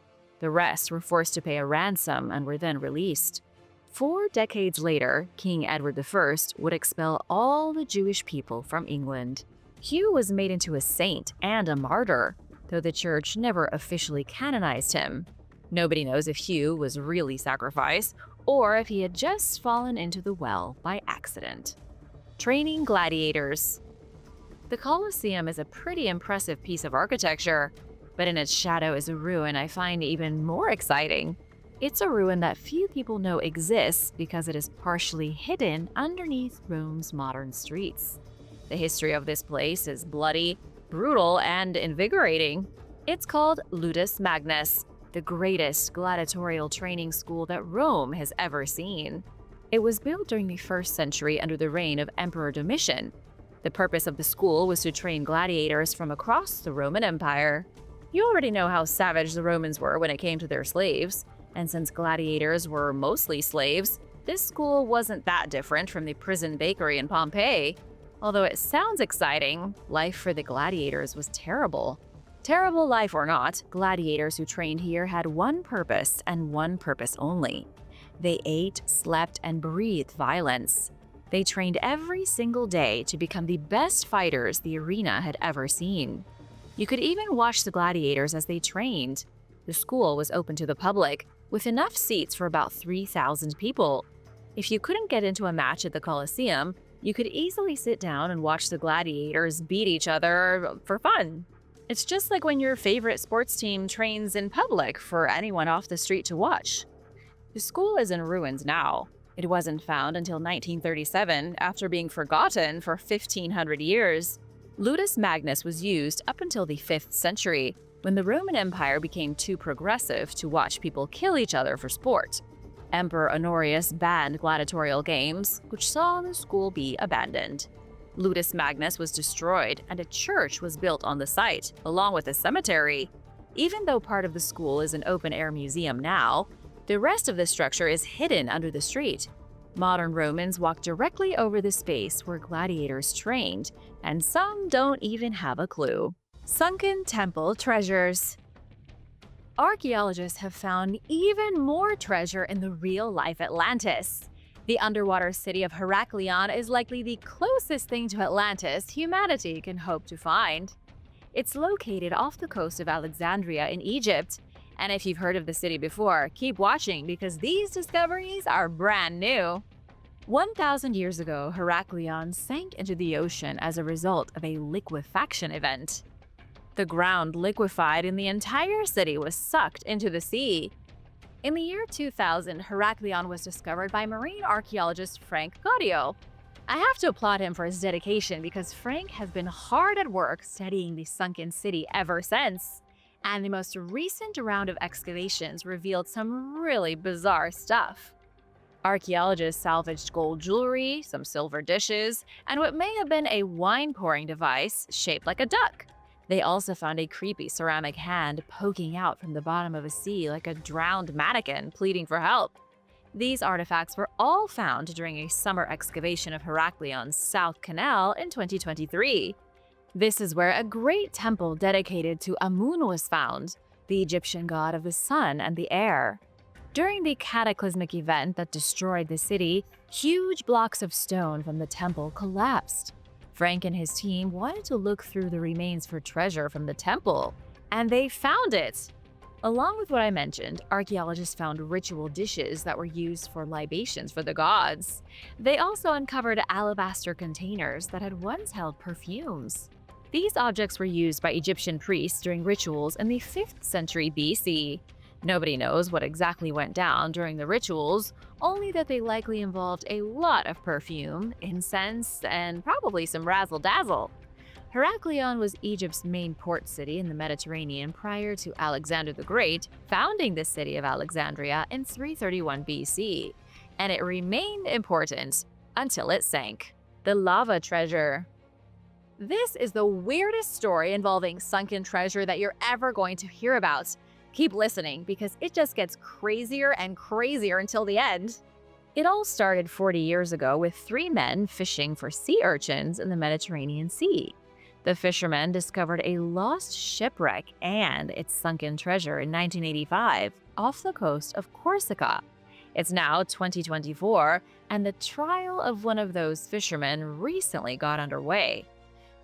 The rest were forced to pay a ransom and were then released. 4 decades later, King Edward I would expel all the Jewish people from England. Hugh was made into a saint and a martyr, though the church never officially canonized him. Nobody knows if Hugh was really sacrificed or if he had just fallen into the well by accident. Training gladiators. The Colosseum is a pretty impressive piece of architecture, but in its shadow is a ruin I find even more exciting. It's a ruin that few people know exists because it is partially hidden underneath Rome's modern streets. The history of this place is bloody, brutal, and invigorating. It's called Ludus Magnus, the greatest gladiatorial training school that Rome has ever seen. It was built during the 1st century under the reign of Emperor Domitian. The purpose of the school was to train gladiators from across the Roman Empire. You already know how savage the Romans were when it came to their slaves, and since gladiators were mostly slaves, this school wasn't that different from the prison bakery in Pompeii. Although it sounds exciting, life for the gladiators was terrible. Terrible life or not, gladiators who trained here had one purpose and one purpose only. They ate, slept, and breathed violence. They trained every single day to become the best fighters the arena had ever seen. You could even watch the gladiators as they trained. The school was open to the public, with enough seats for about 3,000 people. If you couldn't get into a match at the Colosseum, you could easily sit down and watch the gladiators beat each other for fun. It's just like when your favorite sports team trains in public for anyone off the street to watch. The school is in ruins now. It wasn't found until 1937, after being forgotten for 1,500 years. Ludus Magnus was used up until the 5th century, when the Roman Empire became too progressive to watch people kill each other for sport. Emperor Honorius banned gladiatorial games, which saw the school be abandoned. Ludus Magnus was destroyed, and a church was built on the site, along with a cemetery. Even though part of the school is an open-air museum now, the rest of the structure is hidden under the street. Modern Romans walk directly over the space where gladiators trained, and some don't even have a clue. Sunken temple treasures. Archaeologists have found even more treasure in the real-life Atlantis. The underwater city of Heraklion is likely the closest thing to Atlantis humanity can hope to find. It's located off the coast of Alexandria in Egypt. And if you've heard of the city before, keep watching because these discoveries are brand new. 1,000 years ago, Heraklion sank into the ocean as a result of a liquefaction event. The ground liquefied and the entire city was sucked into the sea. In the year 2000, Heraklion was discovered by marine archaeologist Frank Gaudio. I have to applaud him for his dedication because Frank has been hard at work studying the sunken city ever since. And the most recent round of excavations revealed some really bizarre stuff. Archaeologists salvaged gold jewelry, some silver dishes, and what may have been a wine-pouring device shaped like a duck. They also found a creepy ceramic hand poking out from the bottom of a sea like a drowned mannequin pleading for help. These artifacts were all found during a summer excavation of Heraklion's South Canal in 2023. This is where a great temple dedicated to Amun was found, the Egyptian god of the sun and the air. During the cataclysmic event that destroyed the city, huge blocks of stone from the temple collapsed. Frank and his team wanted to look through the remains for treasure from the temple, and they found it! Along with what I mentioned, archaeologists found ritual dishes that were used for libations for the gods. They also uncovered alabaster containers that had once held perfumes. These objects were used by Egyptian priests during rituals in the 5th century BC. Nobody knows what exactly went down during the rituals, only that they likely involved a lot of perfume, incense, and probably some razzle-dazzle. Heraklion was Egypt's main port city in the Mediterranean prior to Alexander the Great founding the city of Alexandria in 331 BC, and it remained important until it sank. The lava treasure. This is the weirdest story involving sunken treasure that you're ever going to hear about. Keep listening because it just gets crazier and crazier until the end. It all started 40 years ago with 3 men fishing for sea urchins in the Mediterranean Sea. The fishermen discovered a lost shipwreck and its sunken treasure in 1985 off the coast of Corsica. It's now 2024, and the trial of one of those fishermen recently got underway.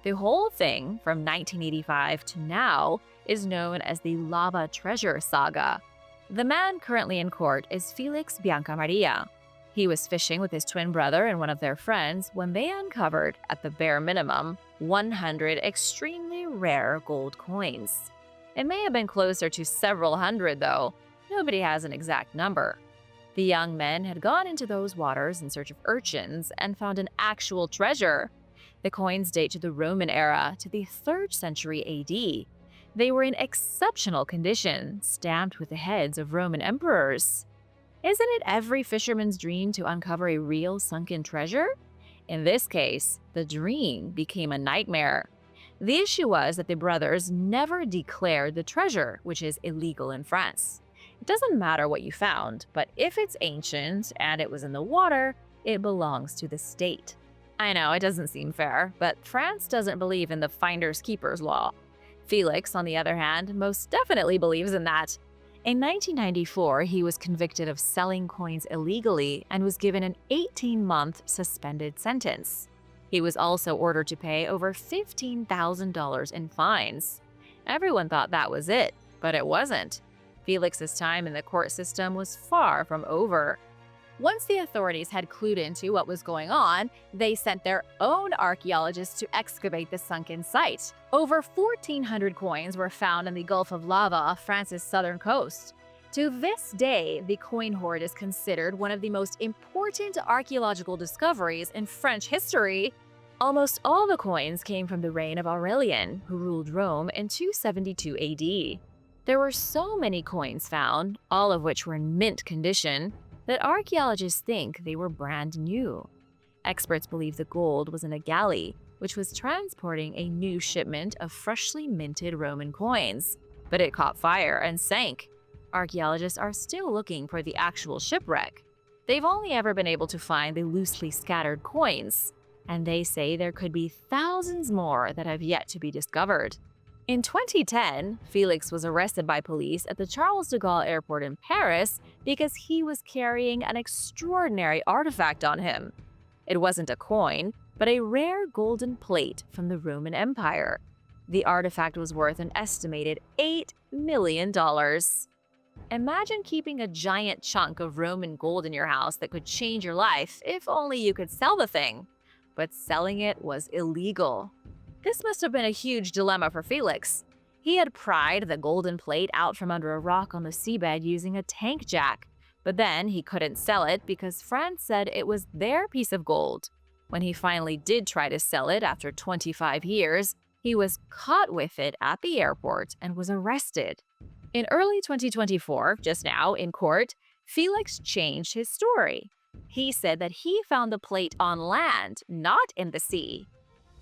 The whole thing, from 1985 to now, is known as the Lava Treasure Saga. The man currently in court is Felix Biancamaria. He was fishing with his twin brother and one of their friends when they uncovered, at the bare minimum, 100 extremely rare gold coins. It may have been closer to several hundred, though. Nobody has an exact number. The young men had gone into those waters in search of urchins and found an actual treasure. The coins date to the Roman era, to the 3rd century AD. They were in exceptional condition, stamped with the heads of Roman emperors. Isn't it every fisherman's dream to uncover a real sunken treasure? In this case, the dream became a nightmare. The issue was that the brothers never declared the treasure, which is illegal in France. It doesn't matter what you found, but if it's ancient and it was in the water, it belongs to the state. I know, it doesn't seem fair, but France doesn't believe in the finders keepers law. Felix, on the other hand, most definitely believes in that. In 1994, he was convicted of selling coins illegally and was given an 18-month suspended sentence. He was also ordered to pay over $15,000 in fines. Everyone thought that was it, but it wasn't. Felix's time in the court system was far from over. Once the authorities had clued into what was going on, they sent their own archaeologists to excavate the sunken site. Over 1,400 coins were found in the Gulf of Lava off France's southern coast. To this day, the coin hoard is considered one of the most important archaeological discoveries in French history. Almost all the coins came from the reign of Aurelian, who ruled Rome in 272 AD. There were so many coins found, all of which were in mint condition, that archaeologists think they were brand new. Experts believe the gold was in a galley, which was transporting a new shipment of freshly minted Roman coins. But it caught fire and sank. Archaeologists are still looking for the actual shipwreck. They've only ever been able to find the loosely scattered coins, and they say there could be thousands more that have yet to be discovered. In 2010, Felix was arrested by police at the Charles de Gaulle airport in Paris because he was carrying an extraordinary artifact on him. It wasn't a coin, but a rare golden plate from the Roman Empire. The artifact was worth an estimated $8 million. Imagine keeping a giant chunk of Roman gold in your house that could change your life if only you could sell the thing. But selling it was illegal. This must have been a huge dilemma for Felix. He had pried the golden plate out from under a rock on the seabed using a tank jack, but then he couldn't sell it because France said it was their piece of gold. When he finally did try to sell it after 25 years, he was caught with it at the airport and was arrested. In early 2024, just now in court, Felix changed his story. He said that he found the plate on land, not in the sea.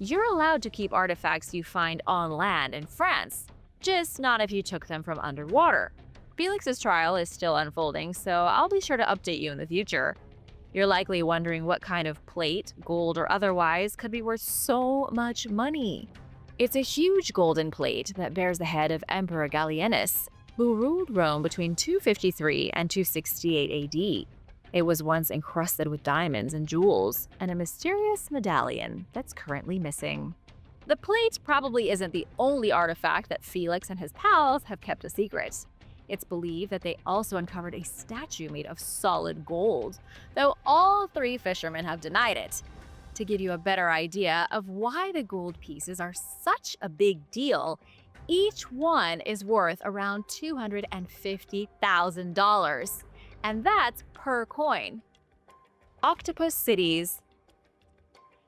You're allowed to keep artifacts you find on land in France, just not if you took them from underwater. Felix's trial is still unfolding, so I'll be sure to update you in the future. You're likely wondering what kind of plate, gold or otherwise, could be worth so much money. It's a huge golden plate that bears the head of Emperor Gallienus, who ruled Rome between 253 and 268 AD. It was once encrusted with diamonds and jewels, and a mysterious medallion that's currently missing. The plate probably isn't the only artifact that Felix and his pals have kept a secret. It's believed that they also uncovered a statue made of solid gold, though all three fishermen have denied it. To give you a better idea of why the gold pieces are such a big deal, each one is worth around $250,000. And that's per coin. Octopus cities.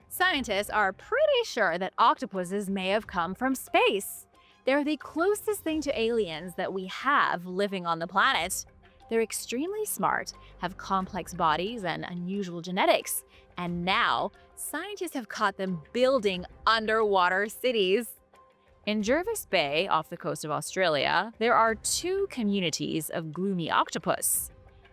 Scientists are pretty sure that octopuses may have come from space. They're the closest thing to aliens that we have living on the planet. They're extremely smart, have complex bodies and unusual genetics, and now scientists have caught them building underwater cities. In Jervis Bay, off the coast of Australia, there are two communities of gloomy octopus.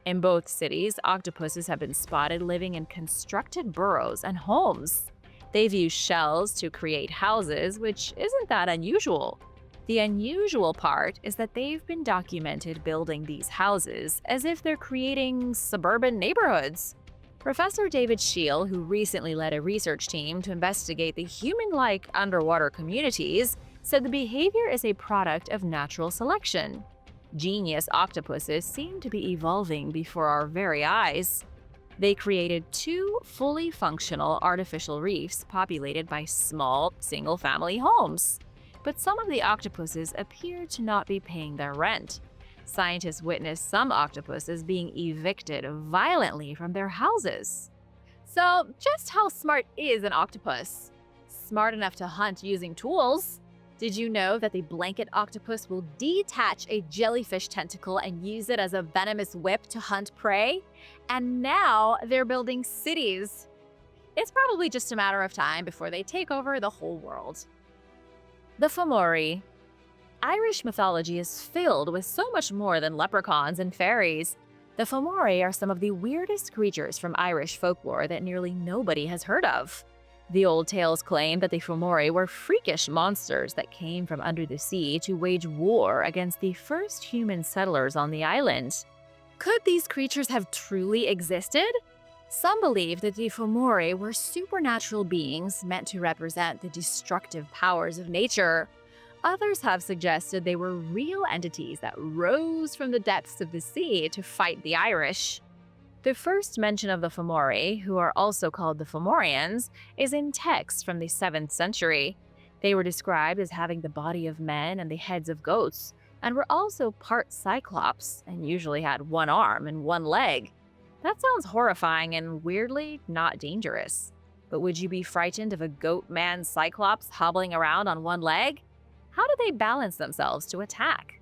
In both cities, octopuses have been spotted living in constructed burrows and homes. They've used shells to create houses, which isn't that unusual. The unusual part is that they've been documented building these houses as if they're creating suburban neighborhoods. Professor David Scheel, who recently led a research team to investigate the human-like underwater communities, said the behavior is a product of natural selection. Genius octopuses seem to be evolving before our very eyes. They created 2 fully functional artificial reefs populated by small, single-family homes. But some of the octopuses appear to not be paying their rent. Scientists witnessed some octopuses being evicted violently from their houses. So, just how smart is an octopus? Smart enough to hunt using tools. Did you know that the blanket octopus will detach a jellyfish tentacle and use it as a venomous whip to hunt prey? And now they're building cities. It's probably just a matter of time before they take over the whole world. The Fomori. Irish mythology is filled with so much more than leprechauns and fairies. The Fomori are some of the weirdest creatures from Irish folklore that nearly nobody has heard of. The old tales claim that the Fomori were freakish monsters that came from under the sea to wage war against the first human settlers on the island. Could these creatures have truly existed? Some believe that the Fomori were supernatural beings meant to represent the destructive powers of nature. Others have suggested they were real entities that rose from the depths of the sea to fight the Irish. The first mention of the Fomori, who are also called the Fomorians, is in texts from the 7th century. They were described as having the body of men and the heads of goats, and were also part cyclops, and usually had 1 arm and 1 leg. That sounds horrifying and weirdly not dangerous. But would you be frightened of a goat-man cyclops hobbling around on 1 leg? How do they balance themselves to attack?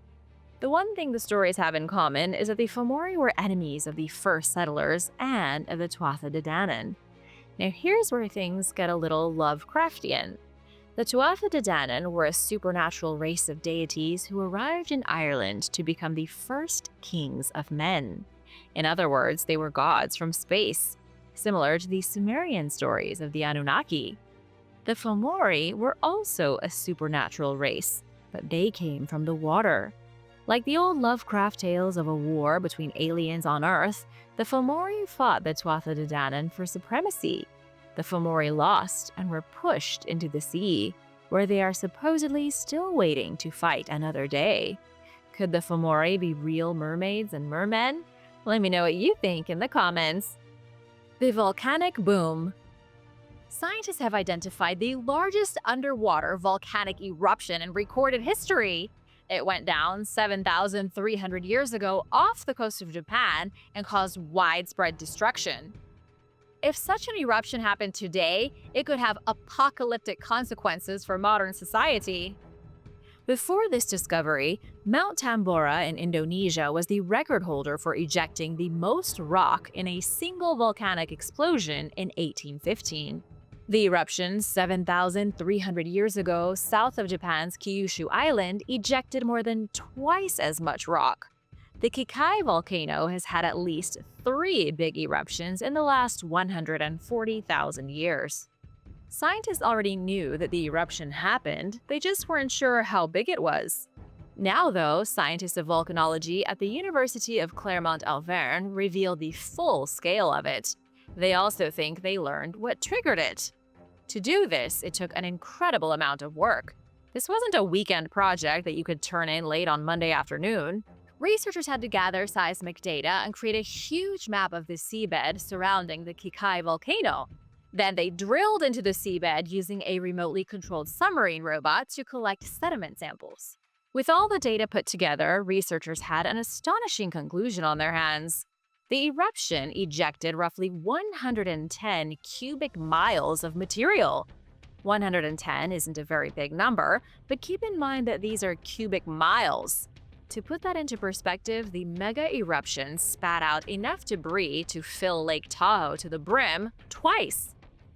The one thing the stories have in common is that the Fomori were enemies of the first settlers and of the Tuatha De Danann. Now here's where things get a little Lovecraftian. The Tuatha De Danann were a supernatural race of deities who arrived in Ireland to become the first kings of men. In other words, they were gods from space, similar to the Sumerian stories of the Anunnaki. The Fomori were also a supernatural race, but they came from the water. Like the old Lovecraft tales of a war between aliens on Earth, the Fomori fought the Tuatha De Danann for supremacy. The Fomori lost and were pushed into the sea, where they are supposedly still waiting to fight another day. Could the Fomori be real mermaids and mermen? Let me know what you think in the comments. The volcanic boom. Scientists have identified the largest underwater volcanic eruption in recorded history. It went down 7,300 years ago off the coast of Japan and caused widespread destruction. If such an eruption happened today, it could have apocalyptic consequences for modern society. Before this discovery, Mount Tambora in Indonesia was the record holder for ejecting the most rock in a single volcanic explosion in 1815. The eruption 7,300 years ago south of Japan's Kyushu Island ejected more than twice as much rock. The Kikai volcano has had at least 3 big eruptions in the last 140,000 years. Scientists already knew that the eruption happened, they just weren't sure how big it was. Now, though, scientists of volcanology at the University of Clermont-Auvergne revealed the full scale of it. They also think they learned what triggered it. To do this, it took an incredible amount of work. This wasn't a weekend project that you could turn in late on Monday afternoon. Researchers had to gather seismic data and create a huge map of the seabed surrounding the Kikai volcano. Then they drilled into the seabed using a remotely controlled submarine robot to collect sediment samples. With all the data put together, researchers had an astonishing conclusion on their hands. The eruption ejected roughly 110 cubic miles of material. 110 isn't a very big number, but keep in mind that these are cubic miles. To put that into perspective, the mega eruption spat out enough debris to fill Lake Tahoe to the brim twice.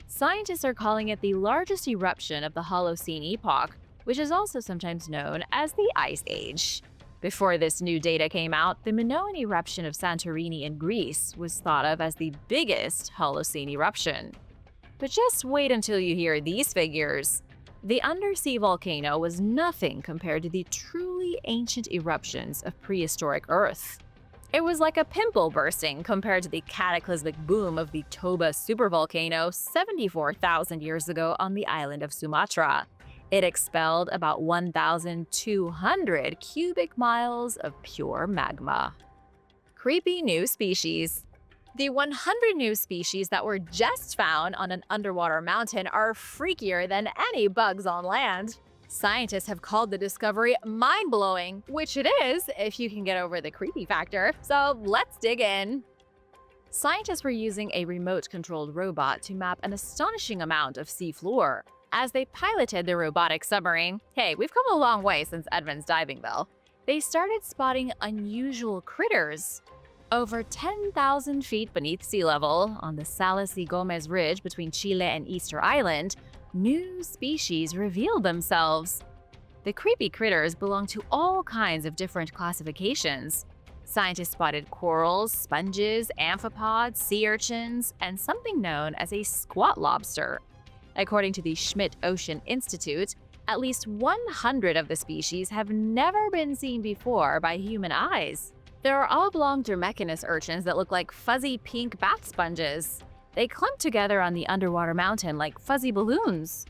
Scientists are calling it the largest eruption of the Holocene epoch, which is also sometimes known as the Ice Age. Before this new data came out, the Minoan eruption of Santorini in Greece was thought of as the biggest Holocene eruption. But just wait until you hear these figures. The undersea volcano was nothing compared to the truly ancient eruptions of prehistoric Earth. It was like a pimple bursting compared to the cataclysmic boom of the Toba supervolcano 74,000 years ago on the island of Sumatra. It expelled about 1,200 cubic miles of pure magma. Creepy new species. The 100 new species that were just found on an underwater mountain are freakier than any bugs on land. Scientists have called the discovery mind-blowing, which it is if you can get over the creepy factor. So let's dig in. Scientists were using a remote-controlled robot to map an astonishing amount of seafloor. As they piloted the robotic submarine, hey, we've come a long way since Edmund's diving bell, they started spotting unusual critters. Over 10,000 feet beneath sea level, on the Salas y Gomez Ridge between Chile and Easter Island, new species revealed themselves. The creepy critters belong to all kinds of different classifications. Scientists spotted corals, sponges, amphipods, sea urchins, and something known as a squat lobster. According to the Schmidt Ocean Institute, at least 100 of the species have never been seen before by human eyes. There are oblong Dermechinus urchins that look like fuzzy pink bath sponges. They clump together on the underwater mountain like fuzzy balloons.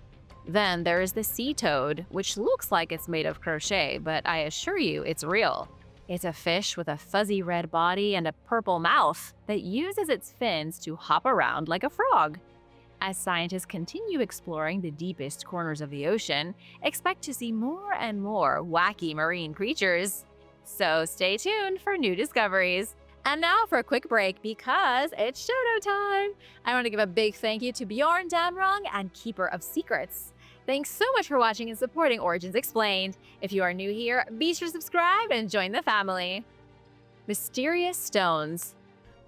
Then there is the sea toad, which looks like it's made of crochet, but I assure you it's real. It's a fish with a fuzzy red body and a purple mouth that uses its fins to hop around like a frog. As scientists continue exploring the deepest corners of the ocean, expect to see more and more wacky marine creatures. So stay tuned for new discoveries. And now for a quick break because it's showdown time. I want to give a big thank you to Bjorn Damrong and Keeper of Secrets. Thanks so much for watching and supporting Origins Explained. If you are new here, be sure to subscribe and join the family. Mysterious stones.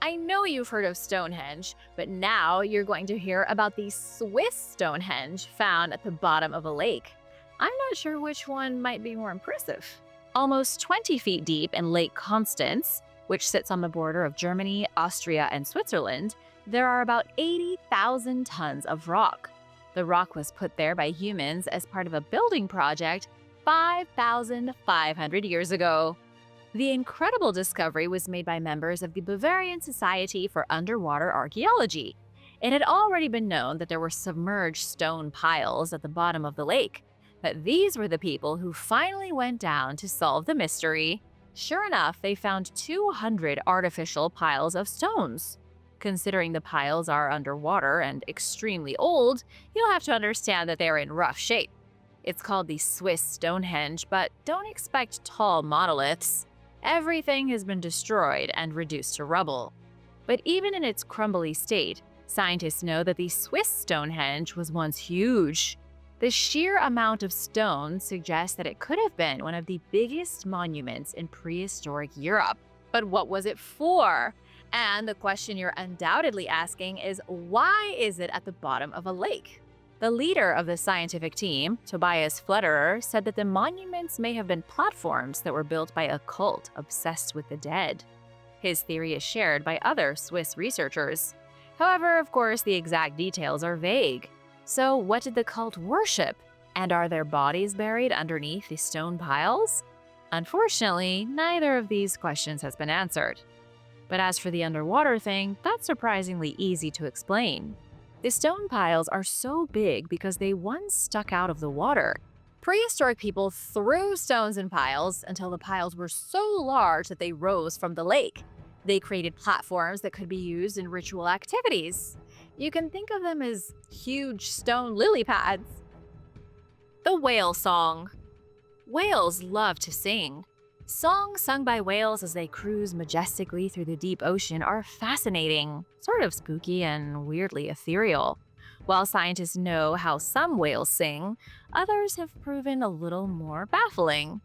I know you've heard of Stonehenge, but now you're going to hear about the Swiss Stonehenge found at the bottom of a lake. I'm not sure which one might be more impressive. Almost 20 feet deep in Lake Constance, which sits on the border of Germany, Austria, and Switzerland, there are about 80,000 tons of rock. The rock was put there by humans as part of a building project 5,500 years ago. The incredible discovery was made by members of the Bavarian Society for Underwater Archaeology. It had already been known that there were submerged stone piles at the bottom of the lake, but these were the people who finally went down to solve the mystery. Sure enough, they found 200 artificial piles of stones. Considering the piles are underwater and extremely old, you'll have to understand that they're in rough shape. It's called the Swiss Stonehenge, but don't expect tall monoliths. Everything has been destroyed and reduced to rubble. But even in its crumbly state, scientists know that the Swiss Stonehenge was once huge. The sheer amount of stone suggests that it could have been one of the biggest monuments in prehistoric Europe. But what was it for? And the question you're undoubtedly asking is, why is it at the bottom of a lake? The leader of the scientific team, Tobias Flederer, said that the monuments may have been platforms that were built by a cult obsessed with the dead. His theory is shared by other Swiss researchers. However, of course, the exact details are vague. So what did the cult worship? And are their bodies buried underneath the stone piles? Unfortunately, neither of these questions has been answered. But as for the underwater thing, that's surprisingly easy to explain. The stone piles are so big because they once stuck out of the water. Prehistoric people threw stones in piles until the piles were so large that they rose from the lake. They created platforms that could be used in ritual activities. You can think of them as huge stone lily pads. The whale song. Whales love to sing. Songs sung by whales as they cruise majestically through the deep ocean are fascinating, sort of spooky and weirdly ethereal. While scientists know how some whales sing, others have proven a little more baffling.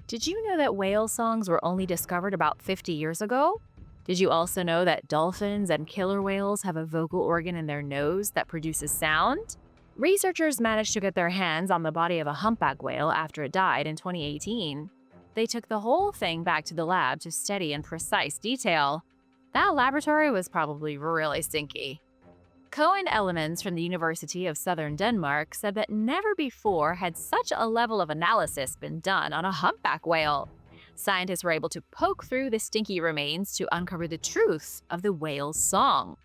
Did you know that whale songs were only discovered about 50 years ago? Did you also know that dolphins and killer whales have a vocal organ in their nose that produces sound? Researchers managed to get their hands on the body of a humpback whale after it died in 2018. They took the whole thing back to the lab to study in precise detail. That laboratory was probably really stinky. Cohen Elements from the University of Southern Denmark said that never before had such a level of analysis been done on a humpback whale. Scientists were able to poke through the stinky remains to uncover the truth of the whale's song.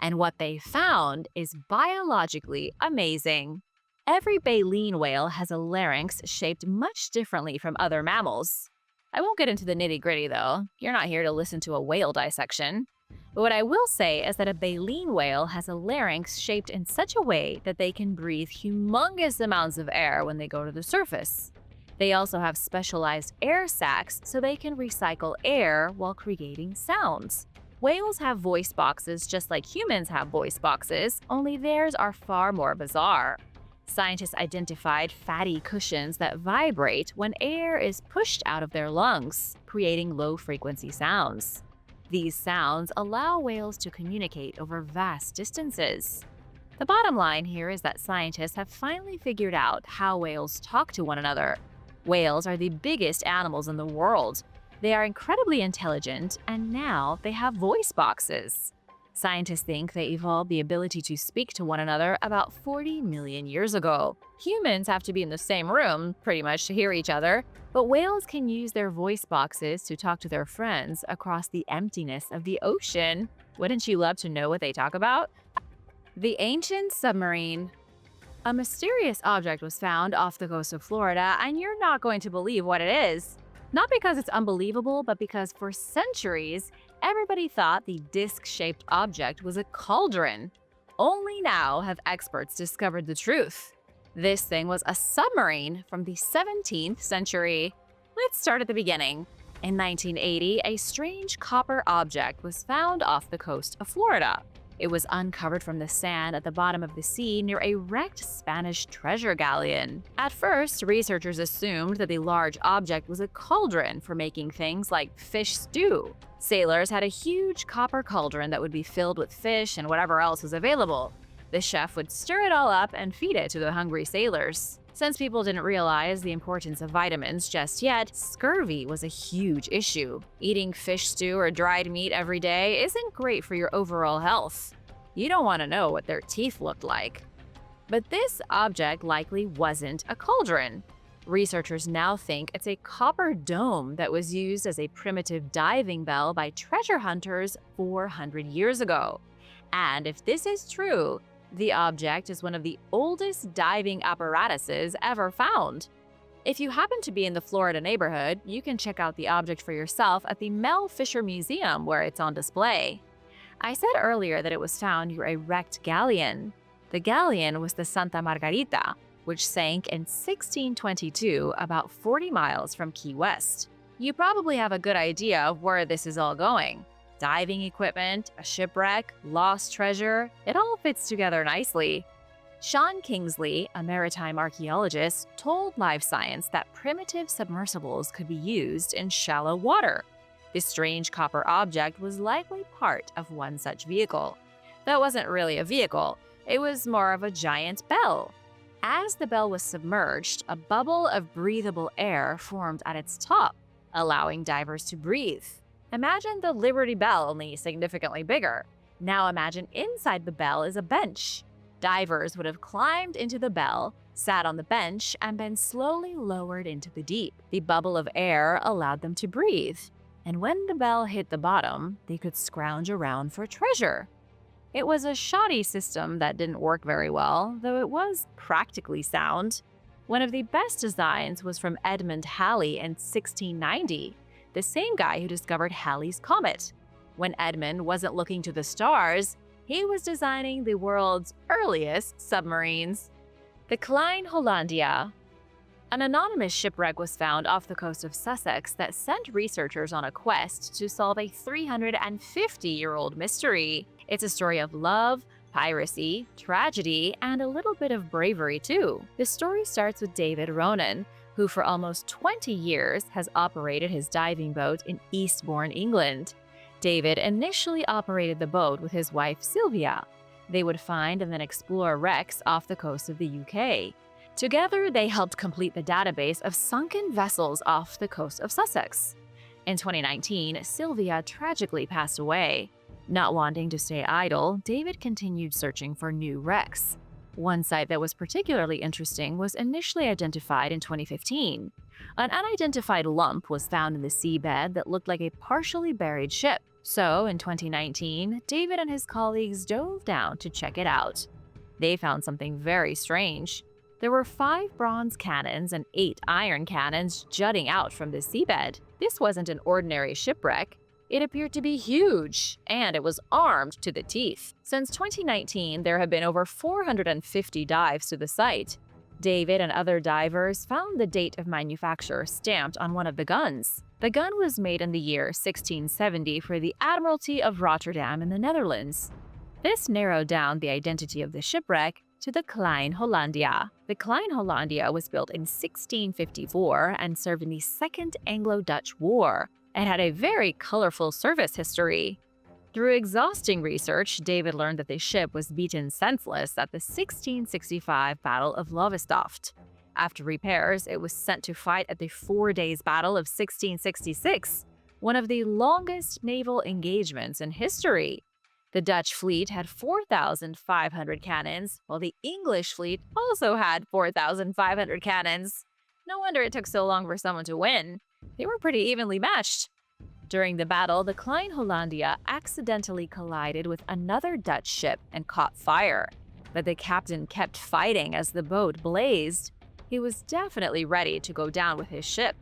And what they found is biologically amazing. Every baleen whale has a larynx shaped much differently from other mammals. I won't get into the nitty-gritty though. You're not here to listen to a whale dissection. But what I will say is that a baleen whale has a larynx shaped in such a way that they can breathe humongous amounts of air when they go to the surface. They also have specialized air sacs so they can recycle air while creating sounds. Whales have voice boxes just like humans have voice boxes, only theirs are far more bizarre. Scientists identified fatty cushions that vibrate when air is pushed out of their lungs, creating low-frequency sounds. These sounds allow whales to communicate over vast distances. The bottom line here is that scientists have finally figured out how whales talk to one another. Whales are the biggest animals in the world. They are incredibly intelligent, and now they have voice boxes. Scientists think they evolved the ability to speak to one another about 40 million years ago. Humans have to be in the same room, pretty much, to hear each other, but whales can use their voice boxes to talk to their friends across the emptiness of the ocean. Wouldn't you love to know what they talk about? The ancient submarine. A mysterious object was found off the coast of Florida, and you're not going to believe what it is. Not because it's unbelievable, but because for centuries, everybody thought the disc-shaped object was a cauldron. Only now have experts discovered the truth. This thing was a submarine from the 17th century. Let's start at the beginning. In 1980, a strange copper object was found off the coast of Florida. It was uncovered from the sand at the bottom of the sea near a wrecked Spanish treasure galleon. At first, researchers assumed that the large object was a cauldron for making things like fish stew. Sailors had a huge copper cauldron that would be filled with fish and whatever else was available. The chef would stir it all up and feed it to the hungry sailors. Since people didn't realize the importance of vitamins just yet, scurvy was a huge issue. Eating fish stew or dried meat every day isn't great for your overall health. You don't want to know what their teeth looked like. But this object likely wasn't a cauldron. Researchers now think it's a copper dome that was used as a primitive diving bell by treasure hunters 400 years ago. And if this is true, the object is one of the oldest diving apparatuses ever found. If you happen to be in the Florida neighborhood, you can check out the object for yourself at the Mel Fisher Museum where it's on display. I said earlier that it was found near a wrecked galleon. The galleon was the Santa Margarita, which sank in 1622 about 40 miles from Key West. You probably have a good idea of where this is all going. Diving equipment, a shipwreck, lost treasure, it all fits together nicely. Sean Kingsley, a maritime archaeologist, told Live Science that primitive submersibles could be used in shallow water. This strange copper object was likely part of one such vehicle. That wasn't really a vehicle, it was more of a giant bell. As the bell was submerged, a bubble of breathable air formed at its top, allowing divers to breathe. Imagine the Liberty Bell, only significantly bigger. Now imagine inside the bell is a bench. Divers would have climbed into the bell, sat on the bench, and been slowly lowered into the deep. The bubble of air allowed them to breathe. And when the bell hit the bottom, they could scrounge around for treasure. It was a shoddy system that didn't work very well, though it was practically sound. One of the best designs was from Edmund Halley in 1690. The same guy who discovered Halley's Comet. When Edmund wasn't looking to the stars, he was designing the world's earliest submarines. The Klein Hollandia. An anonymous shipwreck was found off the coast of Sussex that sent researchers on a quest to solve a 350-year-old mystery. It's a story of love, piracy, tragedy, and a little bit of bravery too. The story starts with David Ronan, who for almost 20 years has operated his diving boat in Eastbourne, England. David initially operated the boat with his wife Sylvia. They would find and then explore wrecks off the coast of the UK. Together, they helped complete the database of sunken vessels off the coast of Sussex. In 2019, Sylvia tragically passed away. Not wanting to stay idle, David continued searching for new wrecks. One site that was particularly interesting was initially identified in 2015. An unidentified lump was found in the seabed that looked like a partially buried ship. So, in 2019, David and his colleagues dove down to check it out. They found something very strange. There were 5 bronze cannons and 8 iron cannons jutting out from the seabed. This wasn't an ordinary shipwreck. It appeared to be huge, and it was armed to the teeth. Since 2019, there have been over 450 dives to the site. David and other divers found the date of manufacture stamped on one of the guns. The gun was made in the year 1670 for the Admiralty of Rotterdam in the Netherlands. This narrowed down the identity of the shipwreck to the Klein Hollandia. The Klein Hollandia was built in 1654 and served in the Second Anglo-Dutch War. It had a very colorful service history. Through exhausting research, David learned that the ship was beaten senseless at the 1665 Battle of Lowestoft. After repairs, it was sent to fight at the 4 Days Battle of 1666, one of the longest naval engagements in history. The Dutch fleet had 4,500 cannons, while the English fleet also had 4,500 cannons. No wonder it took so long for someone to win. They were pretty evenly matched. During the battle, the Klein Hollandia accidentally collided with another Dutch ship and caught fire. But the captain kept fighting as the boat blazed. He was definitely ready to go down with his ship.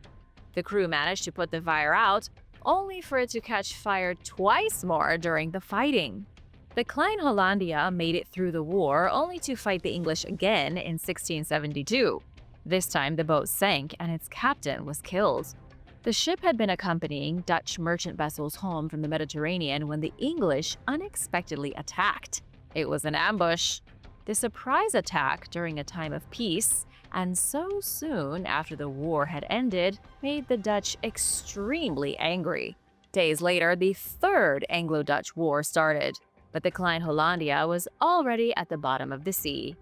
The crew managed to put the fire out, only for it to catch fire twice more during the fighting. The Klein Hollandia made it through the war only to fight the English again in 1672. This time the boat sank and its captain was killed. The ship had been accompanying Dutch merchant vessels home from the Mediterranean when the English unexpectedly attacked. It was an ambush. The surprise attack during a time of peace, and so soon after the war had ended, made the Dutch extremely angry. Days later, the Third Anglo-Dutch War started, but the Klein Hollandia was already at the bottom of the sea.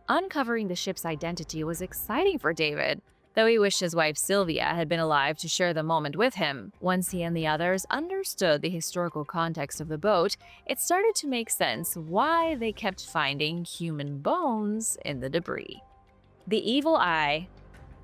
Uncovering the ship's identity was exciting for David, though he wished his wife Sylvia had been alive to share the moment with him. Once he and the others understood the historical context of the boat, it started to make sense why they kept finding human bones in the debris. The Evil Eye.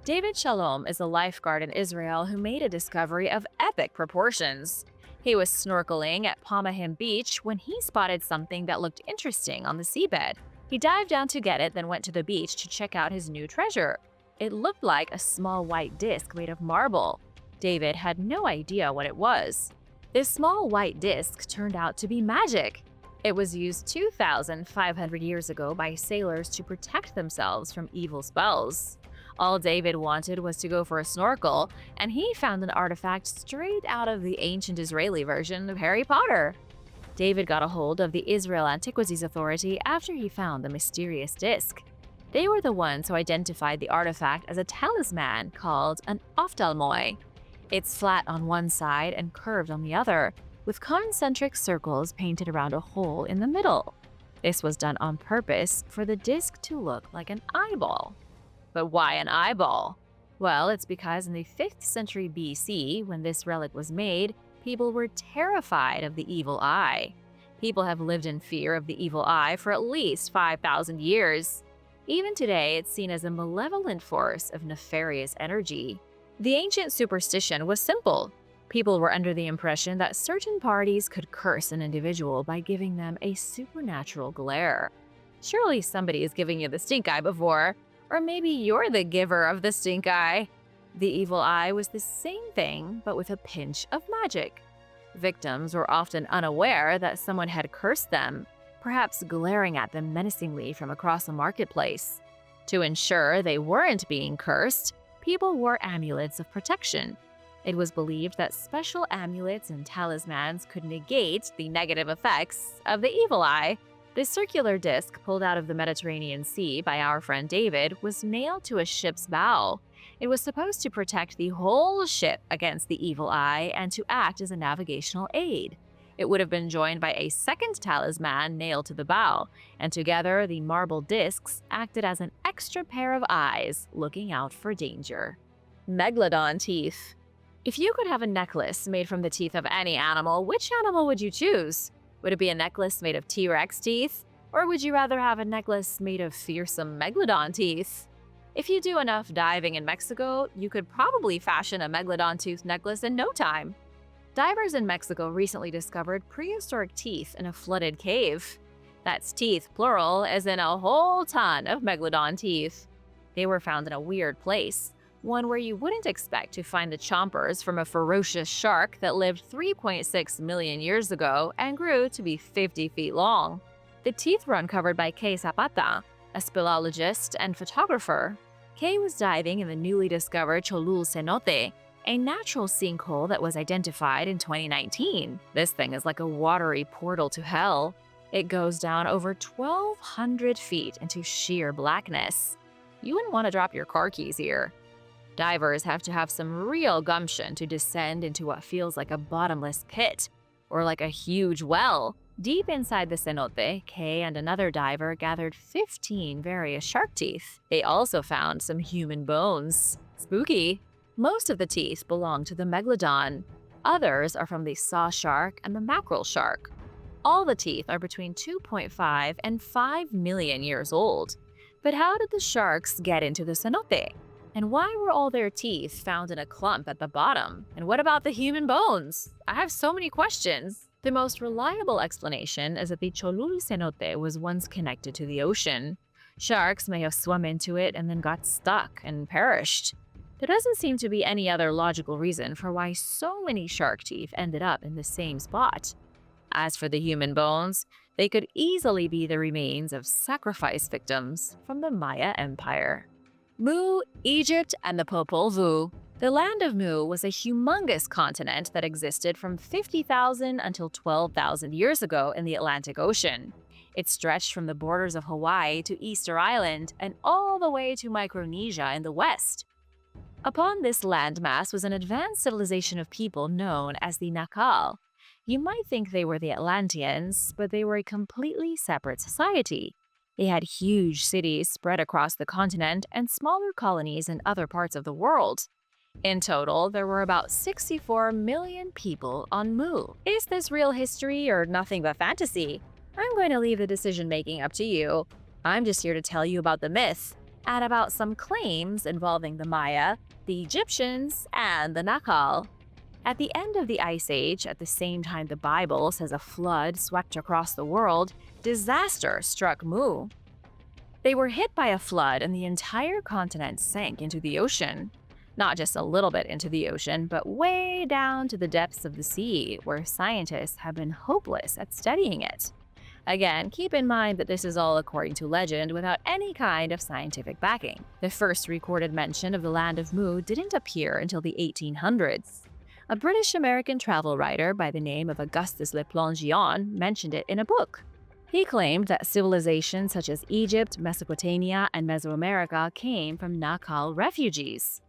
David Shalom is a lifeguard in Israel who made a discovery of epic proportions. He was snorkeling at Pomahim Beach when he spotted something that looked interesting on the seabed. He dived down to get it, then went to the beach to check out his new treasure. It looked like a small white disc made of marble. David had no idea what it was. This small white disc turned out to be magic. It was used 2,500 years ago by sailors to protect themselves from evil spells. All David wanted was to go for a snorkel, and he found an artifact straight out of the ancient Israeli version of Harry Potter. David got a hold of the Israel Antiquities Authority after he found the mysterious disc. They were the ones who identified the artifact as a talisman called an ophthalmoi. It's flat on one side and curved on the other, with concentric circles painted around a hole in the middle. This was done on purpose for the disc to look like an eyeball. But why an eyeball? Well, it's because in the 5th century BC, when this relic was made, people were terrified of the evil eye. People have lived in fear of the evil eye for at least 5,000 years. Even today, it's seen as a malevolent force of nefarious energy. The ancient superstition was simple. People were under the impression that certain parties could curse an individual by giving them a supernatural glare. Surely somebody is giving you the stink eye before, or maybe you're the giver of the stink eye. The evil eye was the same thing, but with a pinch of magic. Victims were often unaware that someone had cursed them, perhaps glaring at them menacingly from across a marketplace. To ensure they weren't being cursed, people wore amulets of protection. It was believed that special amulets and talismans could negate the negative effects of the evil eye. The circular disc pulled out of the Mediterranean Sea by our friend David was nailed to a ship's bow. It was supposed to protect the whole ship against the evil eye and to act as a navigational aid. It would have been joined by a second talisman nailed to the bow, and together the marble discs acted as an extra pair of eyes looking out for danger. Megalodon Teeth. If you could have a necklace made from the teeth of any animal, which animal would you choose? Would it be a necklace made of T-Rex teeth? Or would you rather have a necklace made of fearsome Megalodon teeth? If you do enough diving in Mexico, you could probably fashion a Megalodon tooth necklace in no time. Divers in Mexico recently discovered prehistoric teeth in a flooded cave. That's teeth, plural, as in a whole ton of Megalodon teeth. They were found in a weird place, one where you wouldn't expect to find the chompers from a ferocious shark that lived 3.6 million years ago and grew to be 50 feet long. The teeth were uncovered by Kay Zapata, a speleologist and photographer. Kay was diving in the newly discovered Cholul cenote, a natural sinkhole that was identified in 2019. This thing is like a watery portal to hell. It goes down over 1,200 feet into sheer blackness. You wouldn't want to drop your car keys here. Divers have to have some real gumption to descend into what feels like a bottomless pit, or like a huge well. Deep inside the cenote, Kay and another diver gathered 15 various shark teeth. They also found some human bones. Spooky. Most of the teeth belong to the Megalodon. Others are from the saw shark and the mackerel shark. All the teeth are between 2.5 and 5 million years old. But how did the sharks get into the cenote? And why were all their teeth found in a clump at the bottom? And what about the human bones? I have so many questions. The most reliable explanation is that the Cholul cenote was once connected to the ocean. Sharks may have swum into it and then got stuck and perished. There doesn't seem to be any other logical reason for why so many shark teeth ended up in the same spot. As for the human bones, they could easily be the remains of sacrifice victims from the Maya Empire. Mu, Egypt, and the Popol Vuh. The land of Mu was a humongous continent that existed from 50,000 until 12,000 years ago in the Atlantic Ocean. It stretched from the borders of Hawaii to Easter Island and all the way to Micronesia in the west. Upon this landmass was an advanced civilization of people known as the Nakal. You might think they were the Atlanteans, but they were a completely separate society. They had huge cities spread across the continent and smaller colonies in other parts of the world. In total, there were about 64 million people on Mu. Is this real history or nothing but fantasy? I'm going to leave the decision-making up to you. I'm just here to tell you about the myth and about some claims involving the Maya, the Egyptians, and the Nakal. At the end of the Ice Age, at the same time the Bible says a flood swept across the world, disaster struck Mu. They were hit by a flood and the entire continent sank into the ocean. Not just a little bit into the ocean, but way down to the depths of the sea, where scientists have been hopeless at studying it. Again, keep in mind that this is all according to legend without any kind of scientific backing. The first recorded mention of the land of Mu didn't appear until the 1800s. A British-American travel writer by the name of Augustus Le Plongeon mentioned it in a book. He claimed that civilizations such as Egypt, Mesopotamia, and Mesoamerica came from Nakal refugees.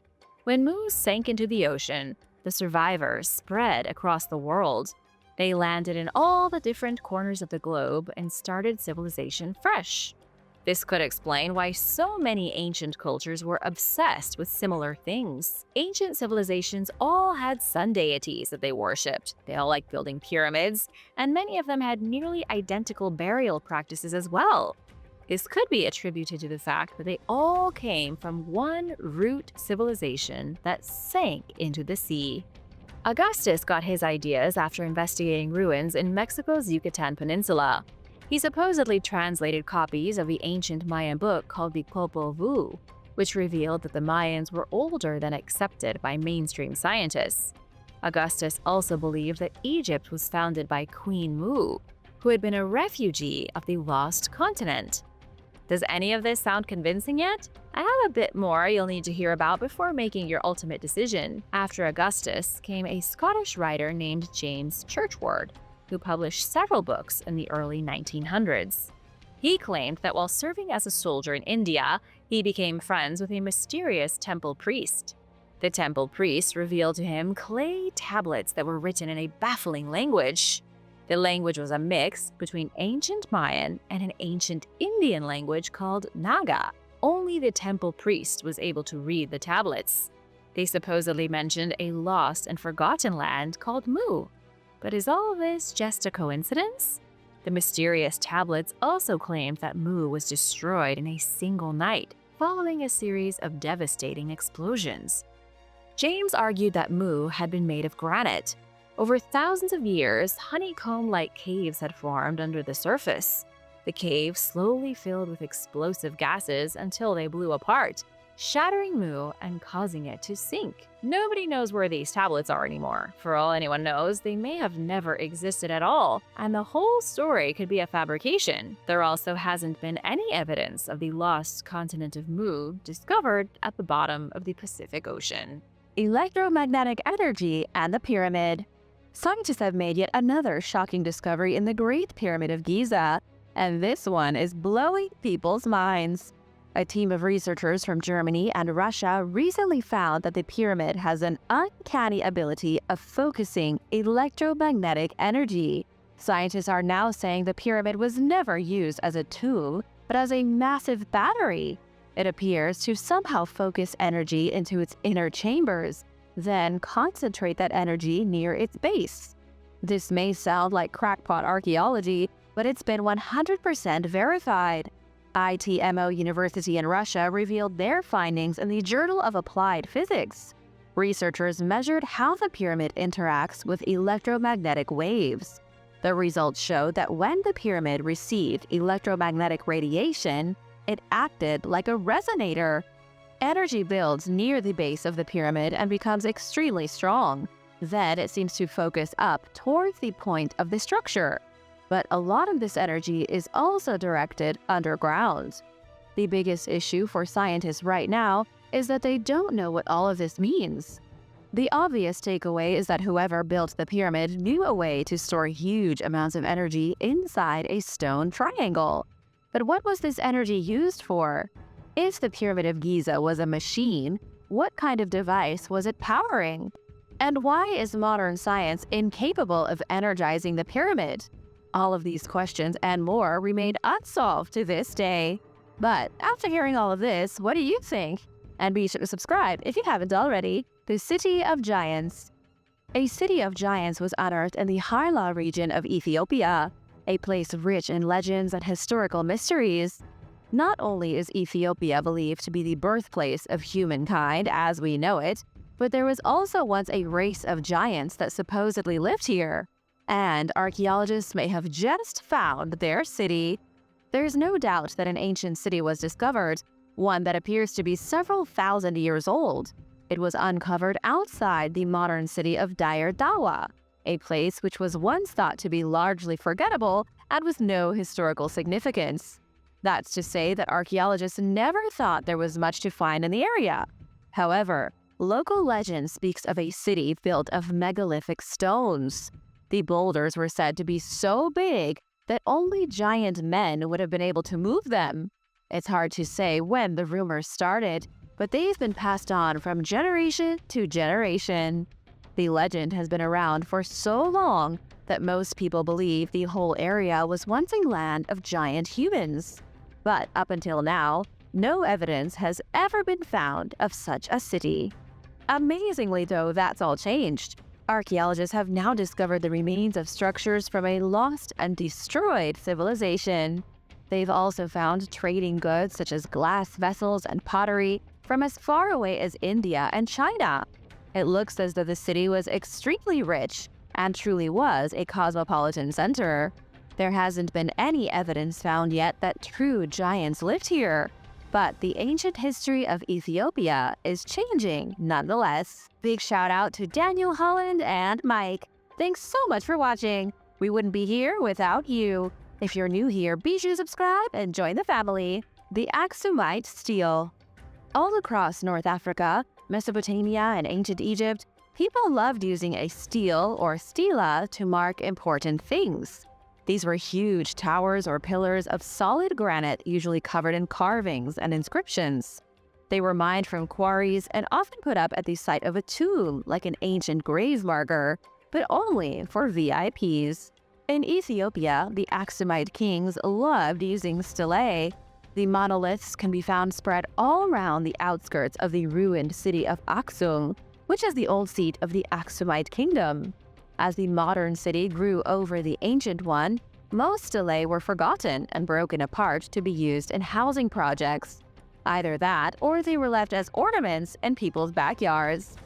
When Mu sank into the ocean, the survivors spread across the world. They landed in all the different corners of the globe and started civilization fresh. This could explain why so many ancient cultures were obsessed with similar things. Ancient civilizations all had sun deities that they worshipped. They all liked building pyramids, and many of them had nearly identical burial practices as well. This could be attributed to the fact that they all came from one root civilization that sank into the sea. Augustus got his ideas after investigating ruins in Mexico's Yucatan Peninsula. He supposedly translated copies of the ancient Mayan book called the Popol Vuh, which revealed that the Mayans were older than accepted by mainstream scientists. Augustus also believed that Egypt was founded by Queen Mu, who had been a refugee of the lost continent. Does any of this sound convincing yet? I have a bit more you'll need to hear about before making your ultimate decision. After Augustus came a Scottish writer named James Churchward, who published several books in the early 1900s. He claimed that while serving as a soldier in India, he became friends with a mysterious temple priest. The temple priest revealed to him clay tablets that were written in a baffling language. The language was a mix between ancient Mayan and an ancient Indian language called Naga. Only the temple priest was able to read the tablets. They supposedly mentioned a lost and forgotten land called Mu. But is all this just a coincidence? The mysterious tablets also claimed that Mu was destroyed in a single night, following a series of devastating explosions. James argued that Mu had been made of granite. Over thousands of years, honeycomb-like caves had formed under the surface. The caves slowly filled with explosive gases until they blew apart, shattering Mu and causing it to sink. Nobody knows where these tablets are anymore. For all anyone knows, they may have never existed at all, and the whole story could be a fabrication. There also hasn't been any evidence of the lost continent of Mu discovered at the bottom of the Pacific Ocean. Electromagnetic energy and the pyramid. Scientists have made yet another shocking discovery in the Great Pyramid of Giza, and this one is blowing people's minds. A team of researchers from Germany and Russia recently found that the pyramid has an uncanny ability of focusing electromagnetic energy. Scientists are now saying the pyramid was never used as a tomb, but as a massive battery. It appears to somehow focus energy into its inner chambers, then concentrate that energy near its base. This may sound like crackpot archaeology, but it's been 100% verified. ITMO University in Russia revealed their findings in the Journal of Applied Physics. Researchers measured how the pyramid interacts with electromagnetic waves. The results showed that when the pyramid received electromagnetic radiation, it acted like a resonator. Energy builds near the base of the pyramid and becomes extremely strong. Then it seems to focus up towards the point of the structure. But a lot of this energy is also directed underground. The biggest issue for scientists right now is that they don't know what all of this means. The obvious takeaway is that whoever built the pyramid knew a way to store huge amounts of energy inside a stone triangle. But what was this energy used for? If the Pyramid of Giza was a machine, what kind of device was it powering? And why is modern science incapable of energizing the pyramid? All of these questions and more remain unsolved to this day. But after hearing all of this, what do you think? And be sure to subscribe if you haven't already. The City of Giants. A city of giants was unearthed in the Hieroglyphs region of Ethiopia, a place rich in legends and historical mysteries. Not only is Ethiopia believed to be the birthplace of humankind as we know it, but there was also once a race of giants that supposedly lived here. And archaeologists may have just found their city. There's no doubt that an ancient city was discovered, one that appears to be several thousand years old. It was uncovered outside the modern city of Dire Dawa, a place which was once thought to be largely forgettable and with no historical significance. That's to say that archaeologists never thought there was much to find in the area. However, local legend speaks of a city built of megalithic stones. The boulders were said to be so big that only giant men would have been able to move them. It's hard to say when the rumors started, but they've been passed on from generation to generation. The legend has been around for so long that most people believe the whole area was once a land of giant humans. But up until now, no evidence has ever been found of such a city. Amazingly though, that's all changed. Archaeologists have now discovered the remains of structures from a lost and destroyed civilization. They've also found trading goods such as glass vessels and pottery from as far away as India and China. It looks as though the city was extremely rich and truly was a cosmopolitan center. There hasn't been any evidence found yet that true giants lived here, but the ancient history of Ethiopia is changing nonetheless. Big shout out to Daniel, Holland, and Mike. Thanks so much for watching. We wouldn't be here without you. If you're new here, be sure to subscribe and join the family. The Aksumite Stele. All across North Africa, Mesopotamia, and ancient Egypt, people loved using a stele or stela to mark important things. These were huge towers or pillars of solid granite, usually covered in carvings and inscriptions. They were mined from quarries and often put up at the site of a tomb, like an ancient grave marker, but only for VIPs. In Ethiopia, the Aksumite kings loved using stelae. The monoliths can be found spread all around the outskirts of the ruined city of Aksum, which is the old seat of the Aksumite kingdom. As the modern city grew over the ancient one, most stelae were forgotten and broken apart to be used in housing projects. Either that, or they were left as ornaments in people's backyards.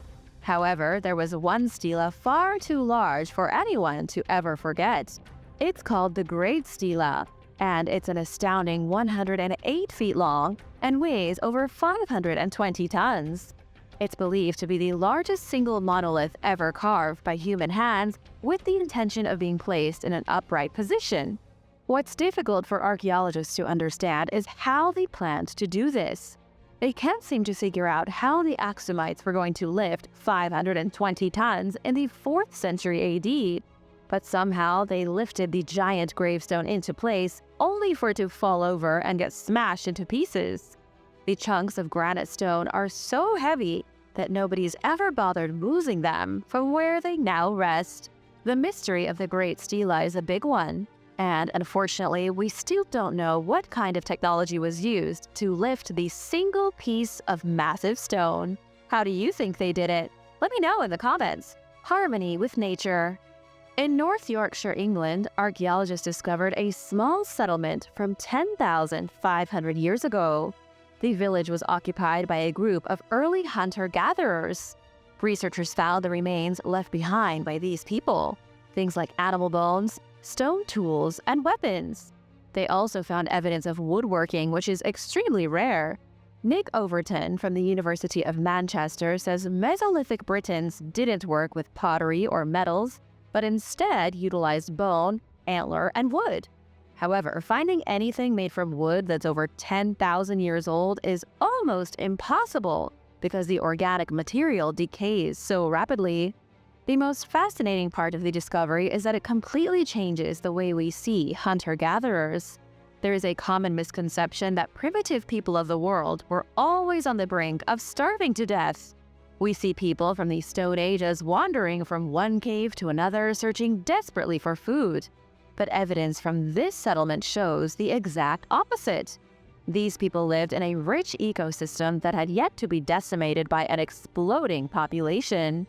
However, there was one stela far too large for anyone to ever forget. It's called the Great Stela, and it's an astounding 108 feet long and weighs over 520 tons. It's believed to be the largest single monolith ever carved by human hands with the intention of being placed in an upright position. What's difficult for archaeologists to understand is how they planned to do this. They can't seem to figure out how the Axumites were going to lift 520 tons in the 4th century AD, but somehow they lifted the giant gravestone into place only for it to fall over and get smashed into pieces. The chunks of granite stone are so heavy that nobody's ever bothered moving them from where they now rest. The mystery of the Great Stela is a big one, and unfortunately, we still don't know what kind of technology was used to lift the single piece of massive stone. How do you think they did it? Let me know in the comments. Harmony with nature. In North Yorkshire, England, archaeologists discovered a small settlement from 10,500 years ago. The village was occupied by a group of early hunter-gatherers. Researchers found the remains left behind by these people, things like animal bones, stone tools, and weapons. They also found evidence of woodworking, which is extremely rare. Nick Overton from the University of Manchester says Mesolithic Britons didn't work with pottery or metals, but instead utilized bone, antler, and wood. However, finding anything made from wood that's over 10,000 years old is almost impossible because the organic material decays so rapidly. The most fascinating part of the discovery is that it completely changes the way we see hunter-gatherers. There is a common misconception that primitive people of the world were always on the brink of starving to death. We see people from the Stone Age as wandering from one cave to another, searching desperately for food. But evidence from this settlement shows the exact opposite. These people lived in a rich ecosystem that had yet to be decimated by an exploding population.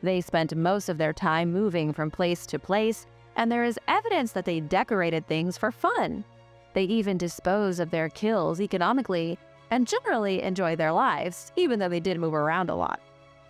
They spent most of their time moving from place to place, and there is evidence that they decorated things for fun. They even disposed of their kills economically and generally enjoyed their lives, even though they did move around a lot.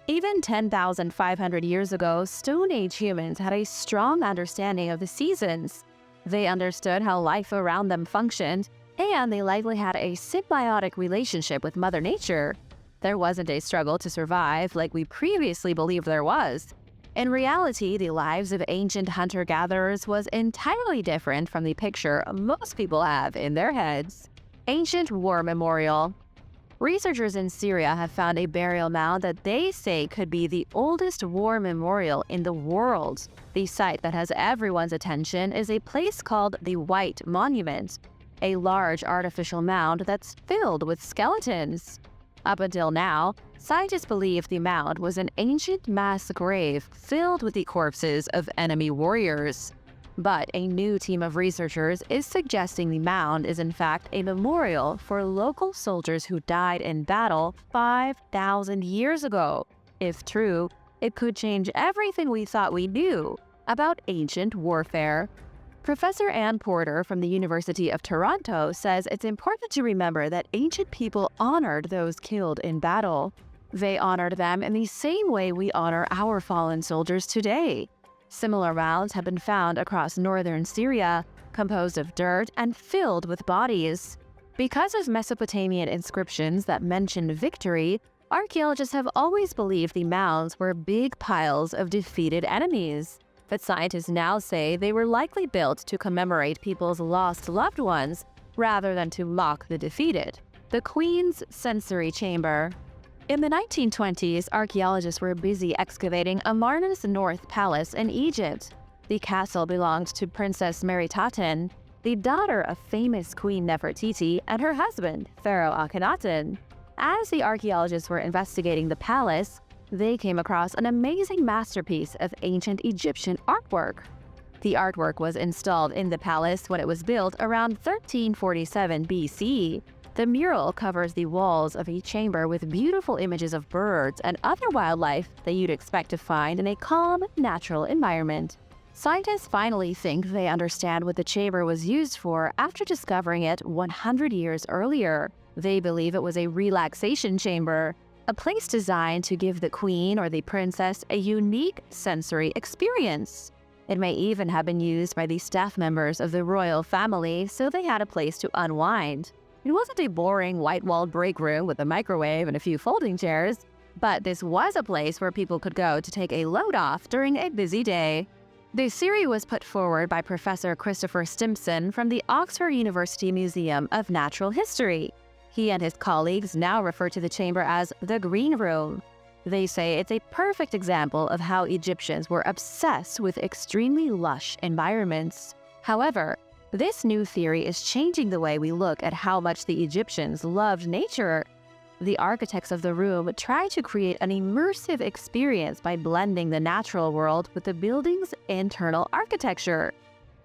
Even 10,500 years ago, Stone Age humans had a strong understanding of the seasons. They understood how life around them functioned, and they likely had a symbiotic relationship with Mother Nature. There wasn't a struggle to survive like we previously believed there was. In reality, the lives of ancient hunter-gatherers was entirely different from the picture most people have in their heads. Ancient War Memorial. Researchers in Syria have found a burial mound that they say could be the oldest war memorial in the world. The site that has everyone's attention is a place called the White Monument, a large artificial mound that's filled with skeletons. Up until now, scientists believe the mound was an ancient mass grave filled with the corpses of enemy warriors. But a new team of researchers is suggesting the mound is in fact a memorial for local soldiers who died in battle 5,000 years ago. If true, it could change everything we thought we knew about ancient warfare. Professor Ann Porter from the University of Toronto says it's important to remember that ancient people honored those killed in battle. They honored them in the same way we honor our fallen soldiers today. Similar mounds have been found across northern Syria, composed of dirt and filled with bodies. Because of Mesopotamian inscriptions that mention victory, archaeologists have always believed the mounds were big piles of defeated enemies. But scientists now say they were likely built to commemorate people's lost loved ones rather than to mock the defeated. The Queen's Sensory Chamber. In the 1920s, archaeologists were busy excavating Amarna's North Palace in Egypt. The castle belonged to Princess Meritaten, the daughter of famous Queen Nefertiti and her husband, Pharaoh Akhenaten. As the archaeologists were investigating the palace, they came across an amazing masterpiece of ancient Egyptian artwork. The artwork was installed in the palace when it was built around 1347 BC. The mural covers the walls of a chamber with beautiful images of birds and other wildlife that you'd expect to find in a calm, natural environment. Scientists finally think they understand what the chamber was used for after discovering it 100 years earlier. They believe it was a relaxation chamber, a place designed to give the queen or the princess a unique sensory experience. It may even have been used by the staff members of the royal family so they had a place to unwind. It wasn't a boring white-walled break room with a microwave and a few folding chairs, but this was a place where people could go to take a load off during a busy day. The theory was put forward by Professor Christopher Stimpson from the Oxford University Museum of Natural History. He and his colleagues now refer to the chamber as the Green Room. They say it's a perfect example of how Egyptians were obsessed with extremely lush environments. However, this new theory is changing the way we look at how much the Egyptians loved nature. The architects of the room tried to create an immersive experience by blending the natural world with the building's internal architecture.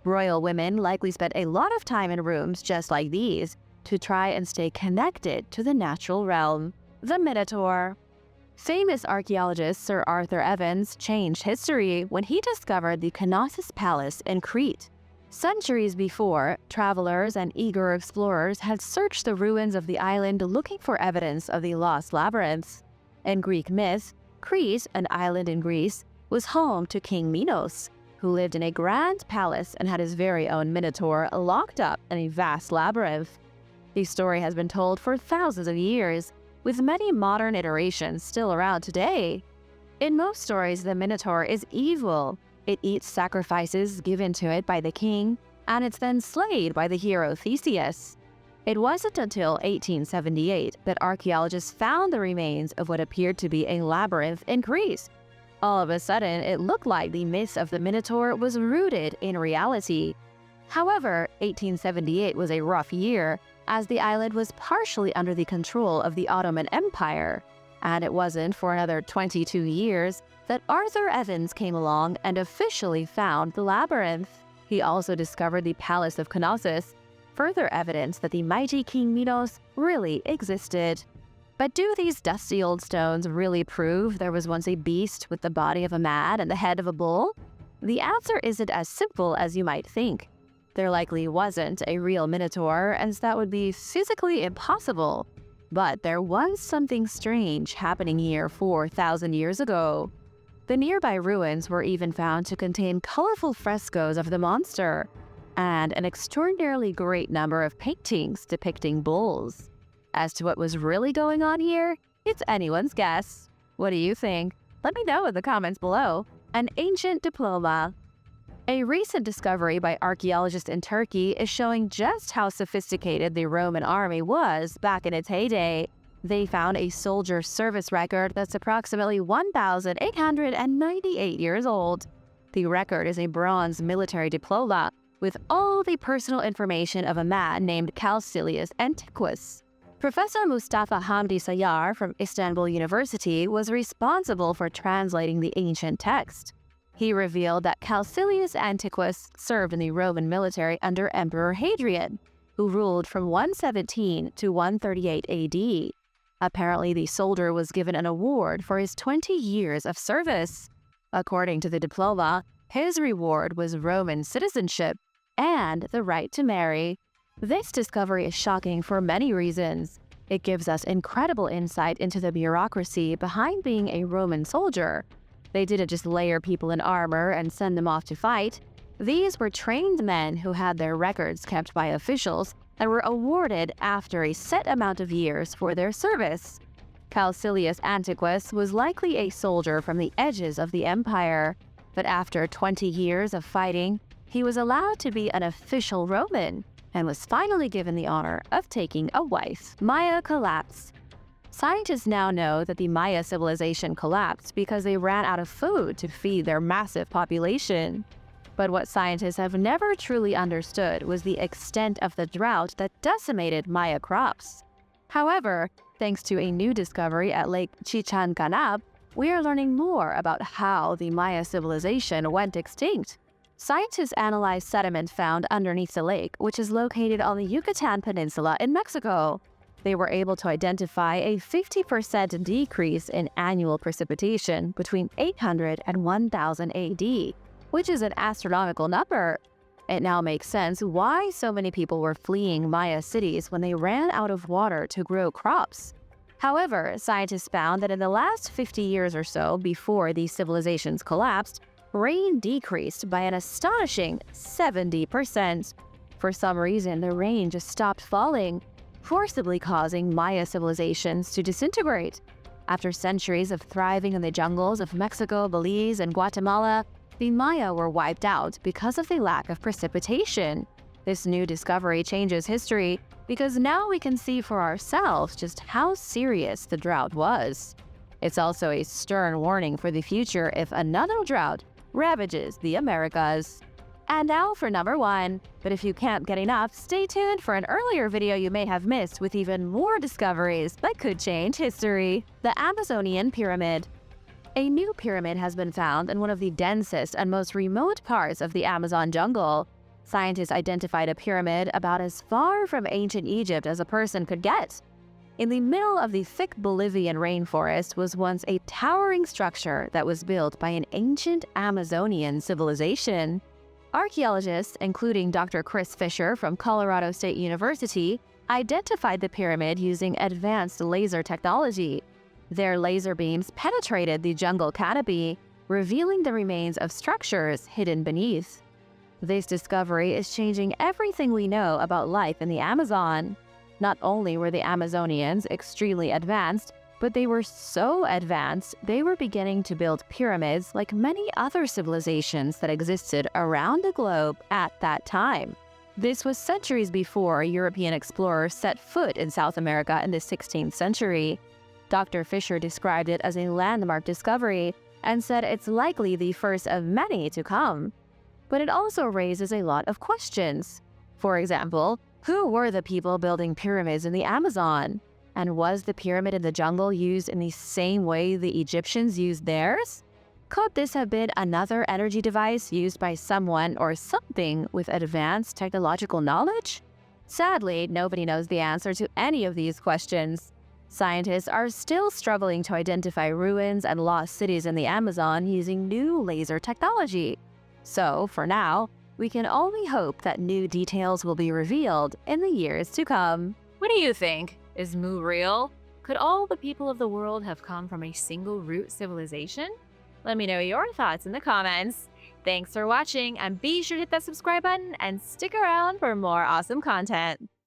Royal women likely spent a lot of time in rooms just like these to try and stay connected to the natural realm. The Minotaur. Famous archaeologist Sir Arthur Evans changed history when he discovered the Knossos Palace in Crete. Centuries before, travelers and eager explorers had searched the ruins of the island looking for evidence of the lost labyrinth. In Greek myth, Crete, an island in Greece, was home to King Minos, who lived in a grand palace and had his very own Minotaur locked up in a vast labyrinth. The story has been told for thousands of years, with many modern iterations still around today. In most stories, the Minotaur is evil. It eats sacrifices given to it by the king, and it's then slayed by the hero Theseus. It wasn't until 1878 that archaeologists found the remains of what appeared to be a labyrinth in Greece. All of a sudden, it looked like the myth of the Minotaur was rooted in reality. However, 1878 was a rough year, as the island was partially under the control of the Ottoman Empire. And it wasn't for another 22 years that Arthur Evans came along and officially found the labyrinth. He also discovered the Palace of Knossos, further evidence that the mighty King Minos really existed. But do these dusty old stones really prove there was once a beast with the body of a man and the head of a bull? The answer isn't as simple as you might think. There likely wasn't a real Minotaur, as that would be physically impossible. But there was something strange happening here 4,000 years ago. The nearby ruins were even found to contain colorful frescoes of the monster, and an extraordinarily great number of paintings depicting bulls. As to what was really going on here, it's anyone's guess. What do you think? Let me know in the comments below. An ancient diploma. A recent discovery by archaeologists in Turkey is showing just how sophisticated the Roman army was back in its heyday. They found a soldier service record that's approximately 1,898 years old. The record is a bronze military diploma with all the personal information of a man named Calcilius Antiquus. Professor Mustafa Hamdi Sayar from Istanbul University was responsible for translating the ancient text. He revealed that Calcilius Antiquus served in the Roman military under Emperor Hadrian, who ruled from 117 to 138 AD. Apparently, the soldier was given an award for his 20 years of service. According to the diploma, his reward was Roman citizenship and the right to marry. This discovery is shocking for many reasons. It gives us incredible insight into the bureaucracy behind being a Roman soldier. They didn't just layer people in armor and send them off to fight. These were trained men who had their records kept by officials and were awarded after a set amount of years for their service. Calcilius Antiquus was likely a soldier from the edges of the empire, but after 20 years of fighting, he was allowed to be an official Roman and was finally given the honor of taking a wife. Maya collapse. Scientists now know that the Maya civilization collapsed because they ran out of food to feed their massive population. But what scientists have never truly understood was the extent of the drought that decimated Maya crops. However, thanks to a new discovery at Lake Chichen Canab, we are learning more about how the Maya civilization went extinct. Scientists analyzed sediment found underneath the lake, which is located on the Yucatan Peninsula in Mexico. They were able to identify a 50% decrease in annual precipitation between 800 and 1000 AD, which is an astronomical number. It now makes sense why so many people were fleeing Maya cities when they ran out of water to grow crops. However, scientists found that in the last 50 years or so before these civilizations collapsed, rain decreased by an astonishing 70%. For some reason, the rain just stopped falling. forcibly causing Maya civilizations to disintegrate. After centuries of thriving in the jungles of Mexico, Belize, and Guatemala, the Maya were wiped out because of the lack of precipitation. This new discovery changes history because now we can see for ourselves just how serious the drought was. It's also a stern warning for the future if another drought ravages the Americas. And now for number 1, but if you can't get enough, stay tuned for an earlier video you may have missed with even more discoveries that could change history. The Amazonian Pyramid. A new pyramid has been found in one of the densest and most remote parts of the Amazon jungle. Scientists identified a pyramid about as far from ancient Egypt as a person could get. In the middle of the thick Bolivian rainforest was once a towering structure that was built by an ancient Amazonian civilization. Archaeologists, including Dr. Chris Fisher from Colorado State University, identified the pyramid using advanced laser technology. Their laser beams penetrated the jungle canopy, revealing the remains of structures hidden beneath. This discovery is changing everything we know about life in the Amazon. Not only were the Amazonians extremely advanced, but they were so advanced they were beginning to build pyramids like many other civilizations that existed around the globe at that time. This was centuries before European explorers set foot in South America in the 16th century. Dr. Fisher described it as a landmark discovery and said it's likely the first of many to come. But it also raises a lot of questions. For example, who were the people building pyramids in the Amazon? And was the pyramid in the jungle used in the same way the Egyptians used theirs? Could this have been another energy device used by someone or something with advanced technological knowledge? Sadly, nobody knows the answer to any of these questions. Scientists are still struggling to identify ruins and lost cities in the Amazon using new laser technology. So, for now, we can only hope that new details will be revealed in the years to come. What do you think? Is Mu real? Could all the people of the world have come from a single root civilization? Let me know your thoughts in the comments. Thanks for watching, and be sure to hit that subscribe button and stick around for more awesome content.